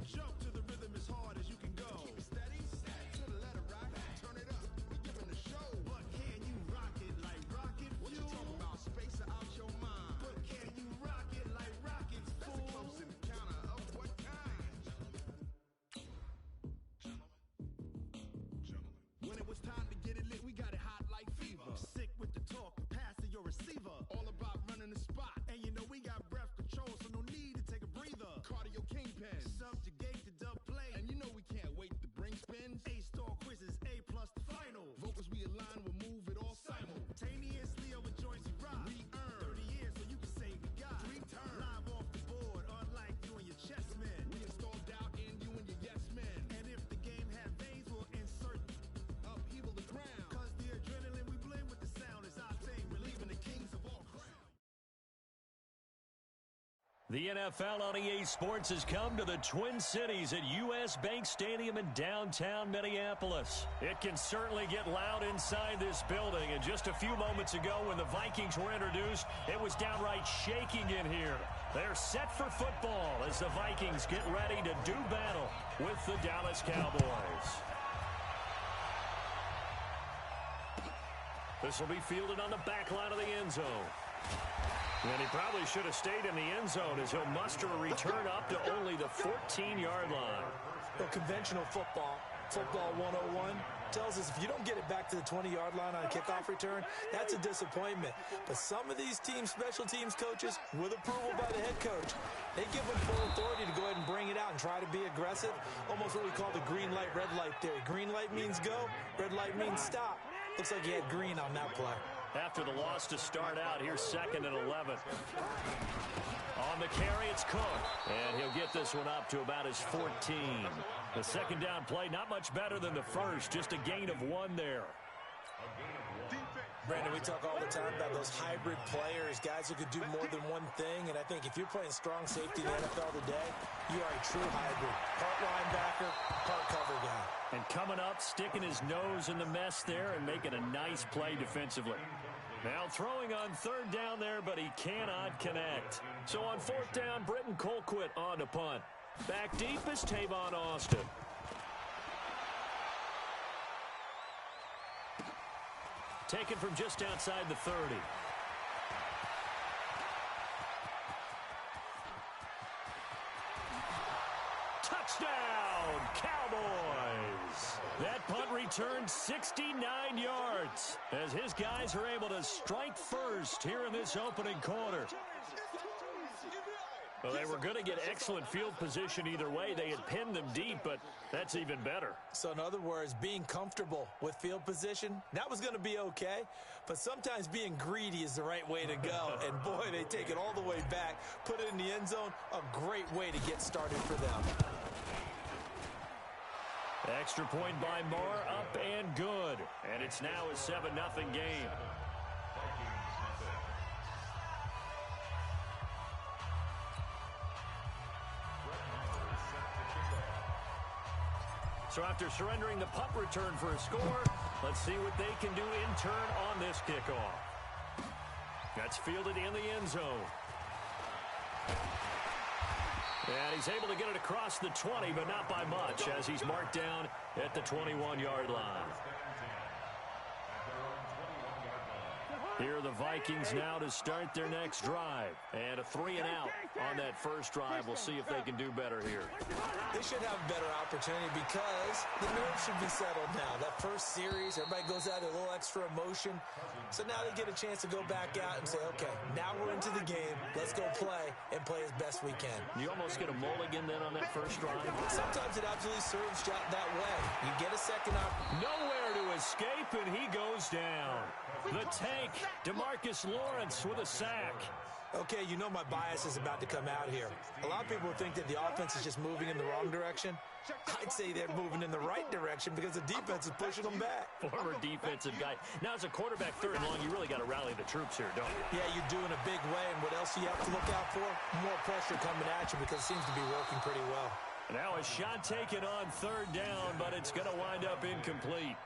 jump to the rhythm as hard as you can go. Keep it steady, to the letter rock. Turn it up, we giving the show. But can you rock it like rocket fuel? What you talking about? Space out your mind. But can you rock it like rockets, fool? That's a close encounter of what kind? Gentlemen. When it was time to get it lit, we got it hot like fever. Sick with the talk, pass to your receiver. All about running the spot. And you know we got breath control, so no need to take a breather. Cardio kingpin, subjugate the dub play. And you know we can't wait to bring spins. A-star quizzes, A+ the final. Vocals we align, we'll move it all simultaneously over joints we rock. We earn 30 years, so you can say we got 3 turns. Live off the board, unlike you and your chess men. We install doubt in you and your yes men. And if the game had veins, we'll insert upheaval the ground. Cause the adrenaline we blend with the sound is our thing. Relieving the kings of all crowns. The NFL on EA Sports has come to the Twin Cities at US Bank Stadium in downtown Minneapolis. It can certainly get loud inside this building, and just a few moments ago when the Vikings were introduced, it was downright shaking in here. They're set for football as the Vikings get ready to do battle with the Dallas Cowboys. This will be fielded on the back line of the end zone. And he probably should have stayed in the end zone as he'll muster a return up to only the 14-yard line. Well, conventional football 101, tells us if you don't get it back to the 20-yard line on a kickoff return, that's a disappointment. But some of these teams, special teams coaches, with approval by the head coach, they give them full authority to go ahead and bring it out and try to be aggressive. Almost what we call the green light, red light theory. Green light means go, red light means stop. Looks like he had green on that play. After the loss to start out, here's 2nd and 11. On the carry, it's Cook. And he'll get this one up to about his 14. The second down play, not much better than the first. Just a gain of 1 there. Brandon, we talk all the time about those hybrid players, guys who could do more than one thing. And I think if you're playing strong safety in the NFL today, you are a true hybrid. Part linebacker, part cover guy. And coming up, sticking his nose in the mess there and making a nice play defensively. Now throwing on 3rd down there, but he cannot connect. So on 4th down, Britton Colquitt on to punt. Back deep is Tavon Austin. Taken from just outside the 30. Touchdown, Cowboys! That punt returned 69 yards as his guys are able to strike first here in this opening quarter. Well, they were going to get excellent field position either way. They had pinned them deep, but that's even better. So in other words, being comfortable with field position, that was going to be okay. But sometimes being greedy is the right way to go. And boy, they take it all the way back, put it in the end zone. A great way to get started for them. Extra point by Moore, up and good. And it's now a 7-0 game. So after surrendering the punt return for a score, let's see what they can do in turn on this kickoff. That's fielded in the end zone. And he's able to get it across the 20, but not by much, as he's marked down at the 21-yard line. Here are the Vikings now to start their next drive. And a 3 and out on that first drive. We'll see if they can do better here. They should have a better opportunity because the nerves should be settled now. That first series, everybody goes out with a little extra emotion. So now they get a chance to go back out and say, okay, now we're into the game. Let's go play and play as best we can. You almost get a mulligan then on that first drive. Sometimes it absolutely serves that way. You get a second opportunity. Nowhere to escape, and he goes down. The tank, DeMarcus Lawrence with a sack. Okay, you know my bias is about to come out here. A lot of people think that the offense is just moving in the wrong direction. I'd say they're moving in the right direction because the defense is pushing them back. Former defensive guy. Now, as a quarterback, third and long, you really got to rally the troops here, don't you? Yeah, you do in a big way. And what else do you have to look out for? More pressure coming at you because it seems to be working pretty well. Now a shot taken on third down, but it's going to wind up incomplete.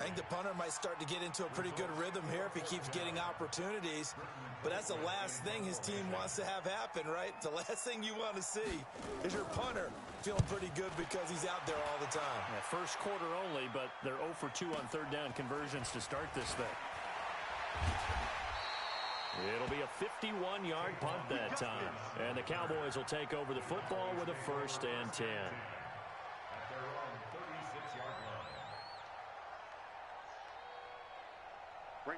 I think the punter might start to get into a pretty good rhythm here if he keeps getting opportunities. But that's the last thing his team wants to have happen, right? The last thing you want to see is your punter feeling pretty good because he's out there all the time. Yeah, first quarter only, but they're 0 for 2 on third down conversions to start this thing. It'll be a 51-yard punt that time. And the Cowboys will take over the football with a 1st and 10.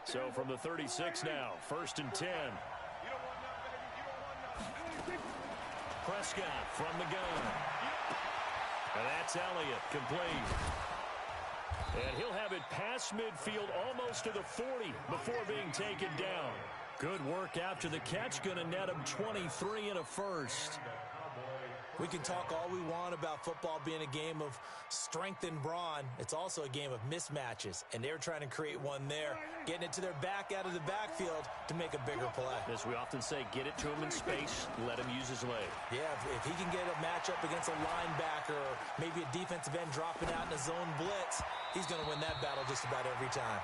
So from the 36 now, 1st and 10. Prescott from the gun. And that's Elliott, complete. And he'll have it past midfield almost to the 40 before being taken down. Good work after the catch, going to net him 23 and a first. We can talk all we want about football being a game of strength and brawn. It's also a game of mismatches, and they're trying to create one there, getting it to their back out of the backfield to make a bigger play. As we often say, get it to him in space, let him use his leg. Yeah, if he can get a matchup against a linebacker or maybe a defensive end dropping out in a zone blitz, he's going to win that battle just about every time.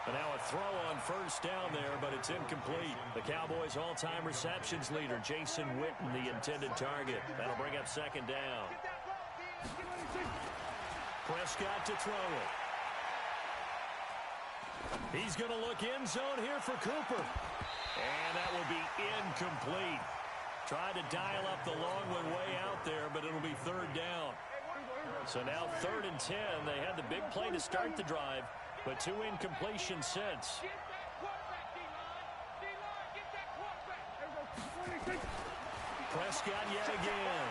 And now a throw on first down there, but it's incomplete. The Cowboys' all-time receptions leader, Jason Witten, the intended target. That'll bring up 2nd down. Prescott to throw it. He's going to look end zone here for Cooper. And that will be incomplete. Tried to dial up the long one way out there, but it'll be 3rd down. So now 3rd and 10. They had the big play to start the drive, but 2 incompletions since. Prescott yet again.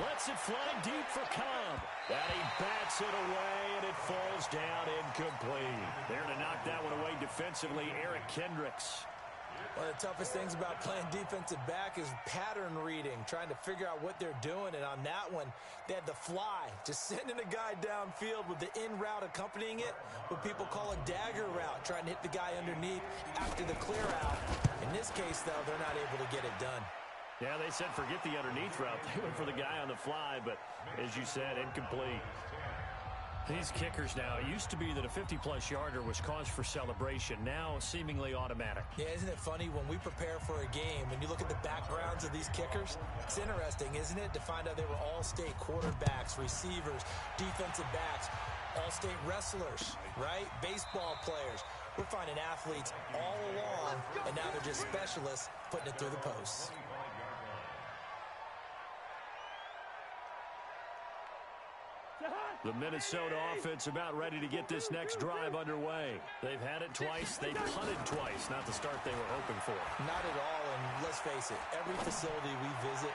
Lets it fly deep for Cobb. And he bats it away, and it falls down incomplete. There to knock that one away defensively, Eric Kendricks. One of the toughest things about playing defensive back is pattern reading, trying to figure out what they're doing. And on that one, they had the fly, just sending a guy downfield with the in route accompanying it, what people call a dagger route, trying to hit the guy underneath after the clear out. In this case, though, they're not able to get it done. Yeah, they said forget the underneath route. They went for the guy on the fly, but as you said, incomplete. These kickers now, it used to be that a 50-plus yarder was cause for celebration. Now, seemingly automatic. Yeah, isn't it funny when we prepare for a game, when you look at the backgrounds of these kickers, it's interesting, isn't it, to find out they were all-state quarterbacks, receivers, defensive backs, all-state wrestlers, right? Baseball players. We're finding athletes all along, and now they're just specialists putting it through the posts. The Minnesota offense about ready to get this next drive underway. They've had it twice. They've punted twice. Not the start they were hoping for. Not at all, and let's face it, every facility we visit,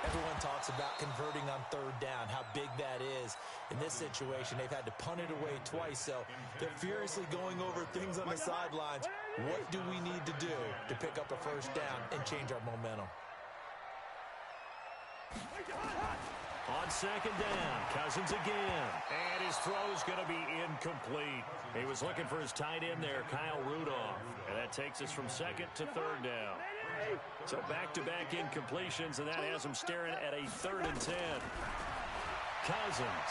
everyone talks about converting on 3rd down, how big that is. In this situation, they've had to punt it away twice, so they're furiously going over things on the sidelines. What do we need to do to pick up a 1st down and change our momentum? On 2nd down, Cousins again. And his throw's going to be incomplete. He was looking for his tight end there, Kyle Rudolph. And that takes us from 2nd to 3rd down. So back-to-back incompletions, and that has him staring at a 3rd and 10. Cousins.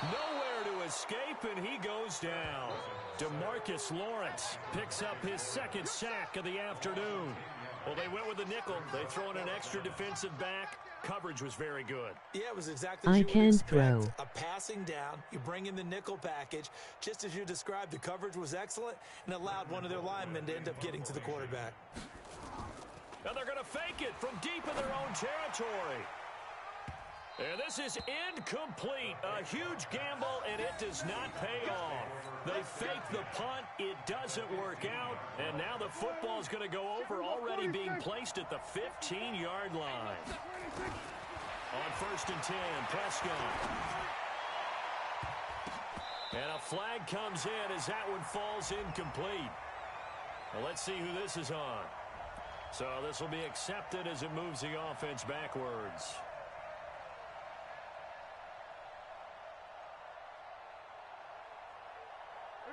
Nowhere to escape, and he goes down. DeMarcus Lawrence picks up his 2nd sack of the afternoon. Well, they went with the nickel. They throw in an extra defensive back. Coverage was very good. Yeah, it was exactly I what you would can expect. throw. A passing down, you bring in the nickel package. Just as you described, the coverage was excellent and allowed one of their linemen to end up getting to the quarterback. And they're going to fake it from deep in their own territory. And this is incomplete. A huge gamble, and it does not pay off. They fake the punt. It doesn't work out. And now the football is going to go over, already being placed at the 15-yard line. On 1st and 10, Prescott. And a flag comes in as that one falls incomplete. Well, let's see who this is on. So this will be accepted as it moves the offense backwards.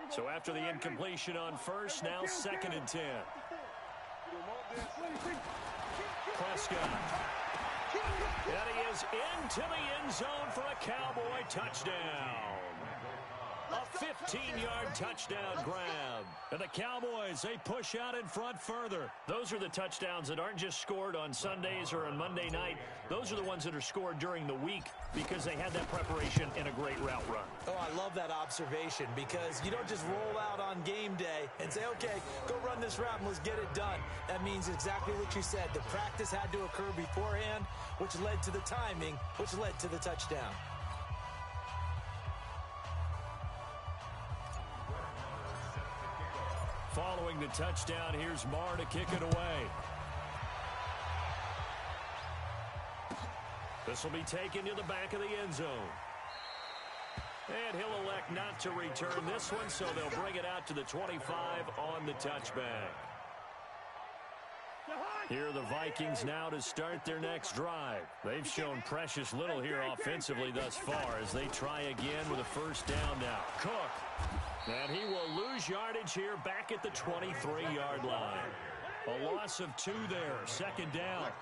So after the incompletion on 1st, now 2nd and 10. Prescott. And he is into the end zone for a Cowboy touchdown. A 15-yard touchdown grab. And the Cowboys, they push out in front further. Those are the touchdowns that aren't just scored on Sundays or on Monday night. Those are the ones that are scored during the week because they had that preparation and a great route run. Oh, I love that observation because you don't just roll out on game day and say, okay, go run this route and let's get it done. That means exactly what you said. The practice had to occur beforehand, which led to the timing, which led to the touchdown. Following the touchdown, here's Marr to kick it away. This will be taken to the back of the end zone. And he'll elect not to return this one, so they'll bring it out to the 25 on the touchback. Here are the Vikings now to start their next drive. They've shown precious little here offensively thus far as they try again with a 1st down now. Cook. And he will lose yardage here back at the 23-yard line. A loss of 2 there. 2nd down.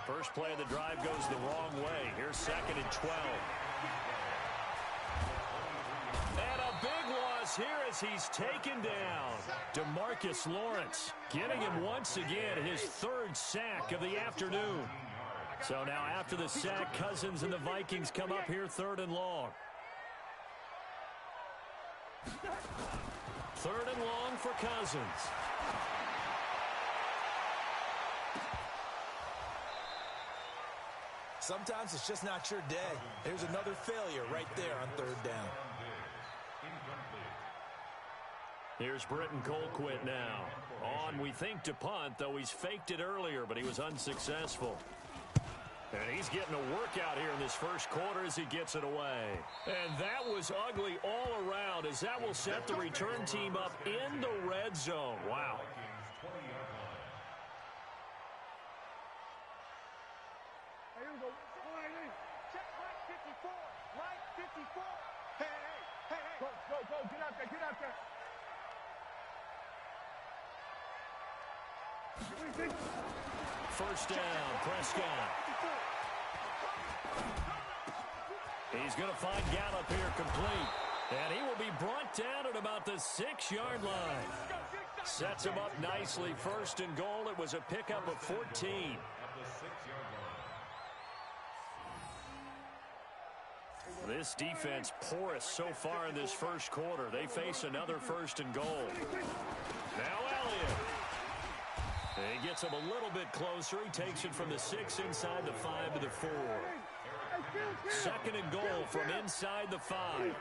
First play of the drive goes the wrong way. Here's 2nd and 12. And a big loss here as he's taken down. DeMarcus Lawrence getting him once again his 3rd sack of the afternoon. So now after the sack, Cousins and the Vikings come up here 3rd and long. 3rd and long for Cousins. Sometimes it's just not your day. There's another failure right there on 3rd down. Here's Britton Colquitt now. On, we think, to punt, though he's faked it earlier, but he was unsuccessful. And he's getting a workout here in this 1st quarter as he gets it away. And that was ugly all around as that will set the return team up in the red zone. Wow. Check Mike 54. Mike 54. Hey. Go. Get out there. First down, Prescott. He's going to find Gallup here complete. And he will be brought down at about the 6-yard line. Sets him up nicely. 1st and goal. It was a pickup of 14. This defense porous so far in this 1st quarter. They face another 1st and goal. Now Elliott. He gets him a little bit closer. He takes it from the 6 inside the 5 to the 4. 2nd and goal from inside the 5.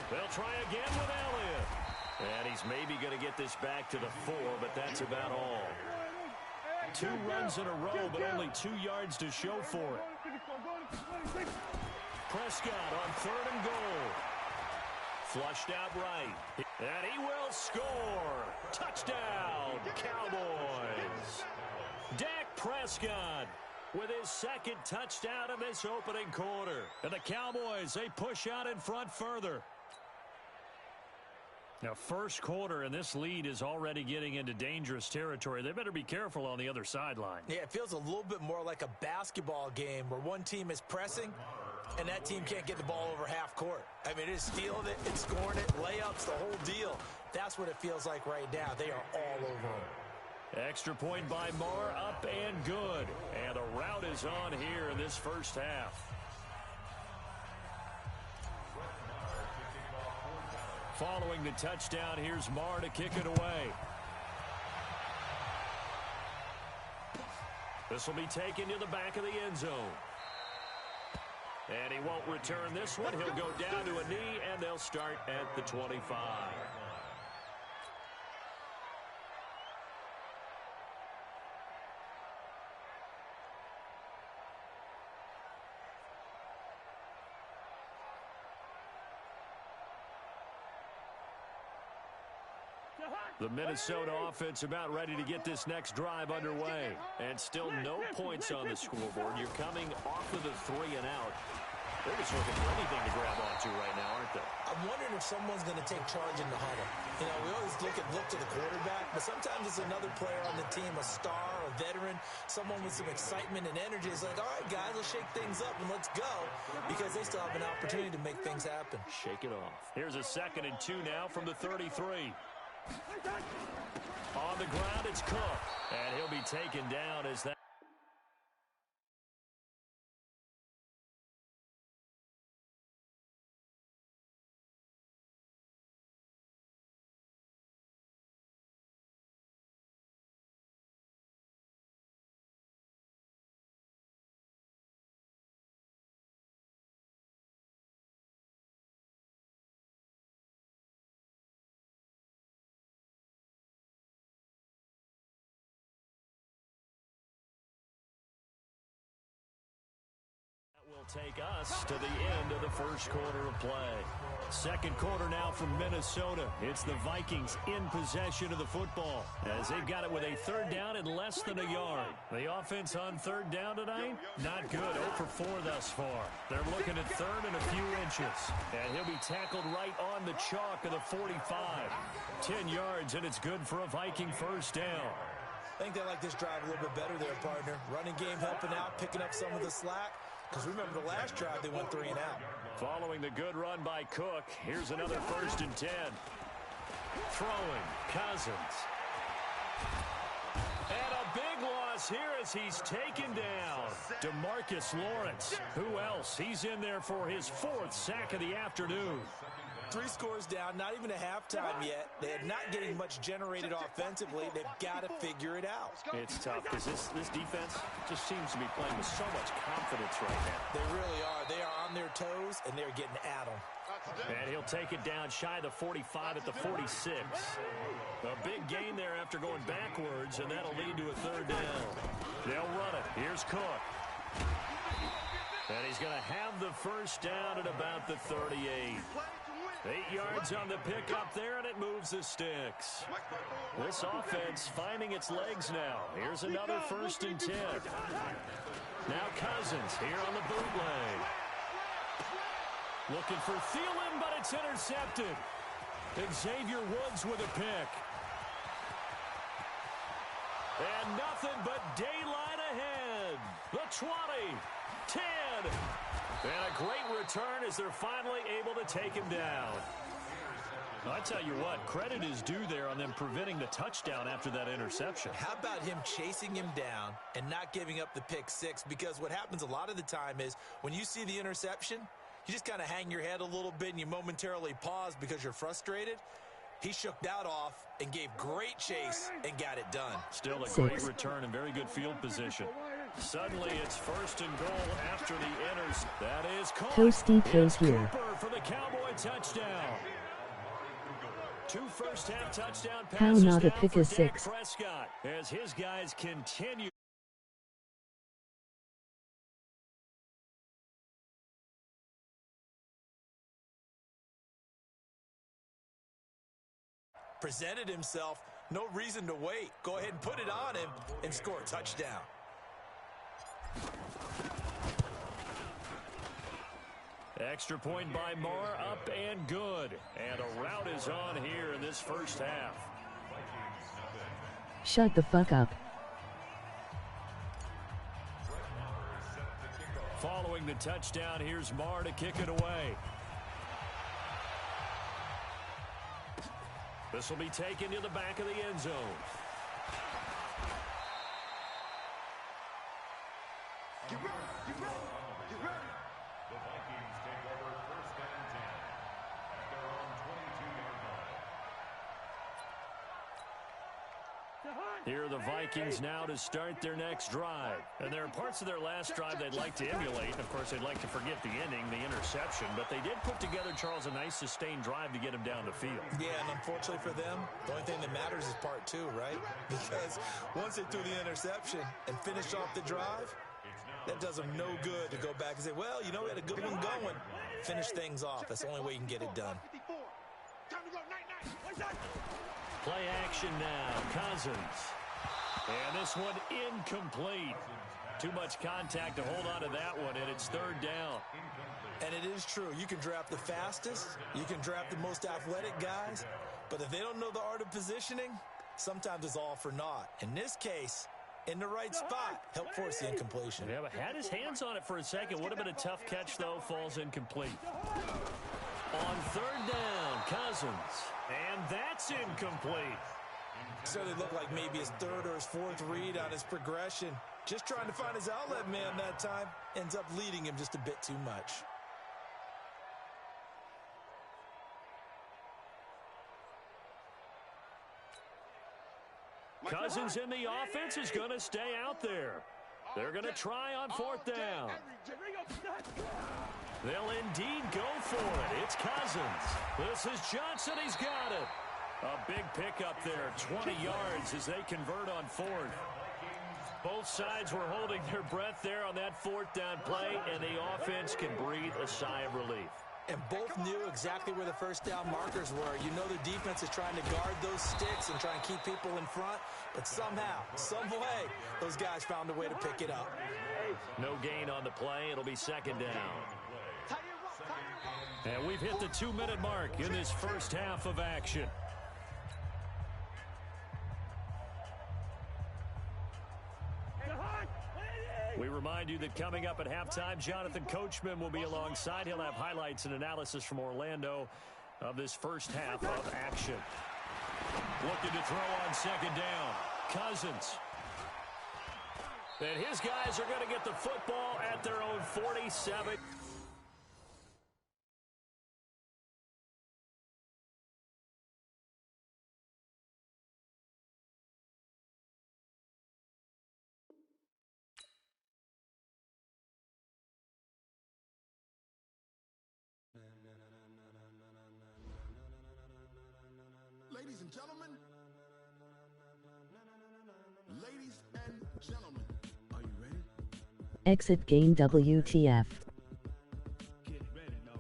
They'll try again with Elliott. And he's maybe going to get this back to the 4, but that's about all. 2 runs in a row, but only 2 yards to show for it. Prescott on 3rd and goal. Flushed out right. And he will score. Touchdown, Cowboys. Dak Prescott with his 2nd touchdown of this opening quarter. And the Cowboys, they push out in front further. Now, 1st quarter, and this lead is already getting into dangerous territory. They better be careful on the other sideline. Yeah, it feels a little bit more like a basketball game where one team is pressing and that team can't get the ball over half court. I mean, it's stealing it, it's scoring it, layups, the whole deal. That's what it feels like right now. They are all over them. Extra point by Marr, up and good. And a rout is on here in this first half. Following the touchdown, here's Marr to kick it away. This will be taken to the back of the end zone. And he won't return this one. He'll go down to a knee, and they'll start at the 25. The Minnesota offense about ready to get this next drive underway. And still no points on the scoreboard. You're coming off of the 3 and out. They're just looking for anything to grab onto right now, aren't they? I'm wondering if someone's going to take charge in the huddle. You know, we always look to the quarterback, but sometimes it's another player on the team, a star, a veteran, someone with some excitement and energy. It's like, all right, guys, let's shake things up and let's go, because they still have an opportunity to make things happen. Shake it off. Here's a 2nd and 2 now from the 33. On the ground, it's Cook, and he'll be taken down as that. Will take us to the end of the first quarter of play. Second quarter now from Minnesota. It's the Vikings in possession of the football as they've got it with a 3rd down and less than a yard. The offense on 3rd down tonight, not good. 0 for 4 thus far. They're looking at 3rd and a few inches. And he'll be tackled right on the chalk of the 45. 10 yards, and it's good for a Viking first down. I think they like this drive a little bit better there, partner. Running game helping out, picking up some of the slack. Because remember, the last drive, they went 3 and out. Following the good run by Cook, here's another 1st and 10. Throwing, Cousins. And a big loss here as he's taken down. DeMarcus Lawrence. Who else? He's in there for his 4th sack of the afternoon. 3 scores down, not even a halftime yet. They're not getting much generated offensively. They've got to figure it out. It's tough because this defense just seems to be playing with so much confidence right now. They really are. They are on their toes, and they're getting at them. And he'll take it down shy of the 45 at the 46. A big gain there after going backwards, and that'll lead to a 3rd down. They'll run it. Here's Cook. And he's going to have the first down at about the 38. 8 yards on the pickup there, and it moves the sticks. This offense finding its legs now. Here's another 1st and 10. Now Cousins here on the bootleg. Looking for Thielen, but it's intercepted. Xavier Woods with a pick. And nothing but daylight ahead. The 20, 10. And a great return as they're finally able to take him down. I tell you what, credit is due there on them preventing the touchdown after that interception. How about him chasing him down and not giving up the pick 6? Because what happens a lot of the time is when you see the interception, you just kind of hang your head a little bit and you momentarily pause because you're frustrated. He shook that off and gave great chase and got it done. Still a great return and very good field position. Suddenly it's 1st and goal after the enters. That is caught. Toasty Toes here. Cooper for the Cowboy touchdown. 2 first-half touchdown passes. How not a now pick for a Dak 6. Prescott as his guys continue. Presented himself, no reason to wait. Go ahead and put it on him and score a touchdown. Extra point by Marr, up and good. And a rout is on here in this first half. Shut the fuck up. Following the touchdown, here's Marr to kick it away. This will be taken to the back of the end zone. Get ready, get ready, get ready. The Vikings take over first and 10 at their own 22-yard line. Here are the Vikings now to start their next drive. And there are parts of their last drive they'd like to emulate. Of course, they'd like to forget the ending, the interception. But they did put together, Charles, a nice sustained drive to get him down the field. Yeah, and unfortunately for them, the only thing that matters is part two, right? Because once they threw the interception and finished off the drive, that does them no good to go back and say, well, you know, we had a good one going. Finish things off. That's the only way you can get it done. Play action now. Cousins. And this one incomplete. Too much contact to hold on to that one, and it's third down. And it is true. You can draft the fastest. You can draft the most athletic guys. But if they don't know the art of positioning, sometimes it's all for naught. In this case, in the right spot, help force the incompletion. Yeah, but had his hands on it for a second. Would have been a tough catch, though. Falls incomplete. On third down, Cousins. And that's incomplete. Certainly looked like maybe his third or his fourth read on his progression. Just trying to find his outlet man that time. Ends up leading him just a bit too much. Cousins in the offense is going to stay out there. They're going to try on fourth down. They'll indeed go for it. It's Cousins. This is Johnson. He's got it. A big pickup there, 20 yards as they convert on fourth. Both sides were holding their breath there on that fourth down play, and the offense can breathe a sigh of relief. And both knew exactly where the first down markers were. You know the defense is trying to guard those sticks and try and keep people in front. But somehow, some way, those guys found a way to pick it up. No gain on the play. It'll be second down. And we've hit the 2-minute mark in this first half of action. We remind you that coming up at halftime, Jonathan Coachman will be alongside. He'll have highlights and analysis from Orlando of this first half of action. Looking to throw on second down. Cousins. And his guys are going to get the football at their own 47. Ladies and gentlemen. Ladies and gentlemen. Are you ready? Exit game WTF. Get ready, no.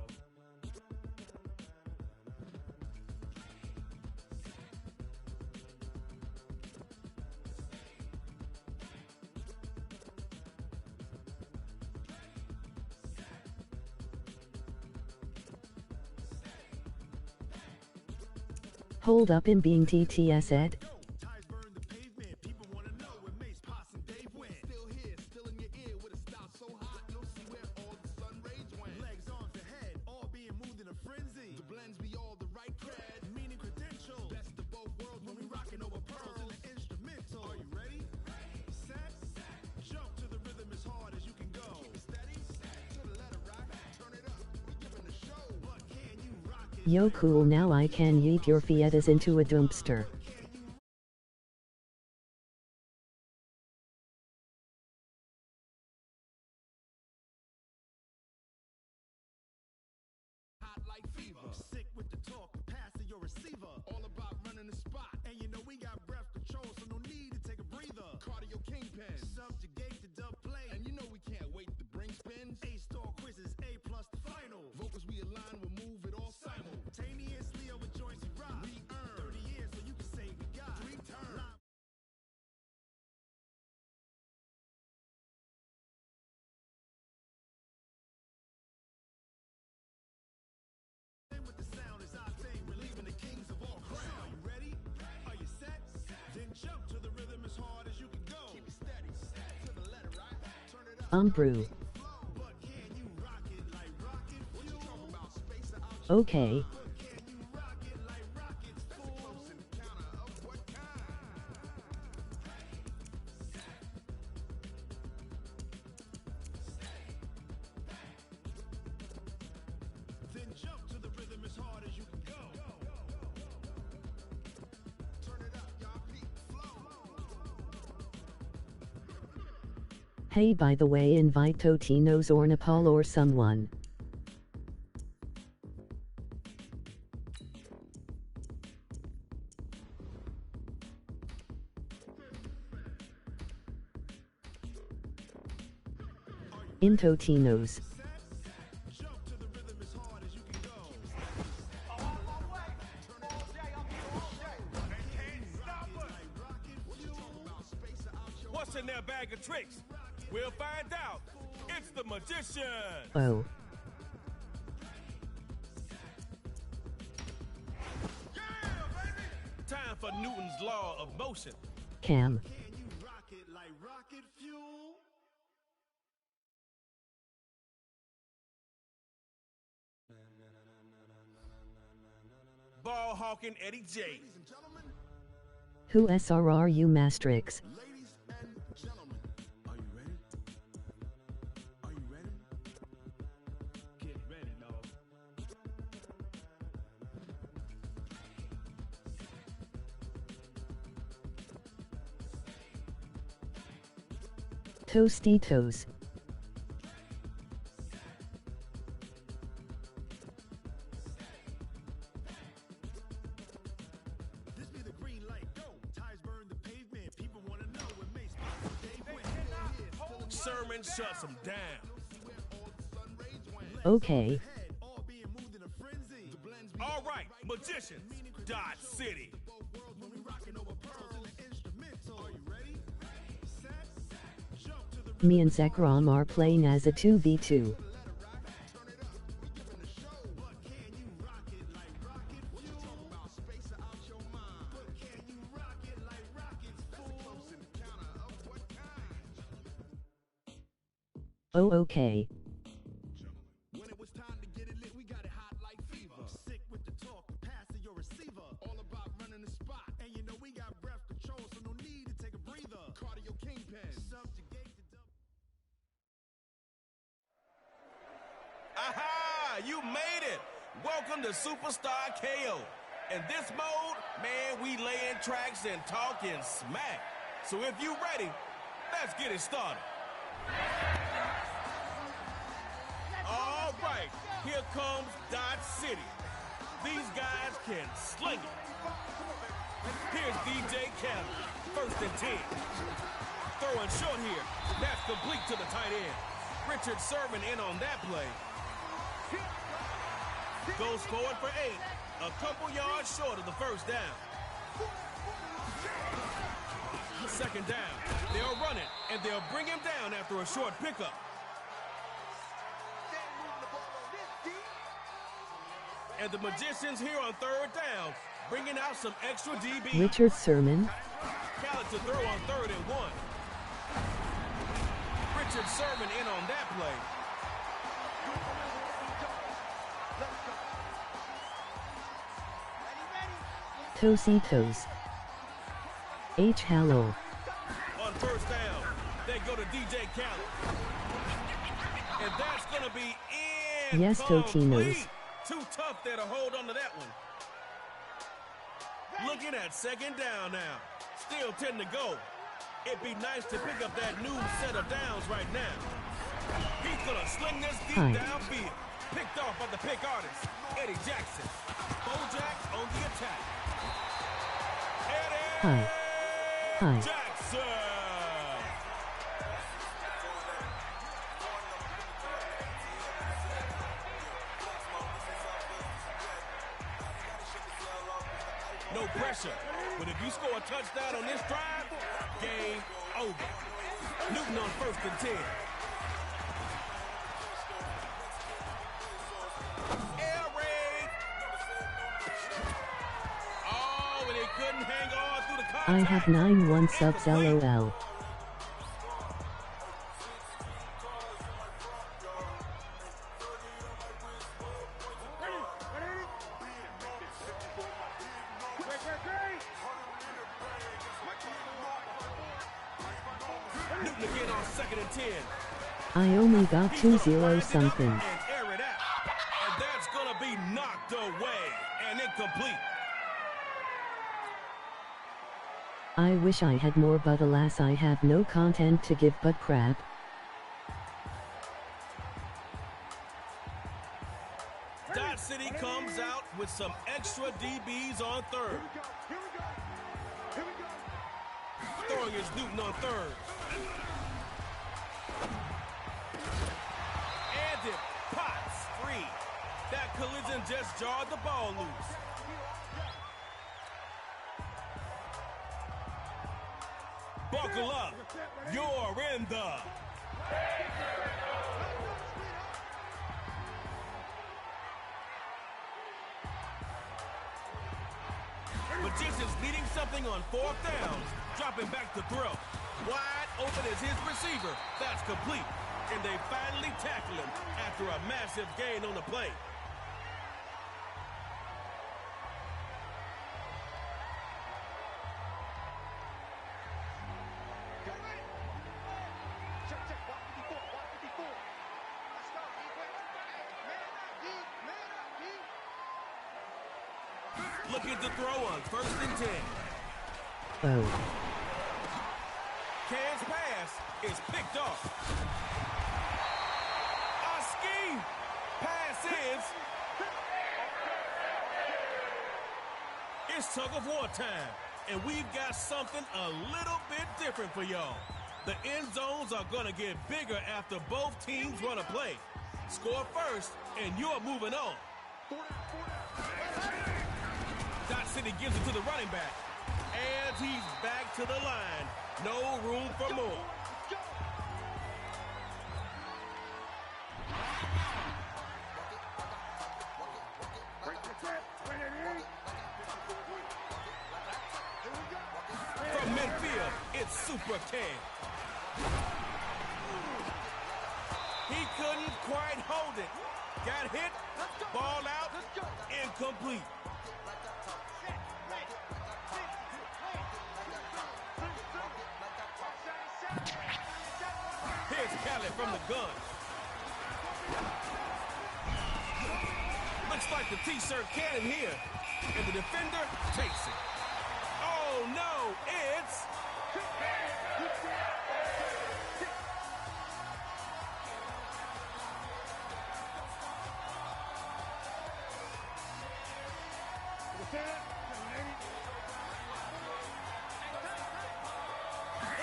Hold up in being TTS ed. Tires burn the pavement. People want to know where Mace, Poss, and Dave went. Still here, still in your ear with a style so hot, you'll see where all the sun rays went. Legs, arms, and head, all being moved in a frenzy. The blends be all the right cred, meaning credentials. Best of both worlds when we rockin' over pearls in the instrumental. Are you ready? Set, jump to the rhythm as hard as you can go. Steady, to the letter rock, turn it up. We giving the show, but can you rock it? Yo cool, now I can yeet your Fietas into a dumpster. Hot like fever, sick with the talk, passing your receiver. All about running the spot, and you know we got breath control, so no need to take a breather. Cardio kingpin, subjugate the dub play, and you know we can't wait to bring spins. A-star quizzes, A+ the final. Vocals we align, we'll move it all simultaneously over joints we rock. We earn 30 years, so you can say we got 3 turns. With the sound is our thing, relieving the kings of all crowns. Are you ready? Are you set? Then jump to the rhythm as hard as you can go. Keep it steady, to the letter right. Turn it up. Brew. But Okay. Then jump to the rhythm as hard as you can go. Turn it up, y'all peak flow. Hey, by the way, invite Totinos or Nepal or someone. In Totinos. Jump to the rhythm as hard as you can go. What's in their bag of tricks? We'll find out. It's the magician. Oh. Time for Newton's law of motion. Cam. Can you rock it like rocket fuel? Ball hawking Eddie J. Ladies and gentlemen, Who SRRU Mastrix? ladies and gentlemen, are you ready? Are you ready? Get ready, dog. Tostitos. This be the green light, go. Tires burn the pavement. People want to know what makes possible. Dave went. Sermon shuts him down. See where all the sun rays went. Okay. Head, all being moved in a frenzy. The blends be All right, magicians. Dot City. both worlds when we rocking over pearls in the instrumental. Are you ready? Set. Jump to the Me and Zekrom are playing as a 2v2. Oh, okay. When it was time to get it lit, we got it hot like fever. Sick with the talk, capacity your receiver. All about running the spot. And you know we got breath control, so no need to take a breather. Cardio kingpin. Subjugate the double. Aha! You made it! Welcome to Superstar KO. In this mode, man, we laying tracks and talking smack. So if you ready, let's get it started. All right, here comes Dodge City. These guys can sling it. Here's DJ Khaled, 1st and 10. Throwing short here. That's complete to the tight end. Richard serving in on that play. Goes forward for 8. A couple yards short of the first down. 2nd down. They'll run it, and they'll bring him down after a short pickup. And the magicians here on 3rd down, bringing out some extra DB. Richard Sermon. Khaled to throw on 3rd and 1. Richard Sermon in on that play. Tositos. H. Hallow. On 1st down, they go to DJ Khaled. And that's going to be in. Yes, Totinos. Too tough there to hold on to that one. Looking at 2nd down now. Still 10 to go. It'd be nice to pick up that new set of downs right now. He's going to sling this deep downfield. Picked off by the pick artist, Eddie Jackson. Bojack on the attack. Eddie Hi. Jackson. No pressure, but if you score a touchdown on this drive, game over. Newton on 1st and 10. Air raid. Oh, and they couldn't hang on through the contact. I have 9-1 subs LOL. Newton again on 2nd and 10. I only got 2-0 something. And air it out. And that's going to be knocked away and incomplete. I wish I had more, but alas I have no content to give but crap. Dot City comes out with some extra DBs on 3rd. Throwing is Newton on 3rd. And it pots free. That collision just jarred the ball loose. Buckle up. You're in the... Magician's needing something on 4th downs. Dropping back to throw. Wide open is his receiver. That's complete. And they finally tackle him after a massive gain on the play. Looking to throw on 1st and 10. Oh. Cam's pass is picked off. A scheme. Pass is. It's tug of war time. And we've got something a little bit different for y'all. The end zones are going to get bigger after both teams run a play. Score first, and you're moving on. Dot City gives it to the running back. And he's back to the line. No room for more. From midfield, it's Super Cam. He couldn't quite hold it. Got hit, ball out, incomplete. Here's Callie from the gun. Looks like the T-shirt cannon here. And the defender takes it. Oh, no, it's...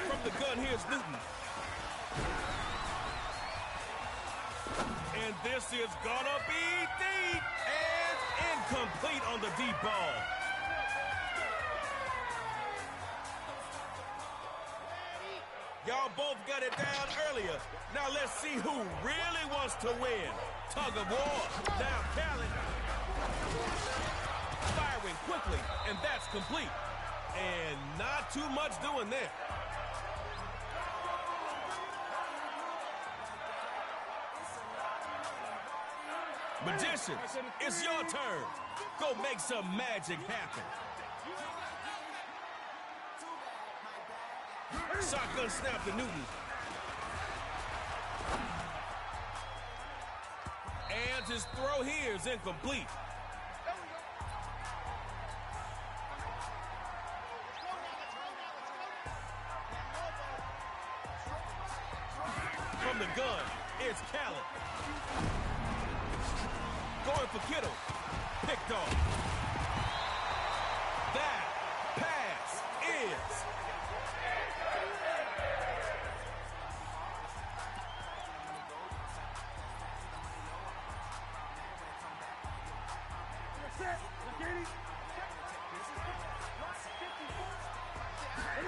From the gun, here's Newton. And this is gonna be deep and incomplete on the deep ball. Y'all both got it down earlier. Now let's see who really wants to win. Tug of war. Now Callie firing quickly, and that's complete. And not too much doing there. Magicians, it's your turn. Go make some magic happen. Shotgun snap to Newton. And his throw here is incomplete. From the gun, it's Callie. Going for Kittle. Picked off. That pass is...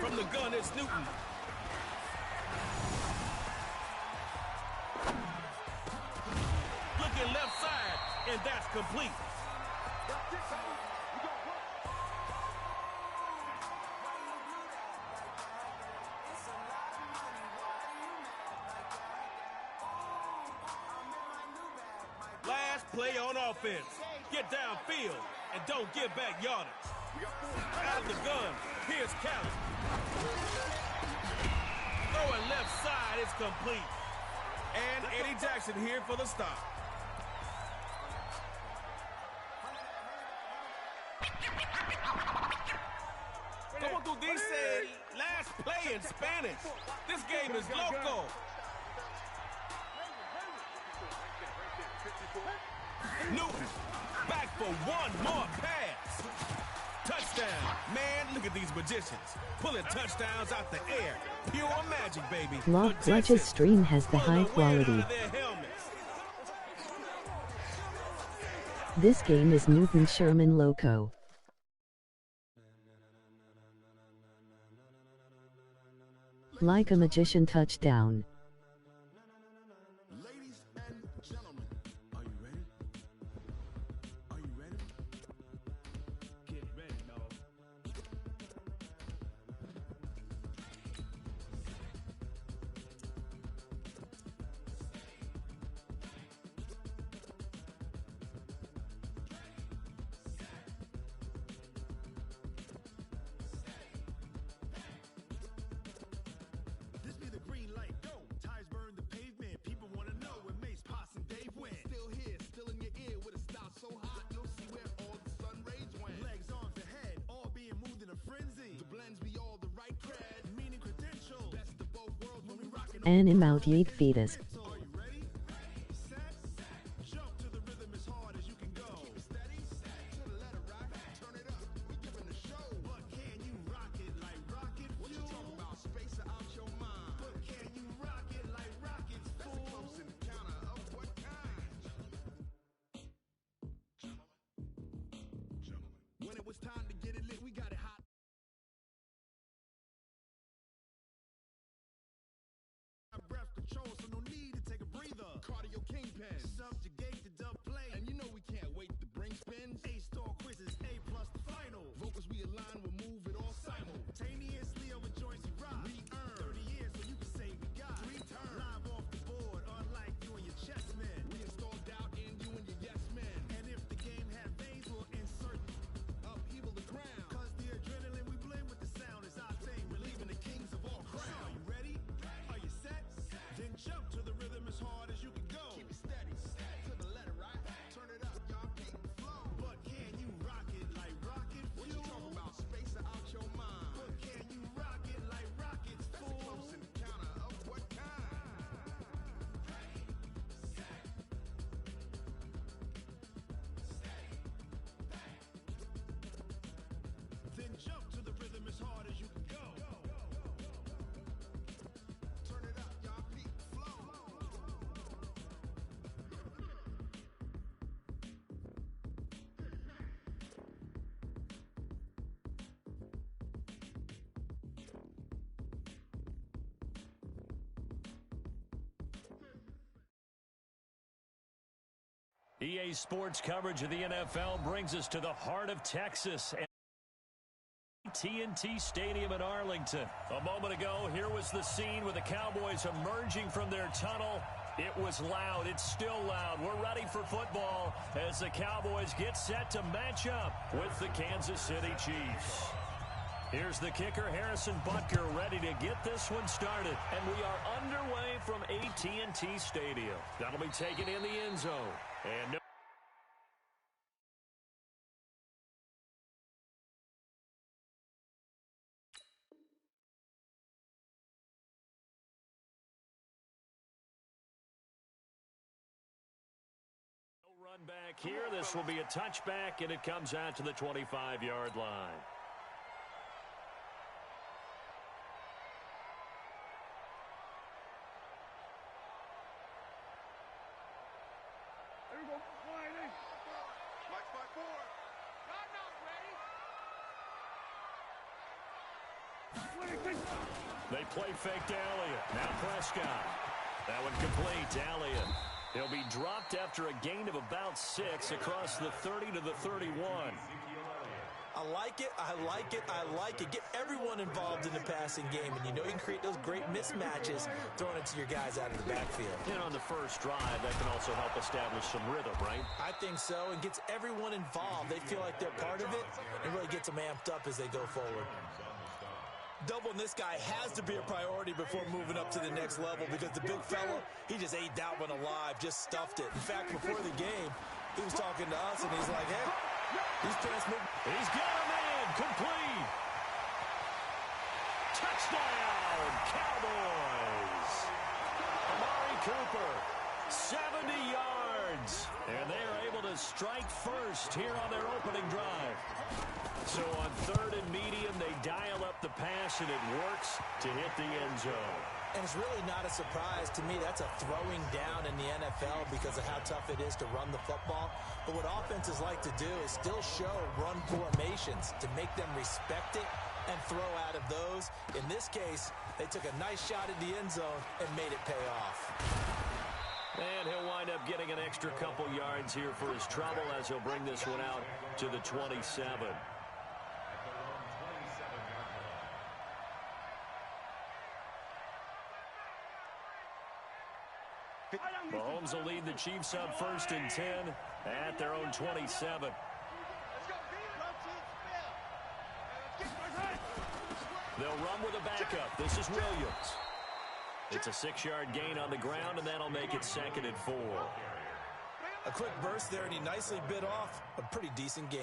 From the gun, it's Newton. Looking left side, and that's complete. Last play on offense. Get downfield and don't give back yardage. Out of the gun, here's Callie. Throwing left side is complete. And Eddie Jackson here for the stop. Como tú dices, last play in Spanish. This game is loco. Newton, back for one more pass. Touchdown. Man, look at these magicians. Pulling touchdowns out the air. Pure magic, baby. Lock Clutch's stream has the high quality. This game is Newton Sherman Loco. Like a magician touchdown. Ladies and gentlemen, are you ready? Are you ready? Get ready, y'all. This be the green light, go. Tires burn the pavement. People want to know where Mace, Poss, and Dave went. Still here, still in your ear with a style so hot, you'll see where all the sun rays went. Legs, arms, and head, all being moved in a frenzy. The blends be all the right cred, meaning credentials. Best of both worlds when we rockin' Animal Yeet Fetus. Are you ready? Set, jump to the rhythm as hard as you can go. Keep it steady, to the letter rock, turn it up. We giving the show. But can you rock it like rocket fuel? What you talking about? Space out your mind. But can you rock it like rockets, fool? That's a close encounter of what kind? Gentlemen. When it was time to get it lit, we got it hot. Breath control, so no need to take a breather. Cardio kingpin, subjugate the dub play, and you know we can't wait to bring spins. A-star quizzes, A plus the final. Vocals we align, we'll move it all simultaneously over joints we rock. We earn 30 years, so you can say we got 3 turns. Live off the board, unlike you and your chess men. We install doubt in you and your yes men. And if the game had veins, we'll insert upheaval the ground. Cause the adrenaline we blend with the sound is our thing. Relieving the kings of all crowns. So are you ready? Are you set? Then jump to the rhythm as hard as you can go. Keep it steady, to the letter right. Turn it up, y'all keep it flow. But can you rock it like rocket fuel? What you talking about? Space out your mind. But can you rock it like rockets, fool? That's a close encounter of what kind? Then jump to the rhythm as hard as you can go. Turn it up, y'all peak flow. EA Sports coverage of the NFL brings us to the heart of Texas. TNT Stadium in Arlington. A moment ago, here was the scene with the Cowboys emerging from their tunnel. It was loud. It's still loud. We're ready for football as the Cowboys get set to match up with the Kansas City Chiefs. Here's the kicker, Harrison Butker, ready to get this one started. And we are underway from AT&T Stadium. That'll be taken in the end zone. And no run back here. This will be a touchback, and it comes out to the 25-yard line. Mike spot 4. They play fake to Elliott. Now Prescott. That one complete to Elliott. He'll be dropped after a gain of about 6 across the 30 to the 31. I like it, I like it, I like it. Get everyone involved in the passing game, and you know you can create those great mismatches throwing it to your guys out of the backfield. And on the first drive, that can also help establish some rhythm, right? I think so, and gets everyone involved. They feel like they're part of it, and really gets them amped up as they go forward. Doubling this guy has to be a priority before moving up to the next level because the big fella, he just ate that one alive, just stuffed it. In fact, before the game, he was talking to us, and he's like, hey, he's transmitting. He's got a man, complete. Touchdown, Cowboys. Amari Cooper, 70 yards. And they are able to strike first here on their opening drive. So on third and medium, they dial up the pass, and it works to hit the end zone. And it's really not a surprise to me. That's a throwing down in the NFL because of how tough it is to run the football. But what offenses like to do is still show run formations to make them respect it and throw out of those. In this case, they took a nice shot at the end zone and made it pay off. And he'll wind up getting an extra couple yards here for his trouble as he'll bring this one out to the 27. Mahomes will lead the Chiefs up 1st and 10 at their own 27. They'll run with a backup. This is Williams. It's a 6-yard gain on the ground, and that'll make it 2nd and 4. A quick burst there, and he nicely bit off a pretty decent gain.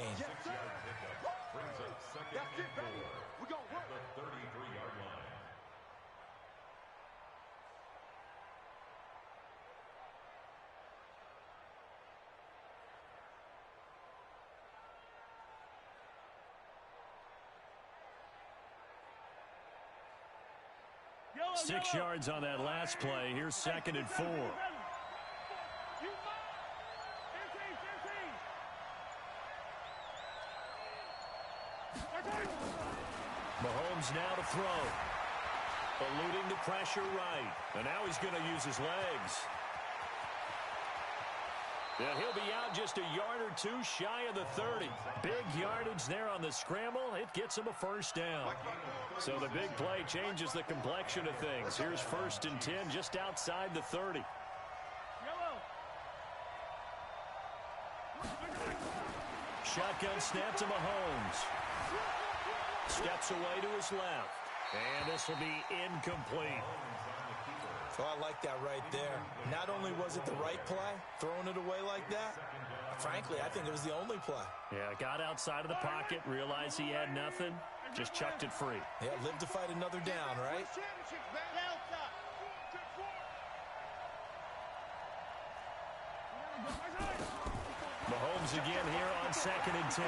We're going to work. The 33-yard line. Yellow, 6 yards on that last play. Here's 2nd and 4. Mahomes now to throw. Eluding the pressure right. And now he's going to use his legs. And he'll be out just a yard or two shy of the 30. Big yardage there on the scramble. It gets him a 1st down. So the big play changes the complexion of things. Here's 1st and 10 just outside the 30. Shotgun snap to Mahomes. Steps away to his left. And this will be incomplete. So I like that right there. Not only was it the right play, throwing it away like that, frankly, I think it was the only play. Yeah, got outside of the pocket, realized he had nothing, just chucked it free. Yeah, live to fight another down, right? Mahomes again here on 2nd and 10.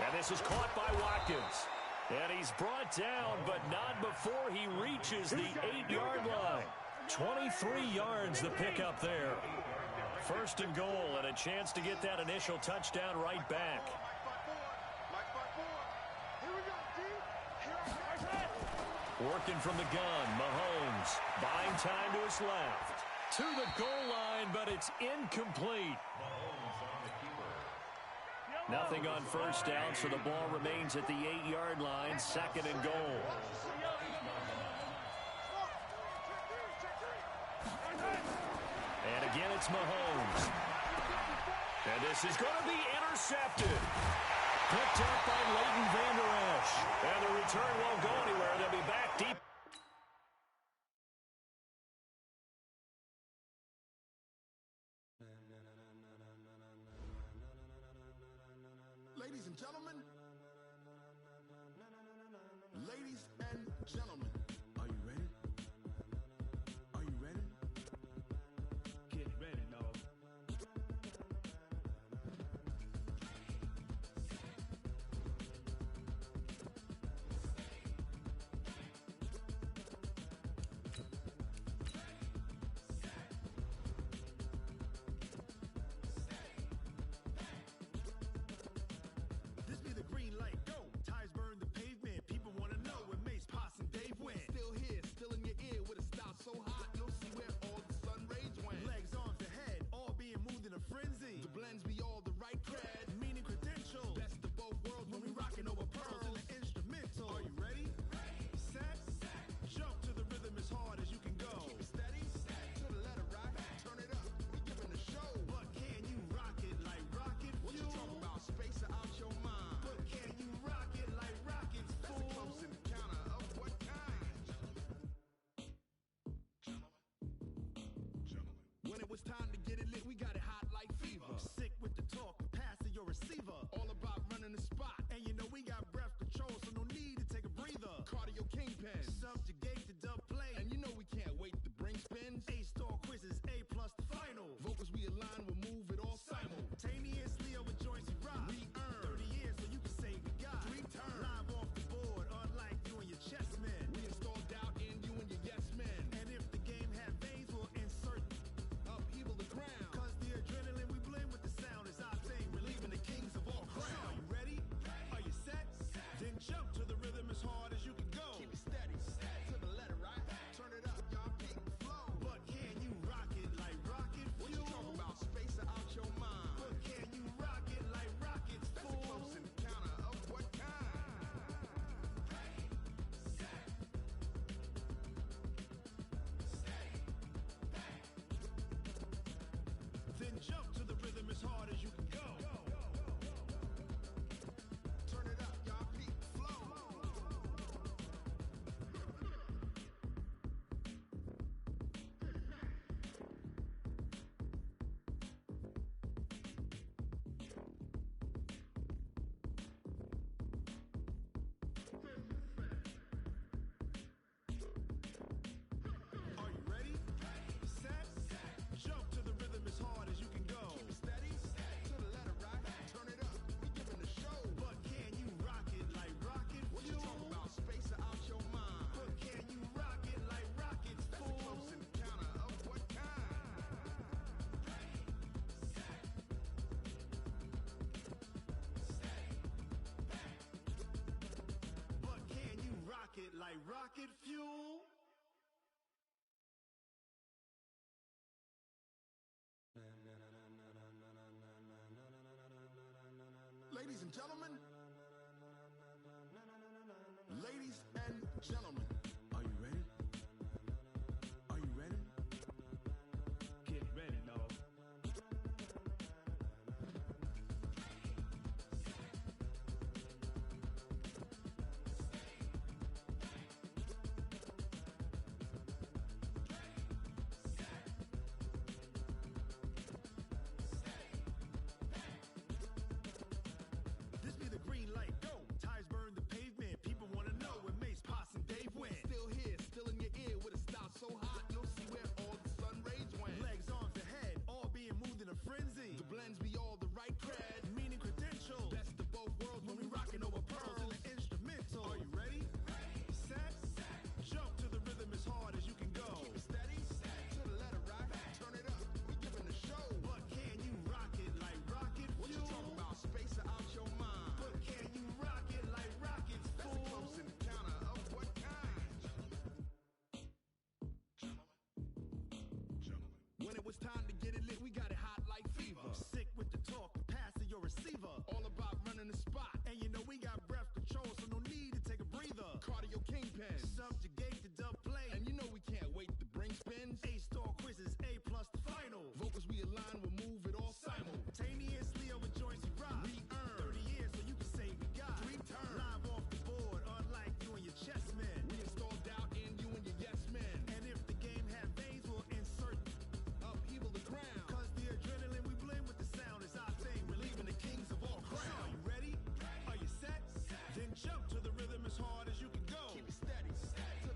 And this is caught by Watkins. And he's brought down, but not before he reaches the 8-yard line. 23 yards the pickup there. 1st and goal, and a chance to get that initial touchdown right back. Working from the gun, Mahomes buying time to his left. To the goal line, but it's incomplete. Nothing on 1st down, so the ball remains at the 8-yard line, 2nd and goal. And again, it's Mahomes. And this is going to be intercepted. Picked up by Leighton Vander Esch. And the return won't go anywhere. They'll be back deep. Ladies and gentlemen, ladies and gentlemen, are you ready? Are you ready? Get ready, dog. This be the it's time to get it lit, we got it hot like fever. Sick with the talk, pass to your receiver. All about running the spot, and you know we got breath control, so no need to take a breather. Cardio kingpin, subjugate the dub play, and you know we can't wait to bring spins. A-star quizzes, A plus the final. Vocals we align, we'll move it all simultaneously over joints we rock. We earn 30 years, so you can say we got 3 turns. Live off the board, unlike you and your chess men. We install doubt in you and your yes men. And if the game had veins, we'll insert upheaval the ground. Cause the adrenaline we blend with the sound is our thing, relieving the kings of all crowns. So are you ready? Are you set? Then jump to the rhythm as hard as you can go. Keep it steady, to the letter, right? Turn it up, y'all, peak flow. But can you rock it like rocket fuel? What you talking about? Space out your mind. But can you rock it like rockets, fool? That's a close encounter of what kind? Then jump to the rhythm as hard as you can go. Turn it up, y'all, peak flow. Are you ready? Set? Jump to the rhythm as hard as you can go. Keep it steady, to the letter, right? Turn it up, we giving the show. But can you rock it like rocket fuel? What you talking about? Space out your mind. But can you rock it like rockets, fool? That's a close encounter of what kind? But can you rock it like rocket fuel? Ladies and gentlemen, ladies and gentlemen, are you ready? Are you ready? Get ready, dog. This be the green light, go. Tires burn the pavement. People wanna know where Mace, Potts, and Dave went. Still here, still in your ear with a style so hot, you'll see where all the sun rays went. Legs, arms, the head, all being moved in a frenzy. The blends be all the right cred, meaning credentials. Best of both worlds when we rockin' over pearls in the instrumental. Are you ready? Set? Jump to the rhythm as hard as you can go. Keep it steady, to the letter, right? Turn it up, we giving the show. But can you rock it like rocket fuel? What you talking about? Space out your mind. But can you rock it like rockets, fool? That's a close encounter of what kind? When it was time to get it lit, we got it hot like fever. Sick with the talk, pass to your receiver. All about running the spot, and you know we got breath control, so no need to take a breather. Cardio kingpin, subjugate the dub play, and you know we can't wait to bring spins. A-star quizzes, A plus the final. Vocals we align, we'll move it all simultaneously over joints we rock. We earn 30 years, so you can say we got 3 turns. Live off the board, unlike you and your chess men. We install doubt in you and your yes men. And if the game had veins, we'll insert upheaval the ground. Cause the adrenaline we blend with the sound is our thing, relieving the kings of all crowns. So are you ready? Are you set? Then jump to the rhythm as hard as you can go. Keep it steady, to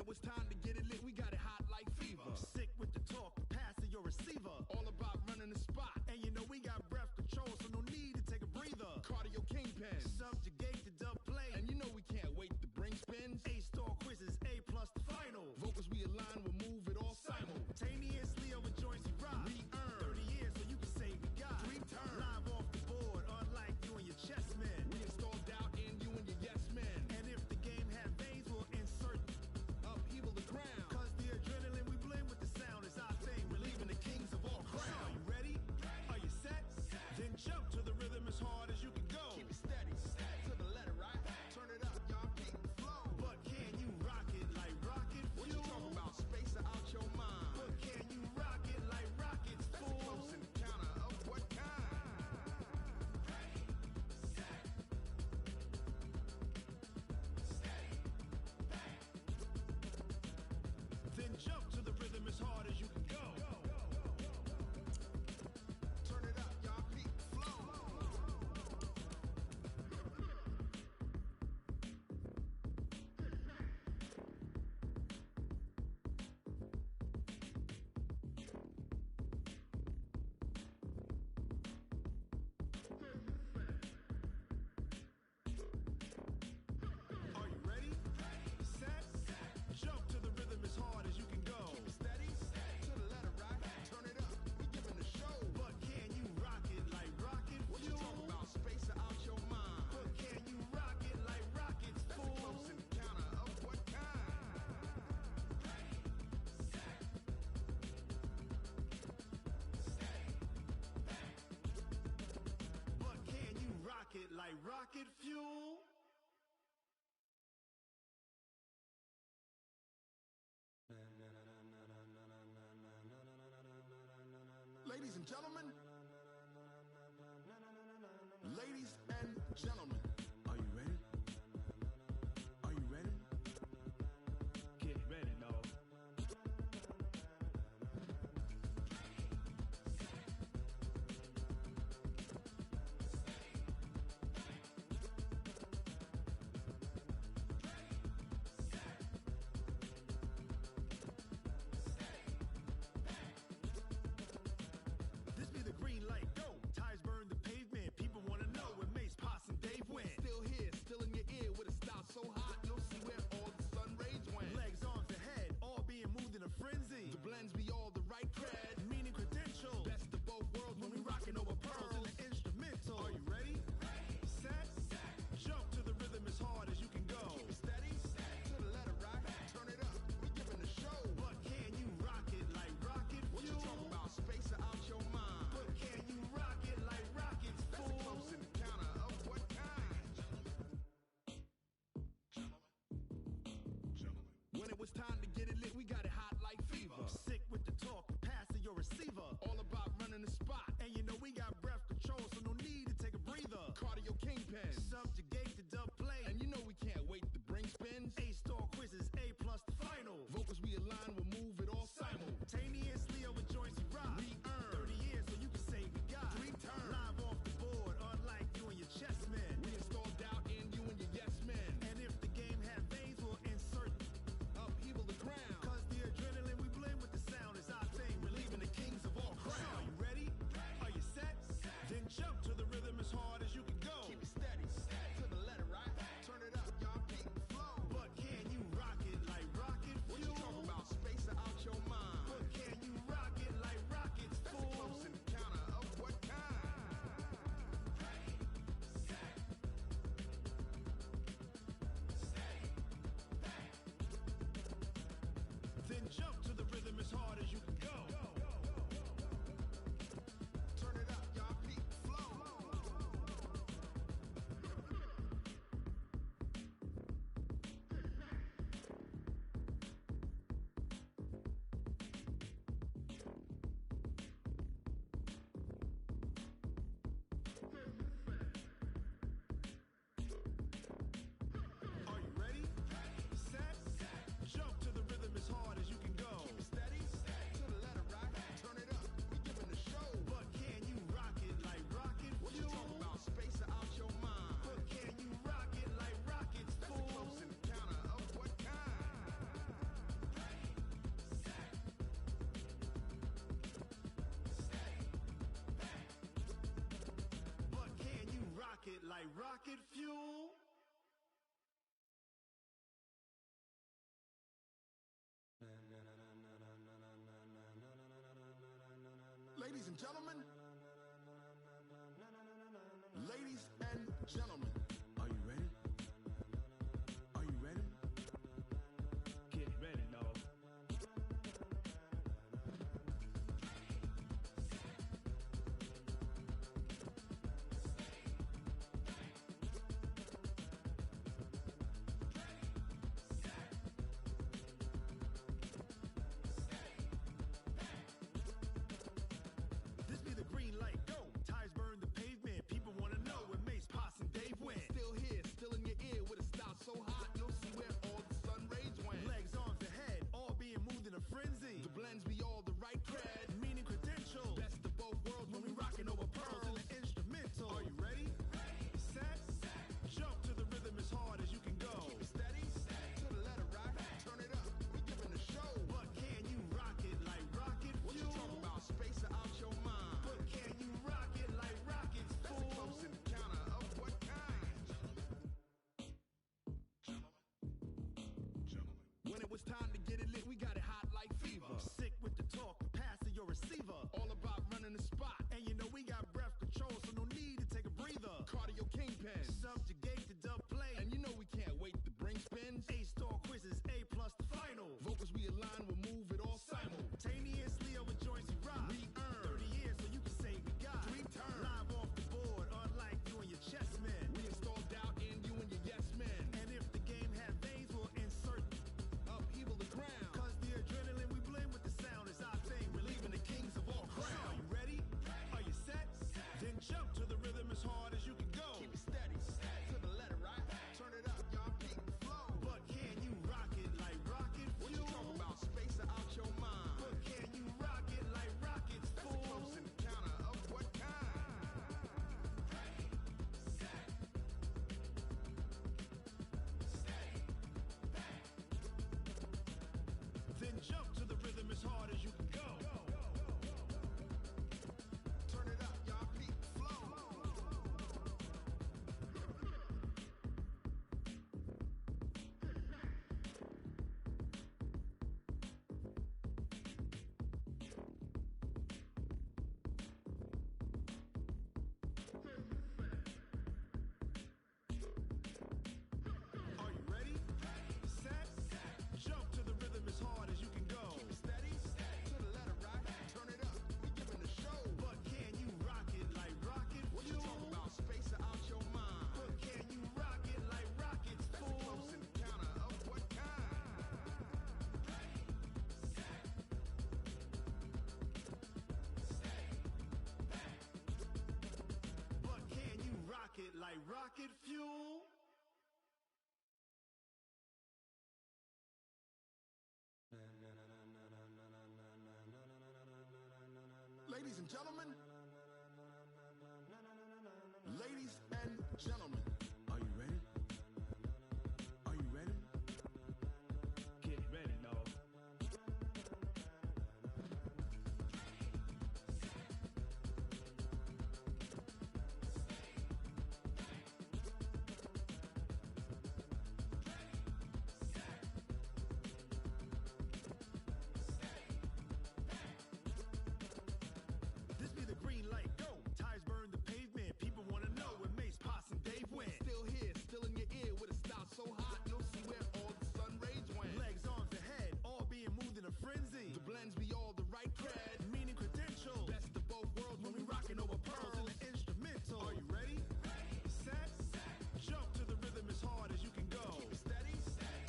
it was time to get it lit, we got it hot like fever. Sick with the talk, the pass of your receiver. All about running the spot. And you know we got breath control, so no need to take a breather. Cardio kingpin, subjugate the dub play. And you know we can't wait to bring spins. A-star quizzes, A plus the final. Vocals we align, we'll move it all simultaneously over joints we rock. We earn 30 years, so you can say we got 3 turns. Live off the board, unlike you and your chess men. We install doubt in you and your yes men. And if the game had veins, we'll insert upheaval the ground. Cause the adrenaline we blend with the sound is our thing. We're leaving the kings of all crowns. So are you ready? Are you set? Then jump to the rhythm as hard as you can go. Keep it steady, to the letter, right? Turn it up, y'all, keep the flow. But can you rock it like rocket fuel? What you talking about? Space out your mind. But can you rock it like rockets, fool? That's close encounter of what kind? Ready, set, steady, back. Then jump to the rhythm as hard as you can go. Turn it up, y'all, keep the flow. Are you ready? Set, jump to the rhythm as hard as you can go. Keep it steady, to the letter, right? Turn it up, we giving the show. But can you rock it like rocket fuel? What you talking about? Space out your mind. But can you rock it like rockets, fool? That's a close encounter of what kind? Ready, set, steady, back. But can you rock it like rocket fuel? Ladies and gentlemen, are you ready? Are you ready? Get ready, dog. This be the green light, go. Ties burn the pavement. People wanna know where Mace, Poss, and Dave went. Still here, still in your ear with a style so hot, you'll see where all the sun rays went. Legs, arms, and head, all being moved in a frenzy. The blends be all the right cred, meaning credentials. Best of both worlds when we rockin' over pearls in the instrumental. Are you ready? Set, jump to the rhythm as hard as you can go. Keep it steady, to the letter, right? Turn it up, we giving the show. But can you rock it like rocket fuel? What you talking about? Space out your mind. But can you rock it like rockets, fool? That's a close encounter of what kind? When it was time to get it lit, we got it hot like fever. Sick with the talk, the pass of your receiver. All about running the spot. And you know we got breath control, so no need to take a breather. Cardio kingpin, subjugate the dub play. And you know we can't wait to bring spins. A-star quizzes, A plus the final. Vocals we align, we'll move it all simultaneously over joints we rock. We earn 30 years, so you can say we got 3 turns. Live off the board, unlike you and your chess men. We install doubt in you and your yes men. And if the game had veins, we'll insert upheaval the ground. Cause the adrenaline we blend with the sound is our thing. We're leaving the kings of all crowns. So are you ready? Are you set? Then jump to the rhythm as hard as you can go. Keep it steady, and gentlemen, ladies and gentlemen, are you ready? Are you ready? Get ready, dog. This be the green light, go. Ties burn the pavement. People want to know where Mace, Poss, and Dave went. Still here, still in your ear with a style so hot. No see where all the sun rays went. Legs, arms, ahead, all being moved in a frenzy. The blends be all the right cred, meaning credentials. Best of both worlds when we rocking over pearls in the instrumental. Are you ready? Set, jump to the rhythm as hard as you can go. Keep it steady, to the letter right. Turn it up, we giving the show. But can you rock it like rocket fuel? What you talking about? Space or out your mind? But can you rock it like rockets, fool? That's a close encounter of what kind? Gentlemen. When it was time to get it lit, we got it hot like fever. Sick with the talk, pass to your receiver. All about running the spot. And you know we got breath control, so no need to take a breather. Cardio kingpin, subjugate the dub play. And you know we can't wait to bring spins. A-star quizzes, A plus the final. Vocals we align, we'll move it all simultaneously over joints we rock. We earn 30 years so you can say we got 3 turns. Live off the board, unlike you and your chess men. We install doubt in you and your yes men. And if the game had veins, we'll insert upheaval the ground. Cause the adrenaline we blend with the sound is our thing. We're leaving the kings of all crowns. So are you ready? Are you set? Then jump to the rhythm as hard as you can go. Keep it steady, to the letter right. Turn it up, y'all peak flow. But can you rock it like rocket fuel? What you talking about? Space or out your mind? But can you rock it like rockets, fool? That's a close encounter of what kind? Then jump to the rhythm as hard as you can go. Turn it up, y'all peak flow. Are you ready? Set, jump to the rhythm as hard as you can go. Keep it steady, to the letter right. Turn it up, we giving the show. But can you rock it like rocket fuel? What you talking about? Space or out your mind? But can you rock it like rockets, fool? That's a close encounter of what kind? But can you rock it like rocket fuel? Ladies and gentlemen, ladies and gentlemen, are you ready? Are you ready? Get ready, dog. This be the green light, go. Ties burn the pavement. People want to know where Mace, Poss, and Dave went. Still here, still in your ear with a style so hot. No see where all the sun rays went. Legs, arms, ahead, all being moved in a frenzy. The blends be all the right cred, meaning credentials. Best of both worlds when we rocking over pearls in the instrumental. Are you ready? Set, jump to the rhythm as hard as you can go. Keep it steady,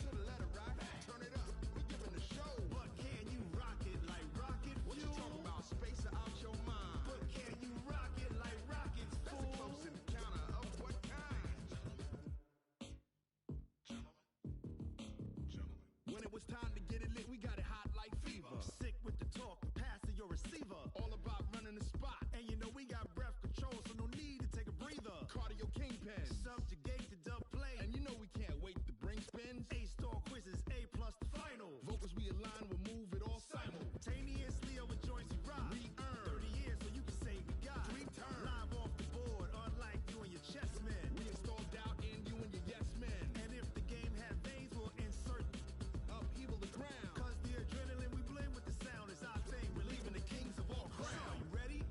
to the letter right. Turn it up, we giving the show. But can you rock it like rocket fuel? What you talking about? Space or out your mind? But can you rock it like rockets, fool? That's a close encounter of what kind? When it was time to get it lit, we got it hot like fever. Sick with the talk, pass to your receiver. All about running the spot. And you know we got breath control, so no need to take a breather. Cardio kingpin, subjugate the dub play. And you know we can't wait to bring spins. A-star quizzes, A plus the final. Vocals we align, we'll move it all simultaneously over joints we rock. We earn 30 years so you can say we got 3 turns. Live off the board, unlike you and your chess men. We install doubt in you and your yes men. And if the game had veins, we'll insert upheaval the ground. Cause the adrenaline we blend with the sound is our thing. We're leaving the kings of all crowns. So are you ready?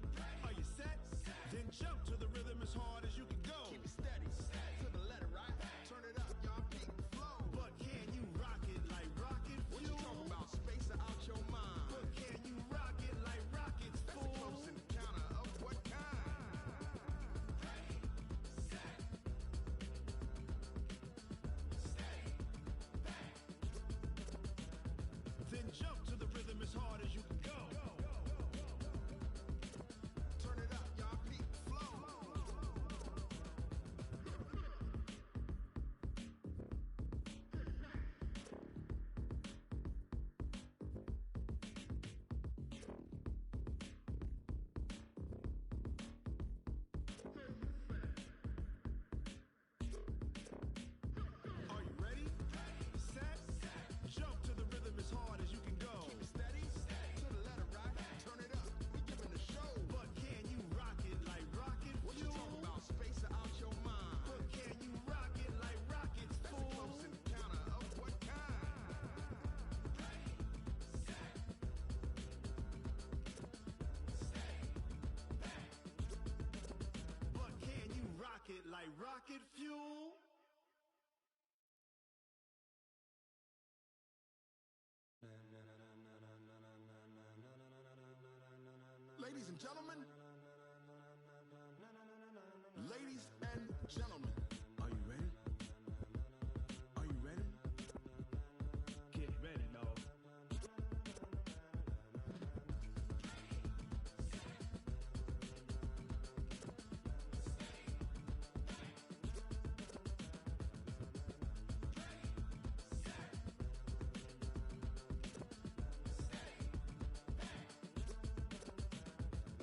and gentlemen, ladies and gentlemen, are you ready? Are you ready? Get ready, dog.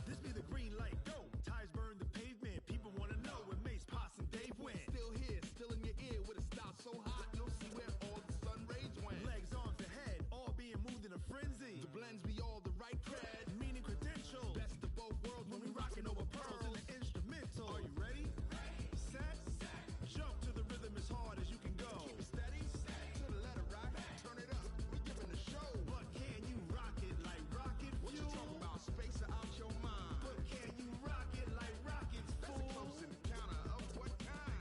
This be the green light, go. Ties burn the pavement. People want to know where Mace, Poss, and Dave went. Still here, still in your ear with a style so hot, you'll see where all the sun rays went. Legs, arms, ahead, all being moved in a frenzy. The blends be all the right cred, meaning credentials. Best of both worlds when we rocking over pearls in the instrumental. Are you ready? Set, jump to the rhythm as hard as you can go. Keep it steady, to the letter right. Turn it up, we giving the show. But can you rock it like rocket fuel? What you talking about? Space out your mind. But can you rock it like rockets, fool? That's a close encounter of what kind?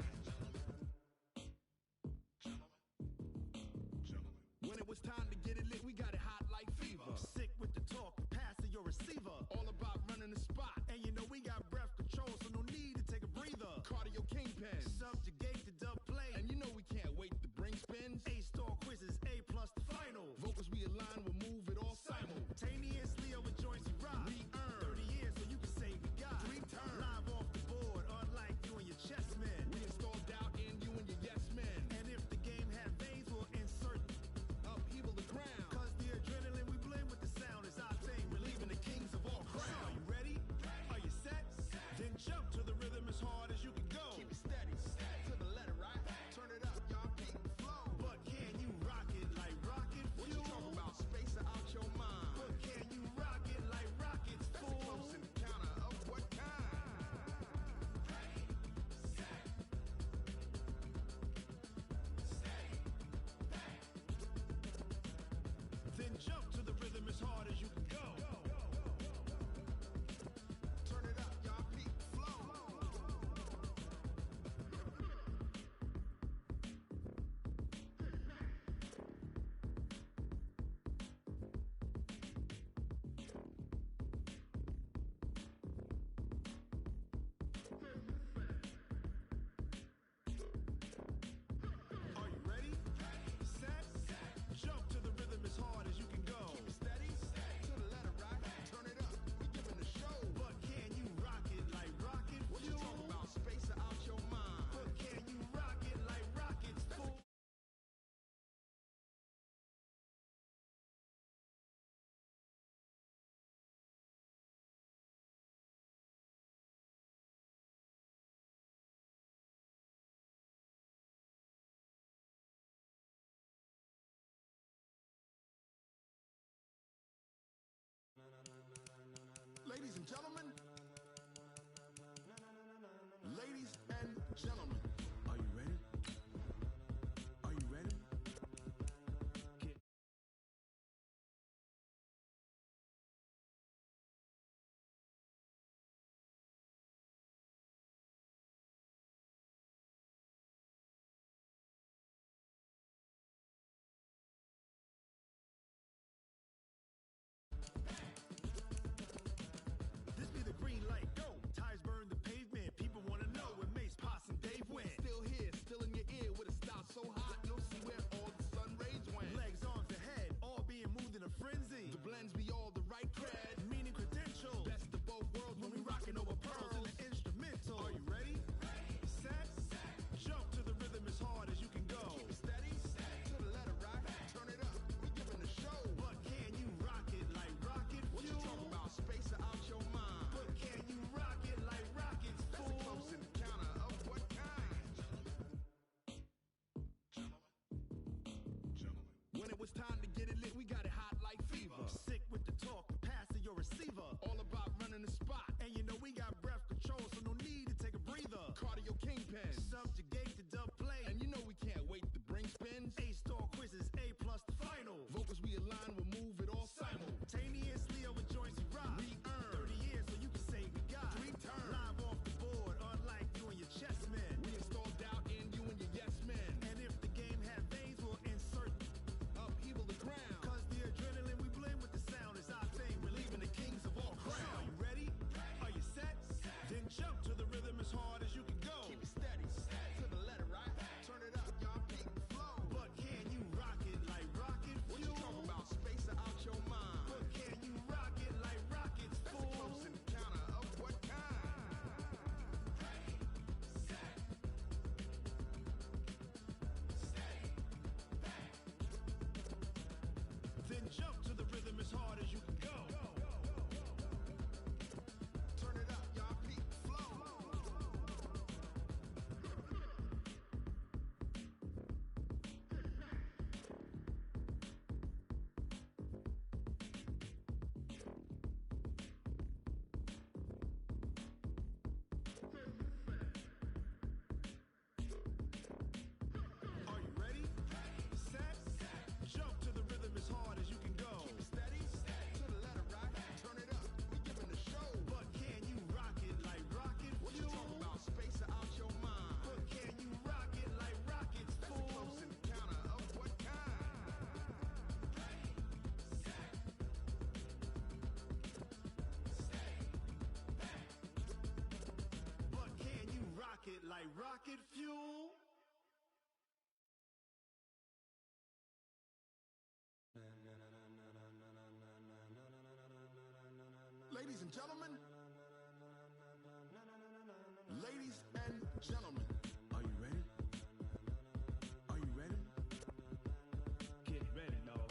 When it was time to get it lit, we got it hot like fever. Sick with the talk, pass to your receiver. All about running the spot. And you know we got breath control, so no need to take a breather. Cardio kingpin, subjugate the dub play. And you know we can't wait to bring spins. A-star quizzes, A+ the final. Vocals we align, we'll move it all simultaneously over joints we rock. We earn 30 years so you can say we got 3 turns. Live off the board, unlike you and your chess men. We install doubt in you and your yes men. And if the game had veins, we'll insert upheaval the ground. Cause the adrenaline we blend with the sound is our thing, relieving the kings of all crowns. Are you ready? Are you set? Then jump to the rhythm as hard as you can go. Keep it steady, to the letter right. Turn it up, y'all keep the flow. But can you rock it like rocket fuel? What you talking about? Space out your mind. But can you rock it like rockets, fool? That's a close encounter of what kind? Then jump to the rhythm as hard as you can go. Turn it up, y'all keep the flow. Are you ready? Set, jump to the rhythm as hard as you can go. Keep it steady, to the letter right. Turn it up, we giving the show. But can you rock it like rocket fuel? What you talking about? Space out your mind. But can you rock it like rockets, fool? Ladies and gentlemen, ladies and gentlemen, are you ready? Are you ready? Get This be the green light, go. Ties burn the pavement. People want to know where Mace, Poss, and Dave went. Still here, still in your ear with a style so hot, you'll see where all the sun rays went. Legs, arms, ahead, all being moved in a frenzy. The blends be all the right cred, meaning credentials. Best of both worlds when we rocking over pearls in the instrumental. Are you ready? Set, jump to the rhythm as hard as you can go. Keep it steady, to the letter right. Turn it up, we giving the show. But can you rock it like rocket fuel? What you talking about? Space out your mind. But can you rock it like rockets, fool? That's a close encounter of what kind? When it was time to get it lit, we got it hot like fever. Sick with the talk, pass to your receiver. All about running the spot. And you know we got breath control, so no need to take a breather. Cardio kingpin, subjugate the dub play. And you know we can't wait to bring spins. A-star quizzes, A+ the final. Vocals we align, we'll move it all simultaneously over joints we rock. We earn 30 years so you can say we got 3 turns. Live off the board, unlike you and your chess men. We install doubt in you and your yes men. And if the game had veins, we'll insert upheaval the ground. Cause the adrenaline we blend with the sound is our thing, relieving the kings of all crowns. Are you ready? and gentlemen. Ladies and gentlemen. Are you ready? Are you ready? Get ready, dog.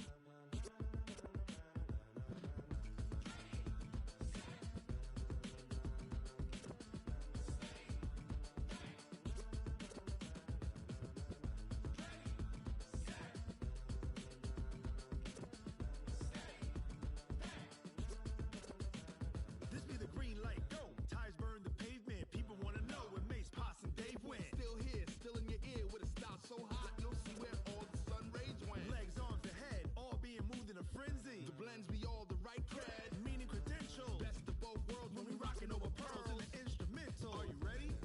This be the green light, go. Tires burn the pavement. People want to know where Mace, Poss, and Dave went. Still here, still in your ear with a style so hot. You'll see where all the sun rays went. Legs, arms, and head, all being moved in a frenzy. The blends be all the right cred, meaning credentials. Best of both worlds when we rocking over pearls in the instrumental. Are you ready?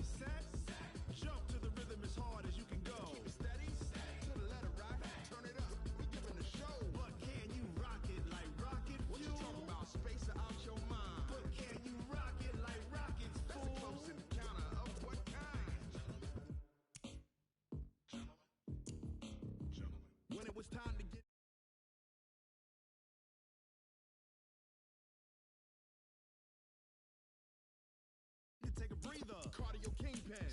Set, jump to the rhythm as hard as you can go. Keep it steady, to the letter rock. Turn it up, we giving a show. But can you rock it like rocket fuel? What you talking about? Space out your mind. But can you rock it like rockets, fool? That's a close encounter of what kind? Gentlemen. When it was time to get take a breather. Cardio kingpin.